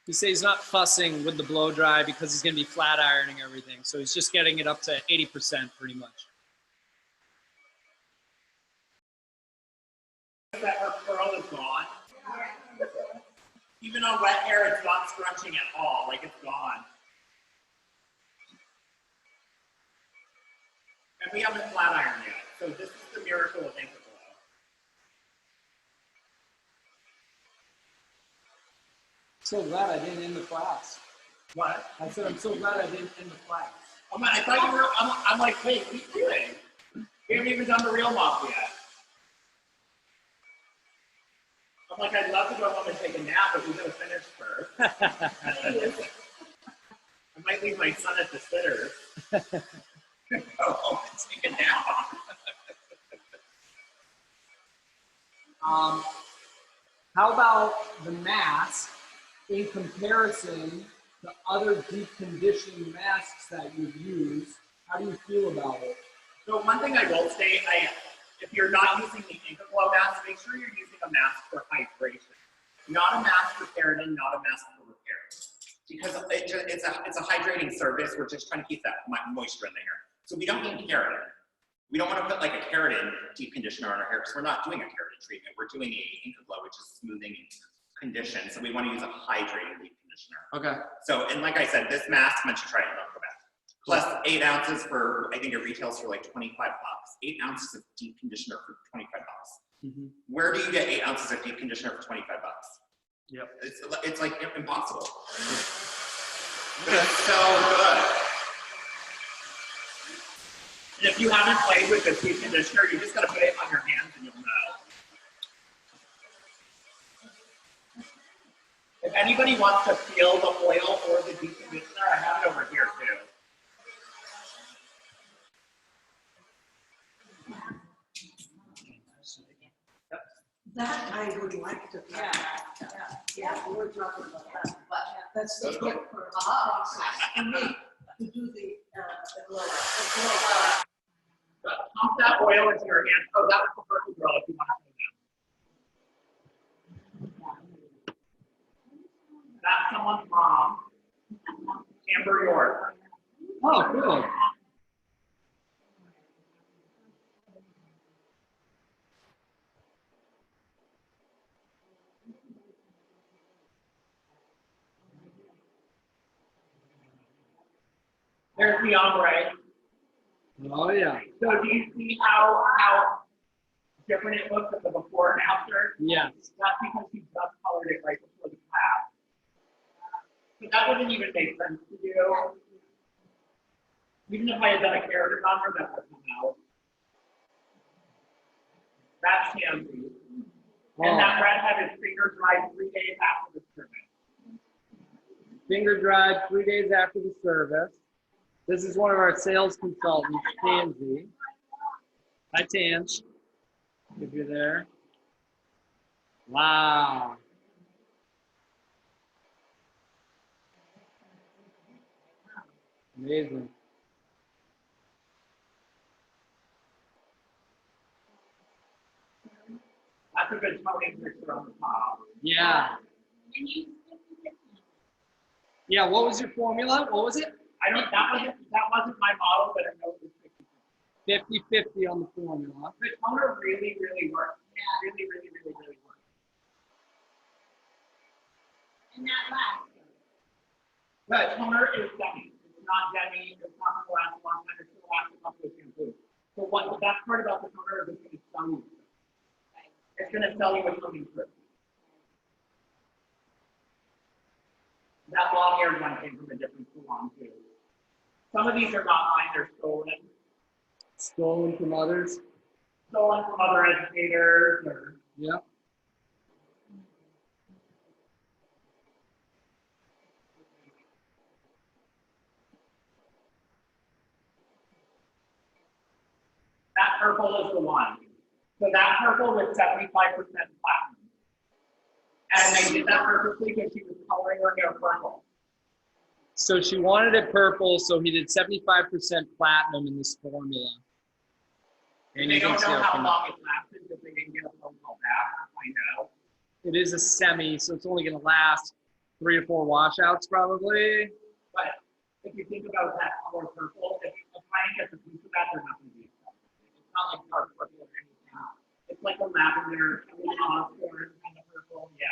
He says he's not fussing with the blow dry because he's going to be flat ironing everything. So he's just getting it up to 80% pretty much. That her curl is gone. Even on wet hair, it's not scrunching at all. Like it's gone. And we haven't flat ironed yet. So this is the miracle of Inca Glow. So glad I didn't end the class. What? I said I'm so glad I didn't end the class. I thought you were. I'm like, wait, keep doing. We haven't even done the real mop yet. I'm like, I'd love to go home and take a nap, but we gotta finish first. I might leave my son at the sitter. Go home and take a nap. How about the mask in comparison to other deep conditioning masks that you've used? How do you feel about it? So one thing I will say, if you're not using the Inca Glow mask, make sure you're using a mask for hydration. Not a mask for keratin, not a mask for repair. Because it's a hydrating service. We're just trying to keep that moisture in the hair. So we don't need keratin. We don't want to put like a keratin deep conditioner on our hair because we're not doing a keratin treatment. We're doing a Inca Glow, which is smoothing and condition. So we want to use a hydrating deep conditioner. Okay. So, and like I said, this mask, once you try it, don't go back. Plus 8 ounces for, I think it retails for like 25 bucks. 8 ounces of deep conditioner for 25 bucks. Mm-hmm. Where do you get 8 ounces of deep conditioner for 25 bucks? Yep. It's like impossible. But it's so good. And if you haven't played with the deep conditioner, you just gotta put it on your hands and you'll know. If anybody wants to feel the oil or the deep conditioner, I have it over here too. That I would like to try. Yeah, we're talking about that. That's the quick process for me to do the glow. Pump that oil into your hand. Oh, that was the purple girl if you want to know that. That's someone's mom, Amber York. Oh, cool. There's the ombre. Oh, yeah. So do you see how different it looks at the before and after? Yes. That's because he just colored it right before the class. But that wouldn't even make sense to you. Even if I had done a keratin on her, that would come out. That's Tansy. And that redhead is finger dried 3 days after the service. Finger dried 3 days after the service. This is one of our sales consultants, Tansy. Hi, Tans, if you're there. Wow. Amazing. That's a good toning picture on the top. Yeah. Yeah, what was your formula? What was it? That wasn't my model, but I know it was 50-50 on the formula. The toner really, really works. Really, really, really, really works. And that lasts. The toner is demi. It's not demi. It's not going to last a long time. It's going to last a couple of shampoos. So what the best part about the toner is it's going to sell you. It's going to sell you a toning fruit. That long-haired one came from a different salon too. Some of these are not mine, they're stolen. Stolen from others? Stolen from other educators or. Yep. That purple is the one. So that purple was 75% platinum. And they did that purposely because she was coloring her hair purple. So she wanted it purple, so he did 75% platinum in this formula. And They you don't can know see how long it lasted because they didn't get a phone call back or find out. it is a semi, so it's only going to last 3 or 4 washouts probably. But if you think about that color purple, if a client gets a piece of that, they're not going to be excited. It's not like dark purple or anything. It's like a lavender, a little oscorn kind of purple, yeah.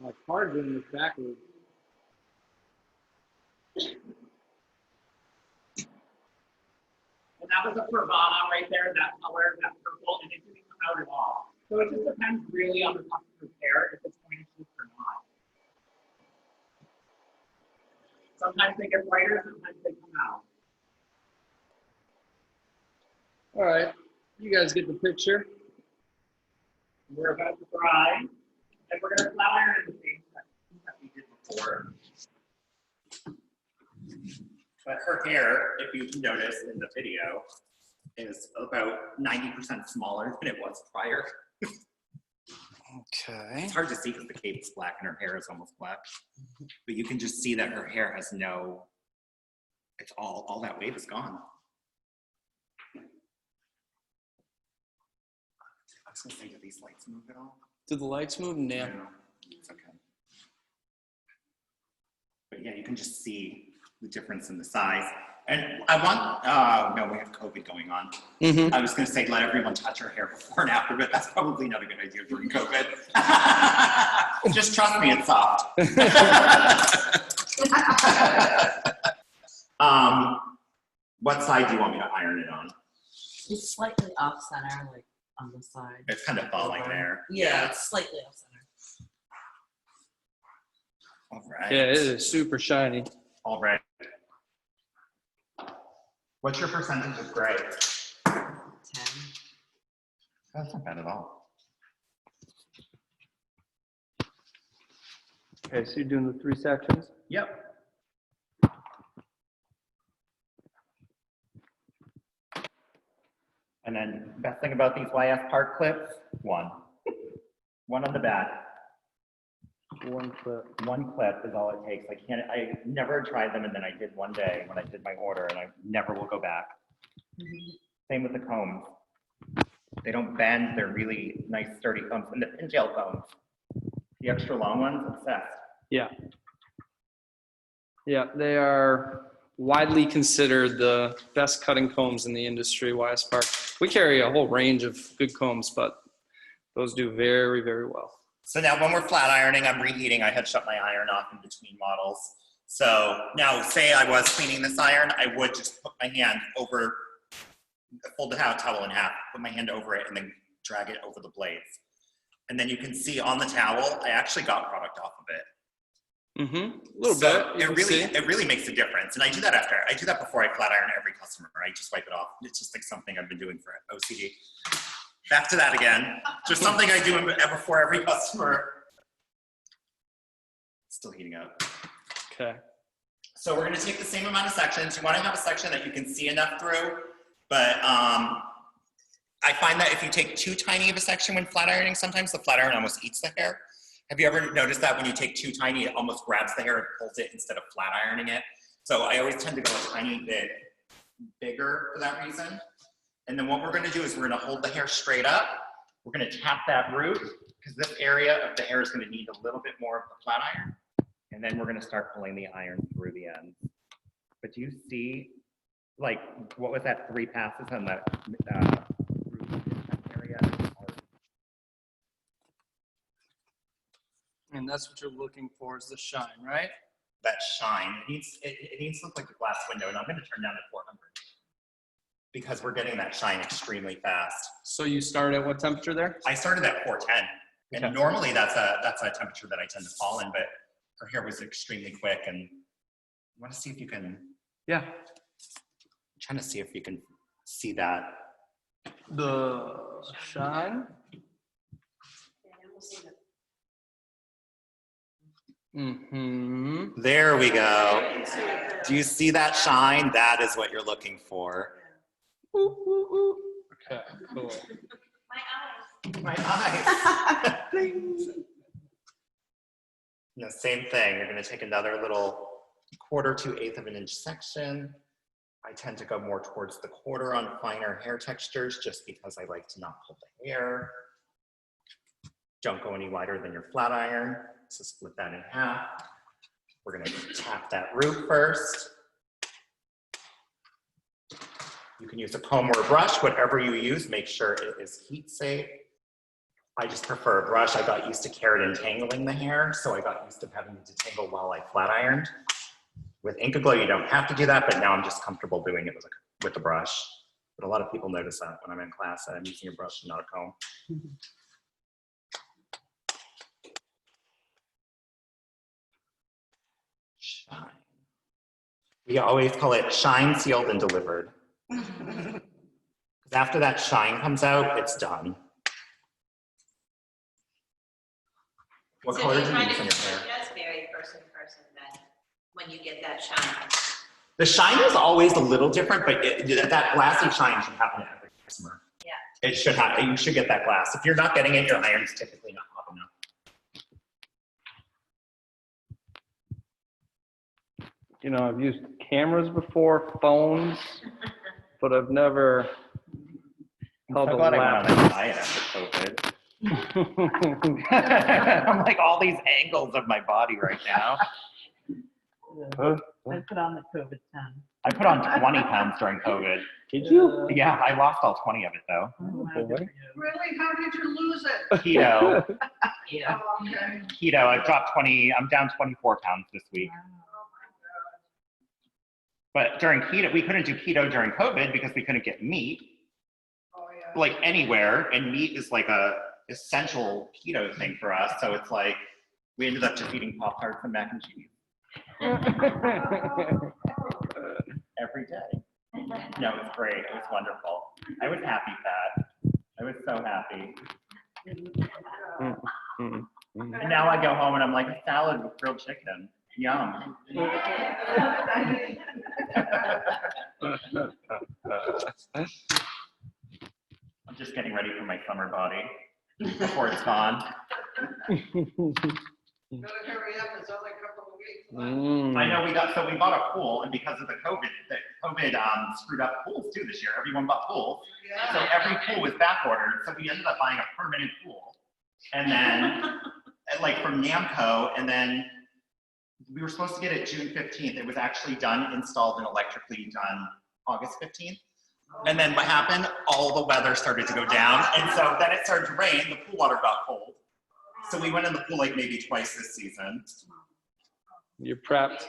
Oh, it's hard doing this backwards. And that was a Pravana right there, that color, that purple, and it didn't come out at all. So it just depends really on the customer's hair if it's going to shoot or not. Sometimes they get brighter, sometimes they come out. All right, you guys get the picture. We're about to dry, and we're gonna flat iron in the same section that we did before. But her hair, if you notice in the video, is about 90% smaller than it was prior. Okay. It's hard to see because the cape is black and her hair is almost black. But you can just see that her hair has no, it's all that wave is gone. I was gonna say, do these lights move at all? Do the lights move? No. No, it's okay. But yeah, you can just see the difference in the size. And I want, no, we have COVID going on. Mm-hmm. I was gonna say, let everyone touch her hair before and after, but that's probably not a good idea during COVID. Just trust me, it's soft. What side do you want me to iron it on? It's slightly off center, like on the side. It's kind of falling there. Yeah, it's slightly off center. All right. Yeah, it is super shiny. All right. What's your percentage of gray? 10. That's not bad at all. Okay, so you're doing the 3 sections? Yep. And then best thing about these YS Park clips, one on the back. One clip. One clip is all it takes. I never tried them, and then I did one day when I did my order, and I never will go back. Same with the combs. They don't bend. They're really nice, sturdy combs. And the pintail combs, the extra long ones, obsessed. Yeah. Yeah, they are widely considered the best cutting combs in the industry, YS Park. We carry a whole range of good combs, but those do very, very well. So now when we're flat ironing, I'm reheating. I had shut my iron off in between models. So now say I was cleaning this iron, I would just put my hand over, fold the towel in half, put my hand over it, and then drag it over the blades. And then you can see on the towel, I actually got product off of it. Mm-hmm. A little So bit. it really makes a difference. And I do that before I flat iron every customer. I just wipe it off. It's just like something I've been doing for OCD. Back to that again. Just something I do before every customer. Still heating up. Okay. So we're gonna take the same amount of sections. You wanna have a section that you can see enough through, but I find that if you take too tiny of a section when flat ironing, sometimes the flat iron almost eats the hair. Have you ever noticed that when you take too tiny, it almost grabs the hair and pulls it instead of flat ironing it? So I always tend to go a tiny bit bigger for that reason. And then what we're gonna do is we're gonna hold the hair straight up. We're gonna tap that root, because this area of the hair is gonna need a little bit more of the flat iron. And then we're gonna start pulling the iron through the end. But do you see, like, what was that 3 passes on that root area? And that's what you're looking for, is the shine, right? That shine, it needs to look like a glass window, and I'm gonna turn down to 400. Because we're getting that shine extremely fast. So you started at what temperature there? I started at 410, and Okay. normally that's a temperature that I tend to fall in, but her hair was extremely quick, and I want to see if you can. Yeah. I'm trying to see if you can see that. The shine. Mm-hmm. There we go. Do you see that shine? That is what you're looking for. Okay, cool. My eyes. No, same thing. You're going to take another little 1/4 to 1/8 of an inch section. I tend to go more towards the 1/4 on finer hair textures just because I like to not pull the hair. Don't go any wider than your flat iron. So split that in half. We're going to tap that root first. You can use a comb or a brush, whatever you use, make sure it is heat safe. I just prefer a brush. I got used to carrot entangling the hair, so I got used to having to detangle while I flat ironed. With Inca Glow, you don't have to do that, but now I'm just comfortable doing it with a brush. But a lot of people notice that when I'm in class that I'm using a brush and not a comb. Shine. We always call it shine, sealed, and delivered. 'Cause after that shine comes out, it's done. What So color you do you find use it in your hair? does vary person to person then, when you get that shine. The shine is always a little different, but that glassy shine should happen to every customer. Yeah. It should happen. You should get that glass. If you're not getting it, your iron's typically not hot enough. You know, I've used cameras before, phones, but I've never held a I'm so glad I went on laptop. that diet after COVID. I'm like all these angles of my body right now. I put on the COVID 10. I put on 20 pounds during COVID. Did you? Yeah, I lost all 20 of it though. Boy. Really? How did you lose it? Keto. Yeah. Oh, okay. Keto. I've dropped 20. I'm down 24 pounds this week. But during keto, we couldn't do keto during COVID because we couldn't get meat Oh, yeah. like anywhere, and meat is like a essential keto thing for us. So it's like we ended up just eating Pop-Tarts and mac and cheese every day. No, it was great. It was wonderful. I was happy, Pat. I was so happy. And now I go home and I'm like, a salad with grilled chicken. Yum. I'm just getting ready for my summer body before it's gone. Better hurry up, it's only a couple of weeks left. Mm. I know we bought a pool, and because of the COVID screwed up pools too this year. Everyone bought pools, so Yeah. every pool was back ordered. So we ended up buying a permanent pool, and then like from Namco, and then we were supposed to get it June 15th. It was actually done, installed, and electrically done August 15th. And then what happened? All the weather started to go down, and so then it started to rain. The pool water got cold. So we went in the pool like maybe twice this season. You're prepped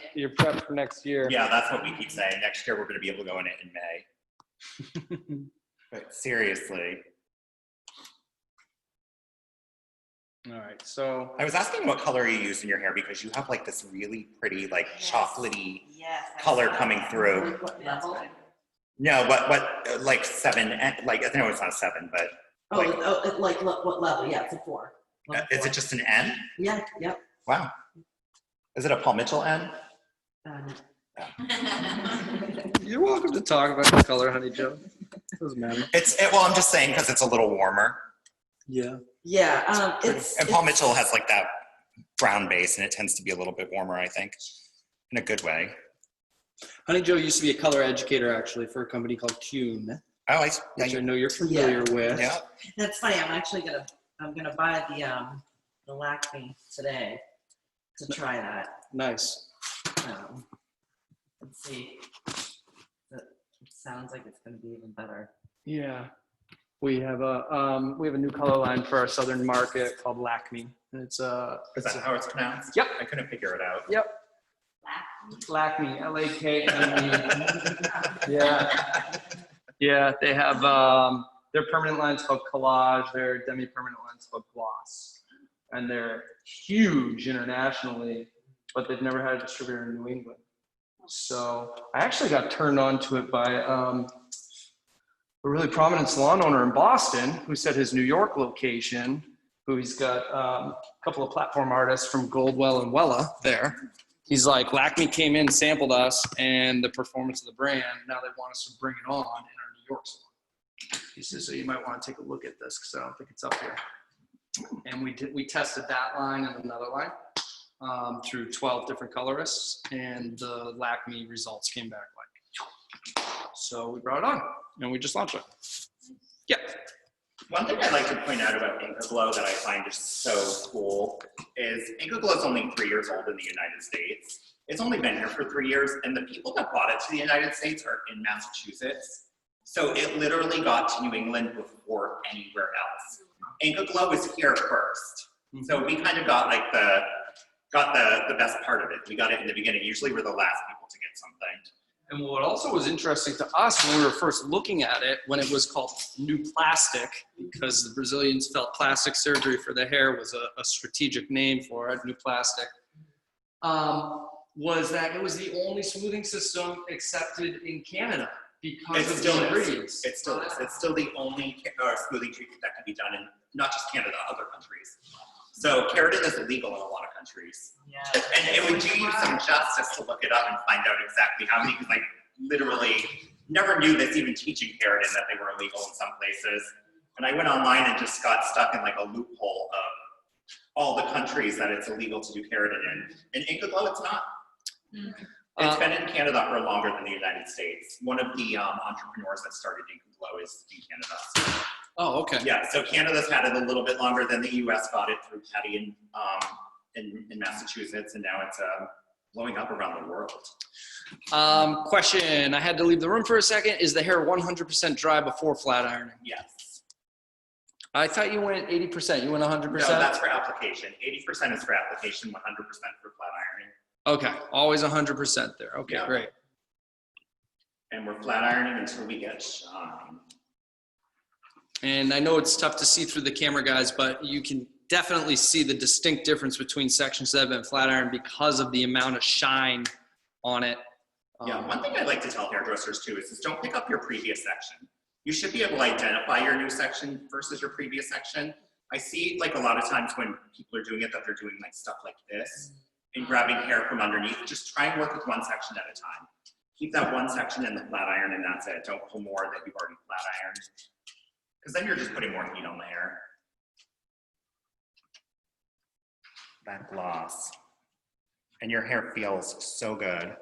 for next year. Yeah, that's what we keep saying. Next year we're going to be able to go in it in May. But seriously, All right, so I was asking what color you use in your hair because you have like this really pretty, like Yes. chocolatey Yes. I color saw coming that. through. What level? No, what like 7? Like I know it's not 7, but like, What level? Yeah, it's a 4. is it just an N? Yeah, yep. Wow. Is it a Paul Mitchell N? you're welcome to talk about the color, Honey Joe. Doesn't matter. Well, I'm just saying because it's a little warmer. Yeah. Yeah, And Paul Mitchell has like that brown base, and it tends to be a little bit warmer, I think, in a good way. Honey Joe used to be a color educator actually for a company called Kuhn, Oh, which I know you're familiar with. yeah. That's funny. I'm gonna buy the Lacme today to try that. Nice. Let's see. It sounds like it's gonna be even better. Yeah. We have a new color line for our southern market called Lacme. And it's Is that how it's pronounced? Yep. I couldn't figure it out. Yep. Lacme, L-A-K-M-E. Yeah. Yeah, they have their permanent line's called Collage, their demi-permanent line's called Gloss. And they're huge internationally, but they've never had a distributor in New England. So I actually got turned on to it by a really prominent salon owner in Boston who said his New York location, who he's got a couple of platform artists from Goldwell and Wella there. He's like, Lacme came in, sampled us, and the performance of the brand, now they want us to bring it on in our New York salon. He says, so you might want to take a look at this because I don't think it's up here. And we tested that line and another line through 12 different colorists, and the Lacme results came back like, so we brought it on and we just launched it. Yeah. One thing I'd like to point out about Inca Glow that I find just so cool is Inca Glow is only 3 years old in the United States. It's only been here for 3 years, and the people that bought it to the United States are in Massachusetts. So it literally got to New England before anywhere else. Inca Glow is here first. So we kind of got like the best part of it. We got it in the beginning. Usually we're the last people to get something. And what also was interesting to us when we were first looking at it, when it was called new plastic, because the Brazilians felt plastic surgery for the hair was a strategic name for it, new plastic, was that it was the only smoothing system accepted in Canada because It of still the is. ingredients. It still is. It's still the only smoothing treatment that can be done in not just Canada, other countries. So keratin is illegal in a lot of countries. Yeah. And it would do you some justice to look it up and find out exactly how many, because I literally never knew this, even teaching keratin, that they were illegal in some places. And I went online and just got stuck in like a loophole of all the countries that it's illegal to do keratin in. In Inca Glow, it's not. It's been in Canada for longer than the United States. One of the entrepreneurs that started Inca Glow is in Canada. Oh, okay. Yeah, so Canada's had it a little bit longer than the US got it through Patty in Massachusetts, and now it's blowing up around the world. Question, I had to leave the room for a second. Is the hair 100% dry before flat ironing? Yes. I thought you went 80%. You went 100%? No, that's for application. 80% is for application, 100% for flat ironing. Okay, always 100% there. Okay, Yeah. great. And we're flat ironing until we get shine. And I know it's tough to see through the camera, guys, but you can definitely see the distinct difference between sections that have been flat ironed because of the amount of shine on it. Yeah, one thing I'd like to tell hairdressers too is don't pick up your previous section. You should be able to identify your new section versus your previous section. I see like a lot of times when people are doing it that they're doing like stuff like this and grabbing hair from underneath. Just try and work with one section at a time. Keep that one section in the flat iron and that's it. Don't pull more that you've already flat ironed. Because then you're just putting more heat on the hair. That gloss. And your hair feels so good.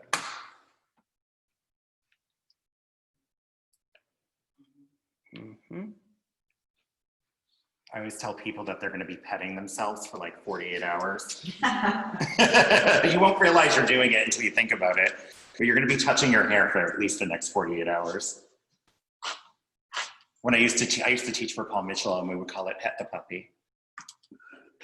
I always tell people that they're going to be petting themselves for like 48 hours. You won't realize you're doing it until you think about it. But you're going to be touching your hair for at least the next 48 hours. When I used to teach for Paul Mitchell, and we would call it pet the puppy.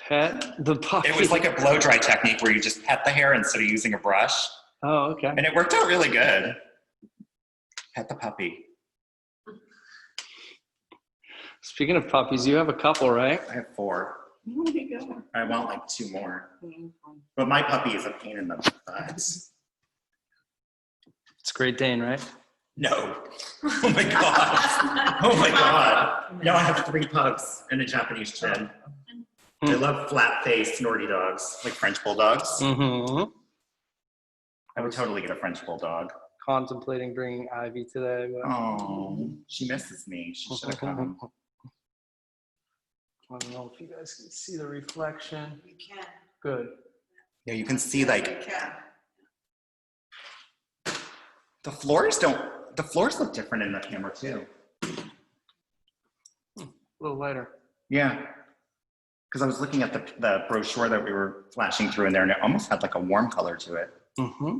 Pet the puppy. It was like a blow dry technique where you just pet the hair instead of using a brush. Oh, okay. And it worked out really good. Pet the puppy. Speaking of puppies, you have a couple, right? I have 4. Oh my God. I want like 2 more. But my puppy is a pain in the butt. It's Great Dane, right? No. Oh my God. Oh my God. No, I have 3 pugs and a Japanese chin. They love flat-faced, snorty dogs, like French bulldogs. Mm-hmm. I would totally get a French bulldog. Contemplating bringing Ivy today. But Oh, she misses me. She should have come. I don't know if you guys can see the reflection. You can, Good. Yeah, you can see you like can. the floors look different in the camera too. A little lighter. Yeah. Because I was looking at the brochure that we were flashing through in there, and it almost had like a warm color to it. Mm-hmm.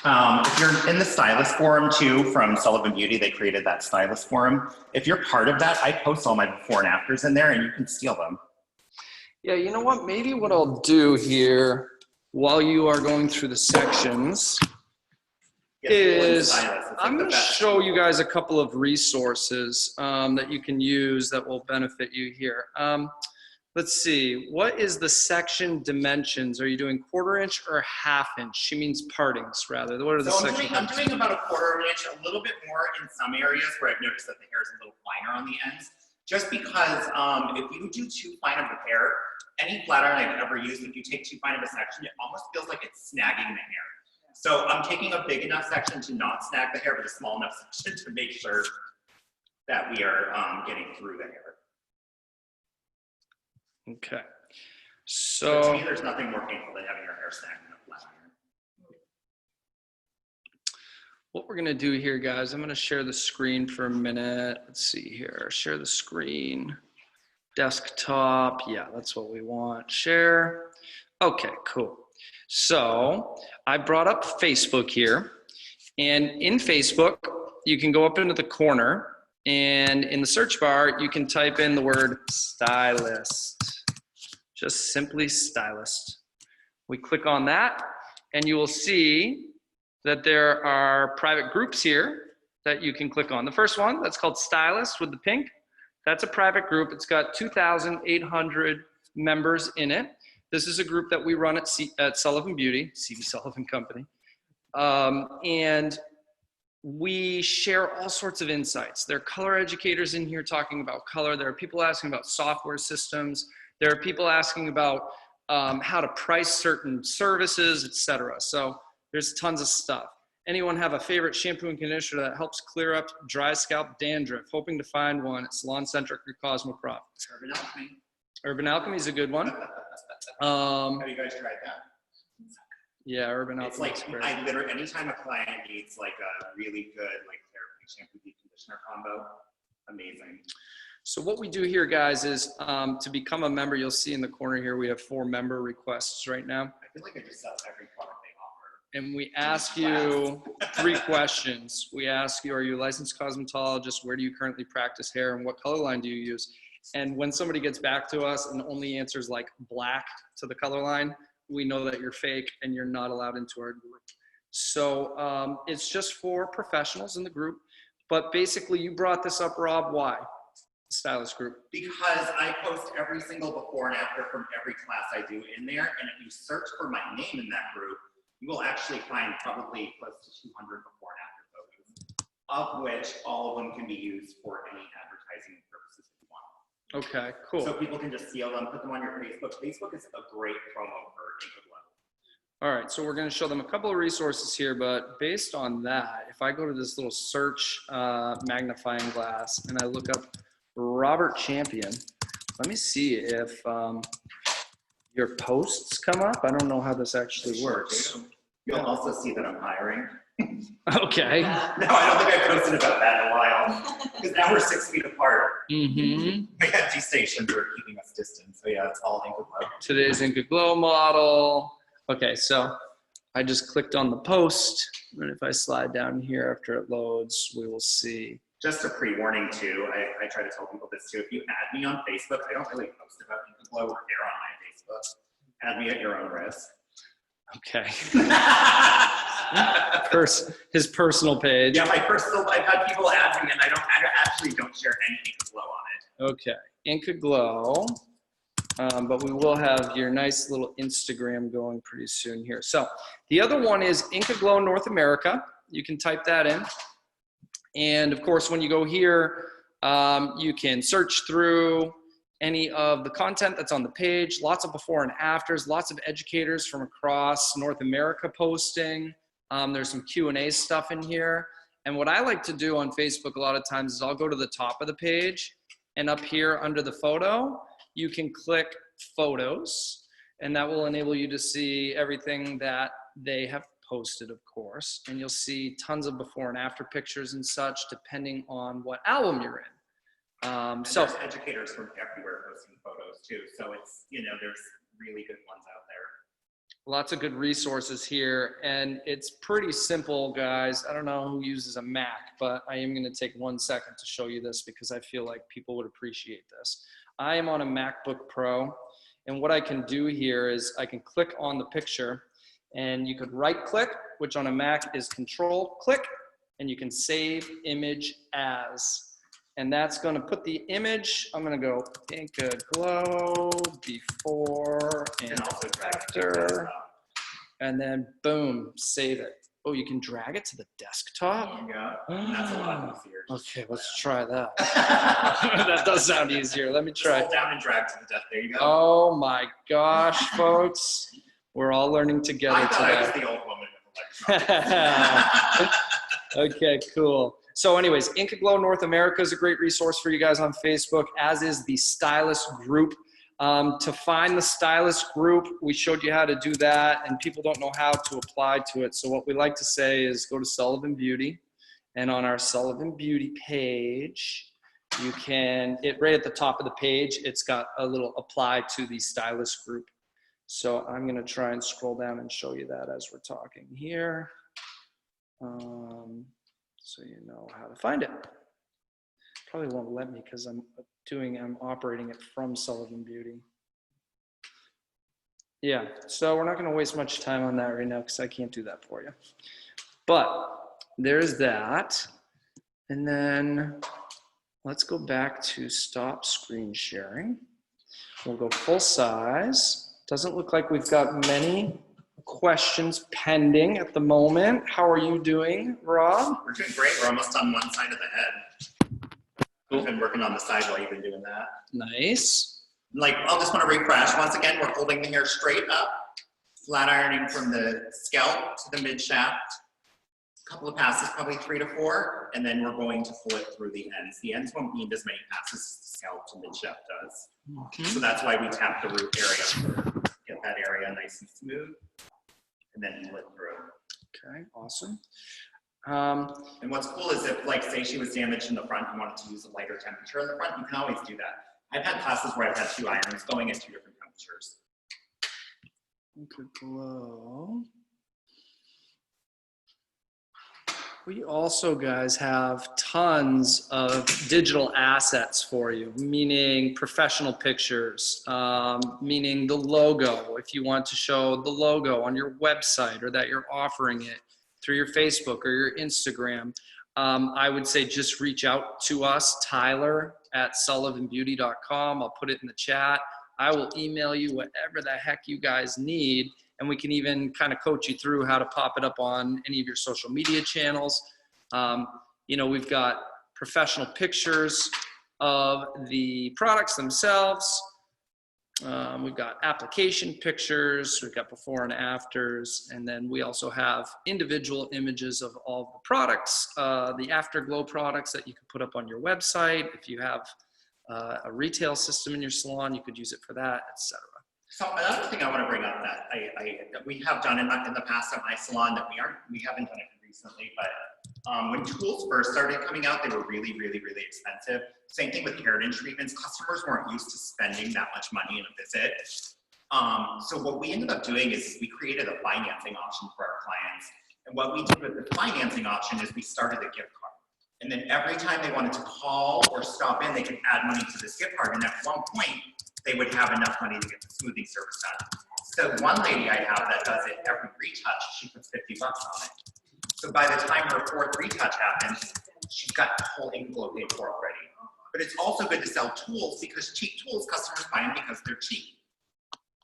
If you're in the stylist forum too, from Sullivan Beauty, they created that stylist forum. If you're part of that, I post all my before and afters in there, and you can steal them. Yeah, you know what? Maybe what I'll do here while you are going through the sections is I'm going to show you guys a couple of resources that you can use that will benefit you here. Let's see, what is the section dimensions? Are you doing 1/4 inch or 1/2 inch? She means partings rather. What are the So section I'm doing about a 1/4 inch, a little bit more in some areas where I've noticed that the hair is a little finer on the ends. Just because if you do too fine of a hair, any flat iron I've ever used, if you take too fine of a section, it almost feels like it's snagging the hair. So I'm taking a big enough section to not snag the hair, but a small enough section to make sure that we are getting through the hair. Okay. But So to me, there's nothing more painful than having your hair snag in a flat iron. what we're going to do here, guys, I'm going to share the screen for a minute. Let's see here. Share the screen. Desktop. Yeah, that's what we want. Share. Okay, cool. So I brought up Facebook here. And in Facebook, you can go up into the corner. And in the search bar, you can type in the word stylist. Just simply stylist. We click on that, and you will see that there are private groups here that you can click on. The first one, that's called Stylist with the pink. That's a private group. It's got 2,800 members in it. This is a group that we run at Sullivan Beauty, CV Sullivan Company. And we share all sorts of insights. There are color educators in here talking about color. There are people asking about software systems. There are people asking about how to price certain services, etc. So there's tons of stuff. Anyone have a favorite shampoo and conditioner that helps clear up dry scalp dandruff? Hoping to find one at Salon Centric or Cosmocrop. Urban Alchemy. Urban Alchemy is a good one. Have you guys tried that? Yeah, Urban It's Alchemy like, is great. I literally, anytime a client needs like a really good like therapy shampoo deep conditioner combo, amazing. So what we do here, guys, is to become a member, you'll see in the corner here, we have 4 member requests right now. I feel like I just sell every product they offer. And we ask you 3 questions. We ask you, are you a licensed cosmetologist? Where do you currently practice hair? And what color line do you use? And when somebody gets back to us and only answers like black to the color line, we know that you're fake and you're not allowed into our group. So it's just for professionals in the group. But basically, you brought this up, Rob. Why? Stylist group. Because I post every single before and after from every class I do in there. And if you search for my name in that group, you will actually find probably close to 200 before and after photos, of which all of them can be used for any advertising purposes if you want. Okay, cool. So people can just steal them, put them on your Facebook. Facebook is a great promo for Inca Glow. All right, so we're going to show them a couple of resources here, but based on that, if I go to this little search magnifying glass and I look up Robert Champion, let me see if your posts come up. I don't know how this actually works. You'll also see that I'm hiring. Okay. No, I don't think I posted about that in a while. Because now we're 6 feet apart. Mm-hmm. My empty stations are keeping us distant. So yeah, it's all Inca Glow. Today's Inca Glow model. Okay, so I just clicked on the post, and if I slide down here after it loads, we will see. Just a pre-warning too, I try to tell people this too. If you add me on Facebook, I don't really post about Inca Glow or hair on my Facebook. Add me at your own risk. Okay. His personal page. Yeah, my personal, I've had people add me and I actually don't share any Inca Glow on it. Okay, Inca Glow, but we will have your nice little Instagram going pretty soon here. So the other one is Inca Glow North America. You can type that in. And of course, when you go here, you can search through any of the content that's on the page, lots of before and afters, lots of educators from across North America posting. There's some Q&A stuff in here. And what I like to do on Facebook a lot of times is I'll go to the top of the page, and up here under the photo, you can click photos, and that will enable you to see everything that they have posted, of course. And you'll see tons of before and after pictures and such, depending on what album you're in. So there's educators from everywhere posting photos too. So it's, you know, there's really good ones out there. Lots of good resources here, and it's pretty simple, guys. I don't know who uses a Mac, but I am going to take 1 second to show you this because I feel like people would appreciate this. I am on a MacBook Pro, and what I can do here is I can click on the picture, and you could right-click, which on a Mac is Control-click, and you can save image as. And that's going to put the image, I'm going to go Inca Glow before and after, and then boom, save it. Oh, you can drag it to the desktop? Yeah, that's a lot easier. Okay, let's try that. That does sound easier. Let me try. Hold down and drag to the desk. There you go. Oh my gosh, folks. We're all learning together I thought I was today. the old woman with electronics. Okay, cool. So anyways, Inca Glow North America is a great resource for you guys on Facebook, as is the Stylist Group. To find the Stylist Group, we showed you how to do that, and people don't know how to apply to it. So what we like to say is go to Sullivan Beauty, and on our Sullivan Beauty page, you can, right at the top of the page, it's got a little apply to the Stylist Group. So I'm going to try and scroll down and show you that as we're talking here. So you know how to find it. Probably won't let me because I'm operating it from Sullivan Beauty. Yeah, so we're not going to waste much time on that right now because I can't do that for you. But there's that. And then let's go back to stop screen sharing. We'll go full size. Doesn't look like we've got many questions pending at the moment. How are you doing, Rob? We're doing great. We're almost on one side of the head. Cool. I've been working on the side while you've been doing that. Nice. Like, I'll just want to refresh. Once again, we're holding the hair straight up, flat ironing from the scalp to the mid shaft. A couple of passes, probably 3 to 4, and then we're going to pull it through the ends. The ends won't need as many passes as the scalp to mid shaft does. So that's why we tap the root area, get that area nice and smooth, and then pull it through. Okay, awesome. And what's cool is if, like, say she was damaged in the front, you wanted to use a lighter temperature in the front, you can always do that. I've had classes where I've had 2 irons going at 2 different temperatures. Inca Glow. We also, guys, have tons of digital assets for you, meaning professional pictures, meaning the logo. If you want to show the logo on your website or that you're offering it through your Facebook or your Instagram, I would say just reach out to us, Tyler at sullivanbeauty.com. I'll put it in the chat. I will email you whatever the heck you guys need, and we can even kind of coach you through how to pop it up on any of your social media channels. You know, we've got professional pictures of the products themselves. We've got application pictures, we've got before and afters, and then we also have individual images of all of the products, the Afterglow products that you can put up on your website. If you have a retail system in your salon, you could use it for that, etc. So another thing I want to bring up that we have done in the past at my salon that we haven't done it recently, but when tools first started coming out, they were really, really, really expensive. Same thing with keratin treatments. Customers weren't used to spending that much money in a visit. So what we ended up doing is we created a financing option for our clients. And what we did with the financing option is we started a gift card. And then every time they wanted to call or stop in, they could add money to this gift card. And at one point, they would have enough money to get the smoothing service done. So one lady I have that does it every retouch, she puts $50 on it. So by the time her 4th retouch happens, she's got the whole Inca Glow paid for already. But it's also good to sell tools because cheap tools, customers buy them because they're cheap.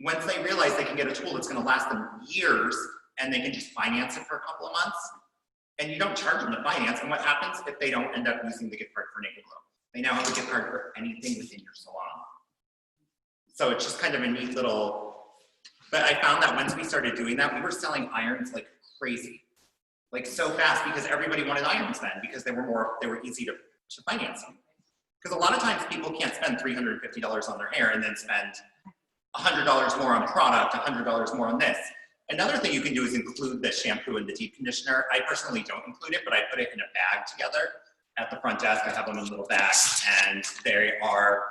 Once they realize they can get a tool that's gonna last them years and they can just finance it for a couple of months, and you don't charge them to finance, and what happens if they don't end up using the gift card for Inca Glow? They now have a gift card for anything within your salon. So it's just kind of a neat little, but I found that once we started doing that, we were selling irons like crazy. Like so fast because everybody wanted irons then because they were easy to finance them. Because a lot of times people can't spend $350 on their hair and then spend $100 more on product, $100 more on this. Another thing you can do is include the shampoo and the deep conditioner. I personally don't include it, but I put it in a bag together at the front desk. I have them in little bags, and they are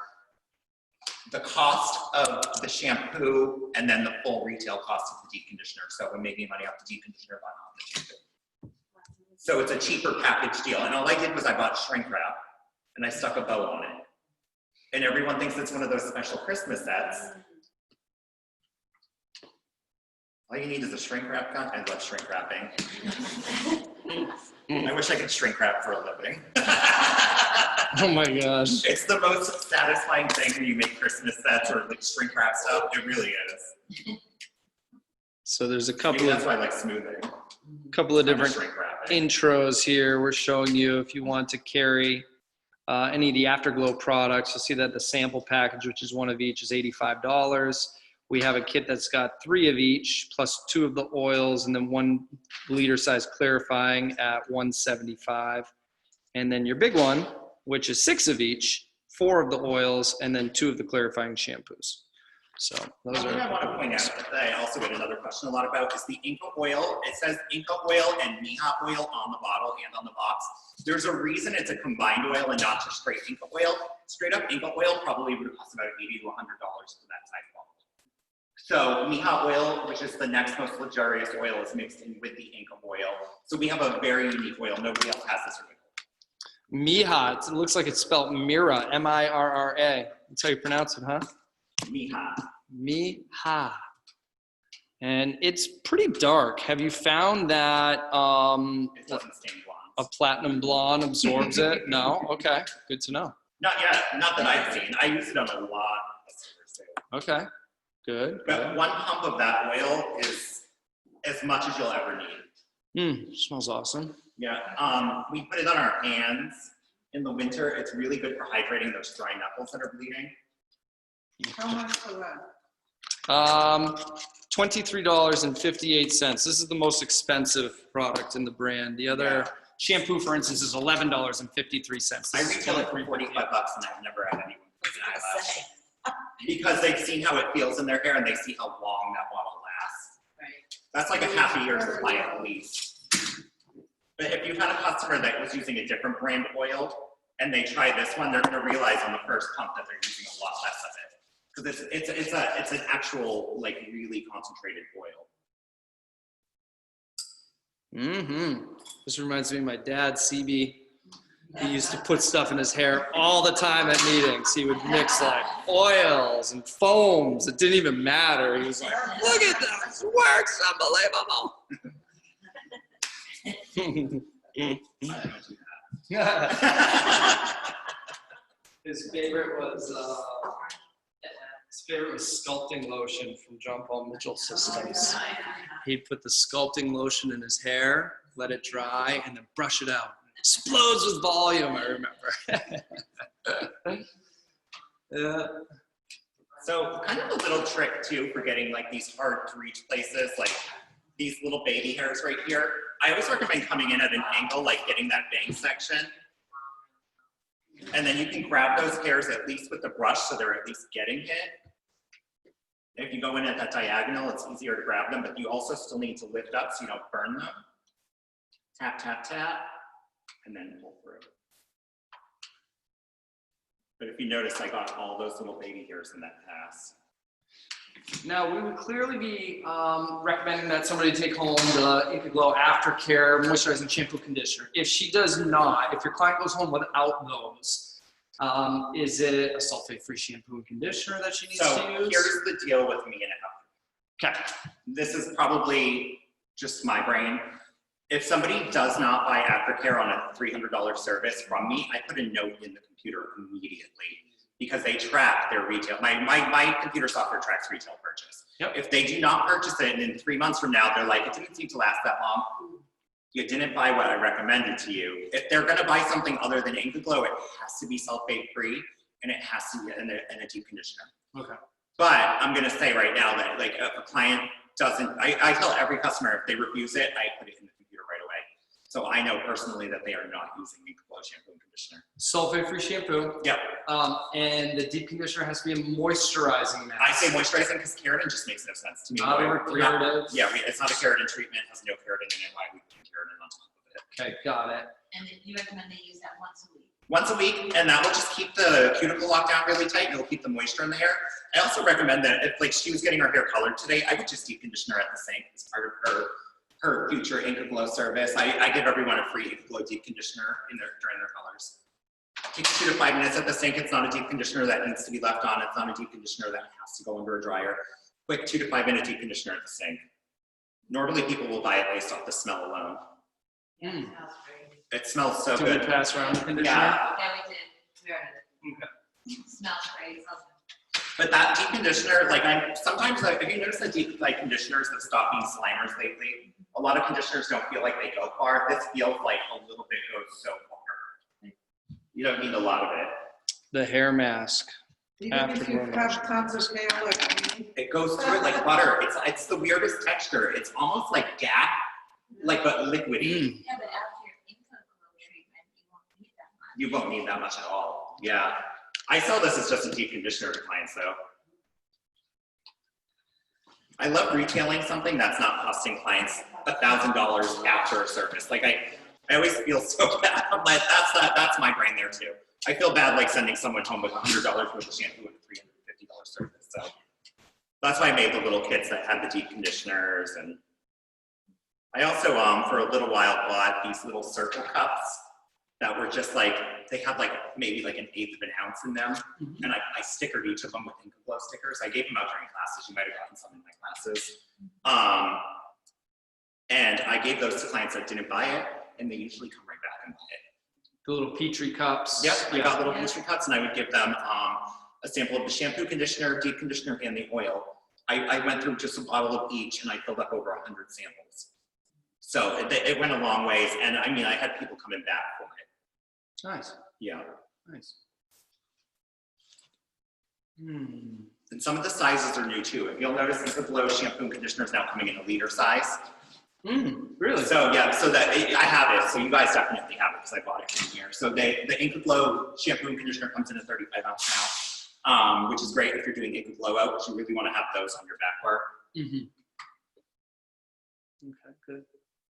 the cost of the shampoo and then the full retail cost of the deep conditioner. So we're making money off the deep conditioner, but not the shampoo. So it's a cheaper package deal. And all I did was I bought shrink wrap and I stuck a bow on it. And everyone thinks it's one of those special Christmas sets. All you need is a shrink wrap gun. I love shrink wrapping. I wish I could shrink wrap for a living. Oh my gosh. It's the most satisfying thing when you make Christmas sets or like shrink wrap stuff. It really is. So there's a Maybe couple that's of why I like smoothing. different Shrink wrapping. intros here. We're showing you if you want to carry any of the Afterglow products. You'll see that the sample package, which is one of each, is $85. We have a kit that's got 3 of each, plus 2 of the oils, and then 1 liter size clarifying at $175. And then your big one, which is 6 of each, 4 of the oils, and then 2 of the clarifying shampoos. So those One are. thing I want to point out that I also get another question a lot about is the Inca oil. It says Inca oil and Mija oil on the bottle and on the box. There's a reason it's a combined oil and not just straight Inca oil. Straight up Inca oil probably would cost about $80 to $100 for that size bottle. So Mija oil, which is the next most luxurious oil, is mixed in with the Inca oil. So we have a very unique oil. Nobody else has this oil. Mija, it looks like it's spelled Mira, M-I-R-R-A. That's how you pronounce it, huh? Mija. Mija. And it's pretty dark. Have you found that It doesn't stain blonde. a platinum blonde absorbs it? No? Okay, good to know. Not yet, not that I've seen. I use it on a lot of servers too. Okay, good. But 1 pump of that oil is as much as you'll ever need. Smells awesome. Yeah, we put it on our hands in the winter. It's really good for hydrating those dry knuckles that are bleeding. How much for that? $23.58. This is the most expensive product in the brand. The other shampoo, for instance, is $11.53. I retail it for $45 and I've never had anyone put an eyelash. Because they've seen how it feels in their hair and they see how long that bottle lasts. Right. That's like a half a year's supply at least. But if you've had a customer that was using a different brand oil and they try this one, they're gonna realize on the first pump that they're using a lot less of it. Because it's an actual, like, really concentrated oil. This reminds me of my dad, CB. He used to put stuff in his hair all the time at meetings. He would mix like oils and foams. It didn't even matter. He was like, look at this, it works, unbelievable. His favorite was sculpting lotion from John Paul Mitchell Systems. He'd put the sculpting lotion in his hair, let it dry, and then brush it out. It explodes with volume, I remember. Yeah. So kind of a little trick too for getting like these hard to reach places, like these little baby hairs right here. I always recommend coming in at an angle, like getting that bang section. And then you can grab those hairs at least with the brush so they're at least getting hit. If you go in at that diagonal, it's easier to grab them, but you also still need to lift up so you don't burn them. Tap, tap, tap, and then pull through. But if you notice, I got all those little baby hairs in that pass. Now, we would clearly be recommending that somebody take home the Inca Glow Aftercare Moisturizing Shampoo Conditioner. If she does not, if your client goes home without those, is it a sulfate-free shampoo and conditioner that she needs to use? Here's the deal with me and Okay. this is probably just my brain. If somebody does not buy Aftercare on a $300 service from me, I put a note in the computer immediately because they track their retail. My computer software tracks retail purchase. Yep. If they do not purchase it, and in 3 months from now, they're like, it didn't seem to last that long. You didn't buy what I recommended to you. If they're gonna buy something other than Inca Glow, it has to be sulfate-free and it has to be in a deep conditioner. Okay. But I'm gonna say right now that like if a client doesn't, I tell every customer if they refuse it, I put it in the computer right away. So I know personally that they are not using Inca Glow shampoo and conditioner. Sulfate-free shampoo. Yep. And the deep conditioner has to be a moisturizing mask. I say moisturizing because keratin just makes no sense to me. Not a reparative. Yeah, it's not a keratin treatment, it has no keratin in it. Why we put keratin on top of it? Okay, got it. And then you recommend they use that once a week? Once a week, and that will just keep the cuticle locked down really tight and it'll keep the moisture in the hair. I also recommend that if like she was getting her hair colored today, I would just deep conditioner at the sink as part of her future Inca Glow service. I give everyone a free Inca Glow deep conditioner during their colors. It takes 2 to 5 minutes at the sink. It's not a deep conditioner that needs to be left on. It's not a deep conditioner that has to go under a dryer. Quick 2 to 5 minute deep conditioner at the sink. Normally people will buy it based off the smell alone. Yeah, it smells great. It smells so Do good. we pass around the conditioner? Yeah. Yeah, we did. We already did. Okay. Smells great. Smells good. But that deep conditioner, like sometimes like, have you noticed that deep like conditioners that stop being slimers lately? A lot of conditioners don't feel like they go far. This feels like a little bit goes so far. You don't need a lot of it. The hair mask. Even if you have tons of hair like me. It goes through it like butter. It's the weirdest texture. It's almost like GAC, like but liquidy. Yeah, but after your Inca Glow treatment, You you won't need that much. won't need that much at all. Yeah. I sell this as just a deep conditioner to clients though. I love retailing something that's not costing clients $1,000 after a service. Like I always feel so bad. I'm like, that's my brain there too. I feel bad like sending someone home with $100 worth of shampoo and a $350 service. So that's why I made the little kits that had the deep conditioners. And I also, for a little while, bought these little circle cups that were just like, they had like maybe like 1/8 of an ounce in them. Mm-hmm. And I stickered each of them with Inca Glow stickers. I gave them out during classes. You might have gotten some in my classes. And I gave those to clients that didn't buy it, and they usually come right back and buy it. The little Petri cups. Yep, I got little Petri cups, and I would give them a sample of the shampoo, conditioner, deep conditioner, and the oil. I went through just a bottle of each and I filled up over 100 samples. So it went a long ways, and I mean, I had people coming back for it. Nice, Yeah. nice. And some of the sizes are new too. If you'll notice, Inca Glow shampoo and conditioner is now coming in a liter size. Really? So yeah, so that I have it. So you guys definitely have it because I bought it from here. So the Inca Glow shampoo and conditioner comes in a 35 ounce now, which is great if you're doing Inca Glow-Out, because you really want to have those on your back bar. Okay, good.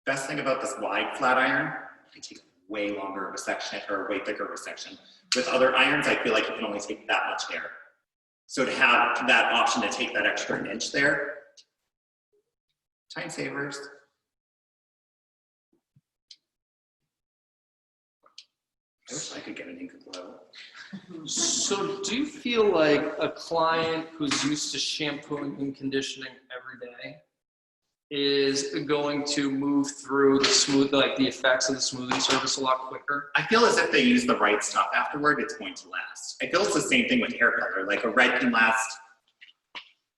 Best thing about this wide flat iron, I take way longer of a section or way thicker of a section. With other irons, I feel like you can only take that much hair. So to have that option to take that extra inch there, time savers. I wish I could get an Inca Glow. So do you feel like a client who's used to shampooing and conditioning every day is going to move through the effects of the smoothing service a lot quicker? I feel as if they use the right stuff afterward, it's going to last. I feel it's the same thing with hair color. Like a red can last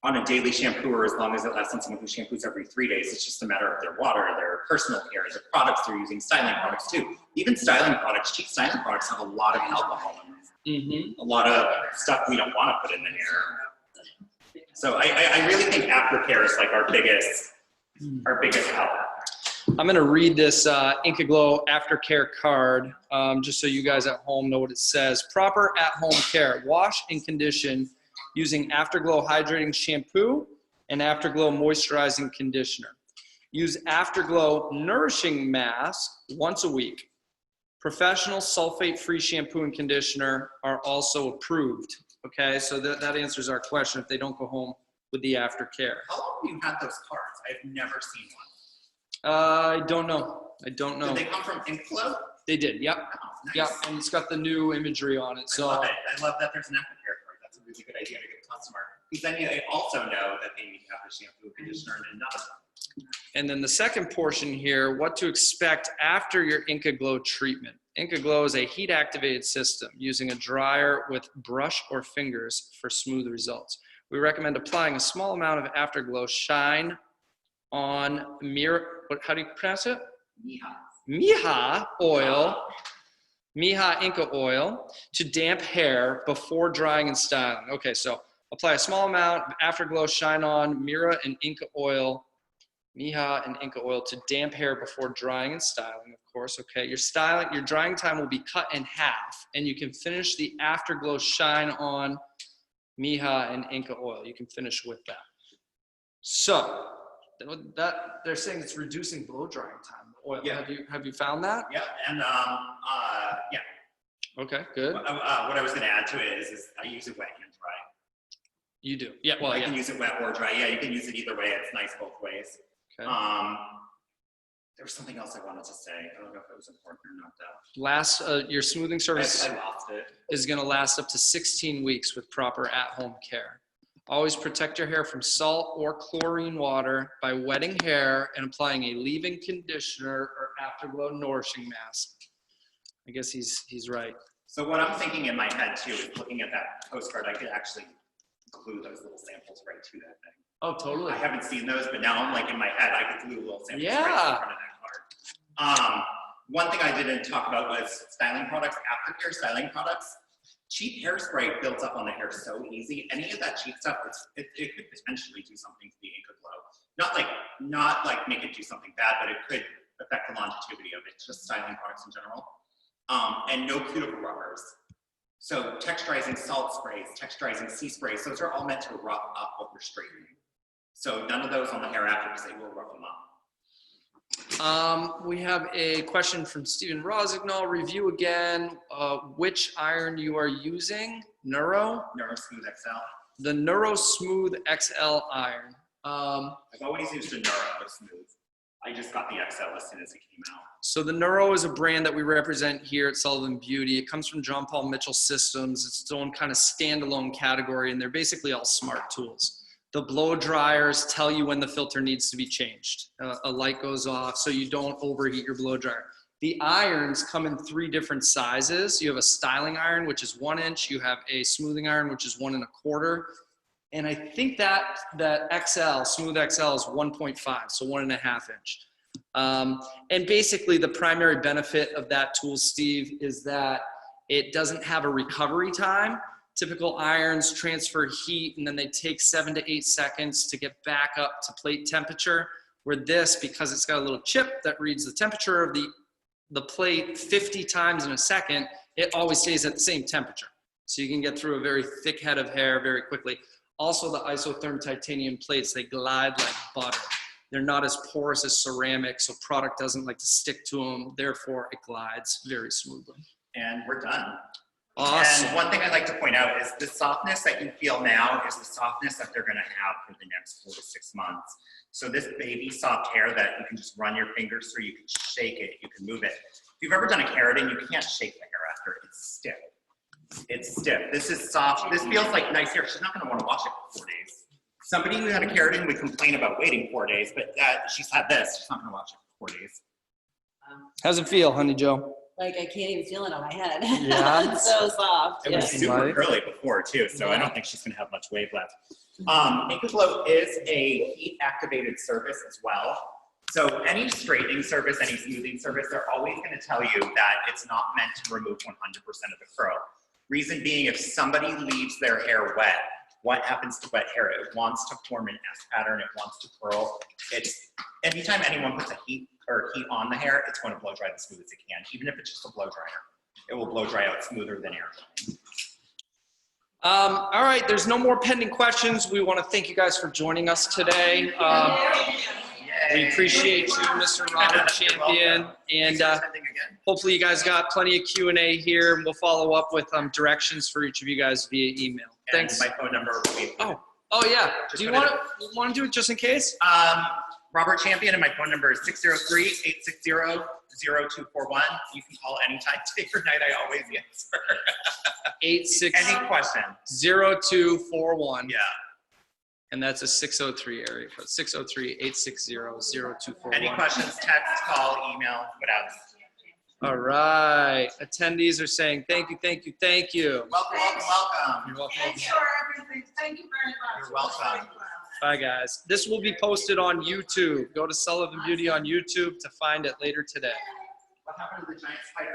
on a daily shampoo or as long as it lasts on someone who shampoos every 3 days. It's just a matter of their water, their personal care, the products they're using, styling products too. Even styling products, cheap styling products have a lot of alcohol in them. A lot of stuff we don't want to put in the hair. So I really think aftercare is like our biggest help. I'm going to read this Inca Glow Aftercare card just so you guys at home know what it says. Proper at-home care. Wash and condition using Afterglow Hydrating Shampoo and Afterglow Moisturizing Conditioner. Use Afterglow Nourishing Mask once a week. Professional sulfate-free shampoo and conditioner are also approved. Okay, so that answers our question if they don't go home with the aftercare. How long have you had those cards? I've never seen one. I don't know. Did they come from Inca Glow? They did, yep. Oh, nice. Yep, and it's got the new imagery on it. So I love it. I love that there's an aftercare card. That's a really good idea to get a customer. Because then you also know that they need to have the shampoo, conditioner, and another. And then the second portion here, what to expect after your Inca Glow treatment. Inca Glow is a heat-activated system using a dryer with brush or fingers for smooth results. We recommend applying a small amount of Afterglow Shine on how do you pronounce it? Miha oil, Miha Inca oil to damp hair before drying and styling. Okay, so apply a small amount of Afterglow Shine on Mira and Inca oil, Miha and Inca oil to damp hair before drying and styling, of course. Okay, your drying time will be cut in half, and you can finish the Afterglow Shine on Miha and Inca oil. You can finish with that. So that they're saying it's reducing blow drying time. Oil. Yeah. Have you found that? Yeah, and yeah. Okay, good. What I was going to add to it is I use it wet and dry. You do. Yeah. Well, I yeah. can use it wet or dry. Yeah, you can use it either way. It's nice both ways. Okay. There was something else I wanted to say. I don't know if it was important or not though. Your smoothing service I lost it. is going to last up to 16 weeks with proper at-home care. Always protect your hair from salt or chlorine water by wetting hair and applying a leave-in conditioner or Afterglow nourishing mask. I guess he's right. So what I'm thinking in my head too is looking at that postcard, I could actually glue those little samples right to that thing. Oh, totally. I haven't seen those, but now I'm like in my head, I could glue little samples right Yeah. in front of that card. One thing I didn't talk about was styling products, aftercare styling products. Cheap hairspray builds up on the hair so easy. Any of that cheap stuff, it could potentially do something to the Inca Glow. Not like make it do something bad, but it could affect the longevity of it, just styling products in general. And no cuticle rubbers. So texturizing salt sprays, texturizing sea sprays, those are all meant to rough up what we're straightening. So none of those on the hair after because they will rough them up. We have a question from Stephen Rosignol. Review again which iron you are using. Neuro Smooth XL. The Neuro Smooth XL iron. I've always used a Neuro Smooth. I just got the XL as soon as it came out. So the Neuro is a brand that we represent here at Sullivan Beauty. It comes from John Paul Mitchell Systems. It's its own kind of standalone category, and they're basically all smart tools. The blow dryers tell you when the filter needs to be changed. A light goes off so you don't overheat your blow dryer. The irons come in 3 different sizes. You have a styling iron, which is 1 inch. You have a smoothing iron, which is 1 1/4. And I think that XL, Smooth XL is 1.5, so 1.5 inch. And basically the primary benefit of that tool, Steve, is that it doesn't have a recovery time. Typical irons transfer heat and then they take 7 to 8 seconds to get back up to plate temperature. Where this, because it's got a little chip that reads the temperature of the plate 50 times in a second, it always stays at the same temperature. So you can get through a very thick head of hair very quickly. Also the isotherm titanium plates, they glide like butter. They're not as porous as ceramic, so product doesn't like to stick to them. Therefore, it glides very smoothly. And we're done. Awesome. And one thing I'd like to point out is the softness that you feel now is the softness that they're gonna have for the next 4 to 6 months. So this baby soft hair that you can just run your fingers through, you can shake it, you can move it. If you've ever done a keratin, you can't shake the hair after, it's stiff. It's stiff. This is soft. This feels like nice hair. She's not gonna wanna wash it for 4 days. Somebody who had a keratin would complain about waiting 4 days, but she's had this, she's not gonna wash it for 4 days. How's it feel, Honey Joe? Like I can't even feel it on my head. Yeah? It's so soft. It was Yeah. super Light. curly before too, so I don't think she's gonna have much wave left. Inca Glow is a heat activated service as well. So any straightening service, any smoothing service, they're always gonna tell you that it's not meant to remove 100% of the curl. Reason being, if somebody leaves their hair wet, what happens to wet hair? It wants to form an S pattern, it wants to curl. Anytime anyone puts a heat on the hair, it's going to blow dry as smooth as it can, even if it's just a blow dryer. It will blow dry out smoother than air. All right, there's no more pending questions. We want to thank you guys for joining us today. We appreciate you, Mr. Robert Champion, and hopefully you guys got plenty of Q&A here, and we'll follow up with directions for each of you guys via email. Thanks. And my phone number will be. Oh yeah. Just Do you put want to do it just in case? Robert Champion, and my phone number is 603-860-0241. You can call anytime, day or night. I always answer. 86 Any question? 0241. Yeah. And that's a 603 area code. 603-860-0241. Any questions? Text, call, email, whatever. All right. Attendees are saying thank you, thank you, thank you. Welcome, welcome, welcome. You're welcome. Thanks for everything. Thank you very much. You're welcome. Bye, guys. This will be posted on YouTube. Go to Sullivan Beauty on YouTube to find it later today. What happened to the giant spider?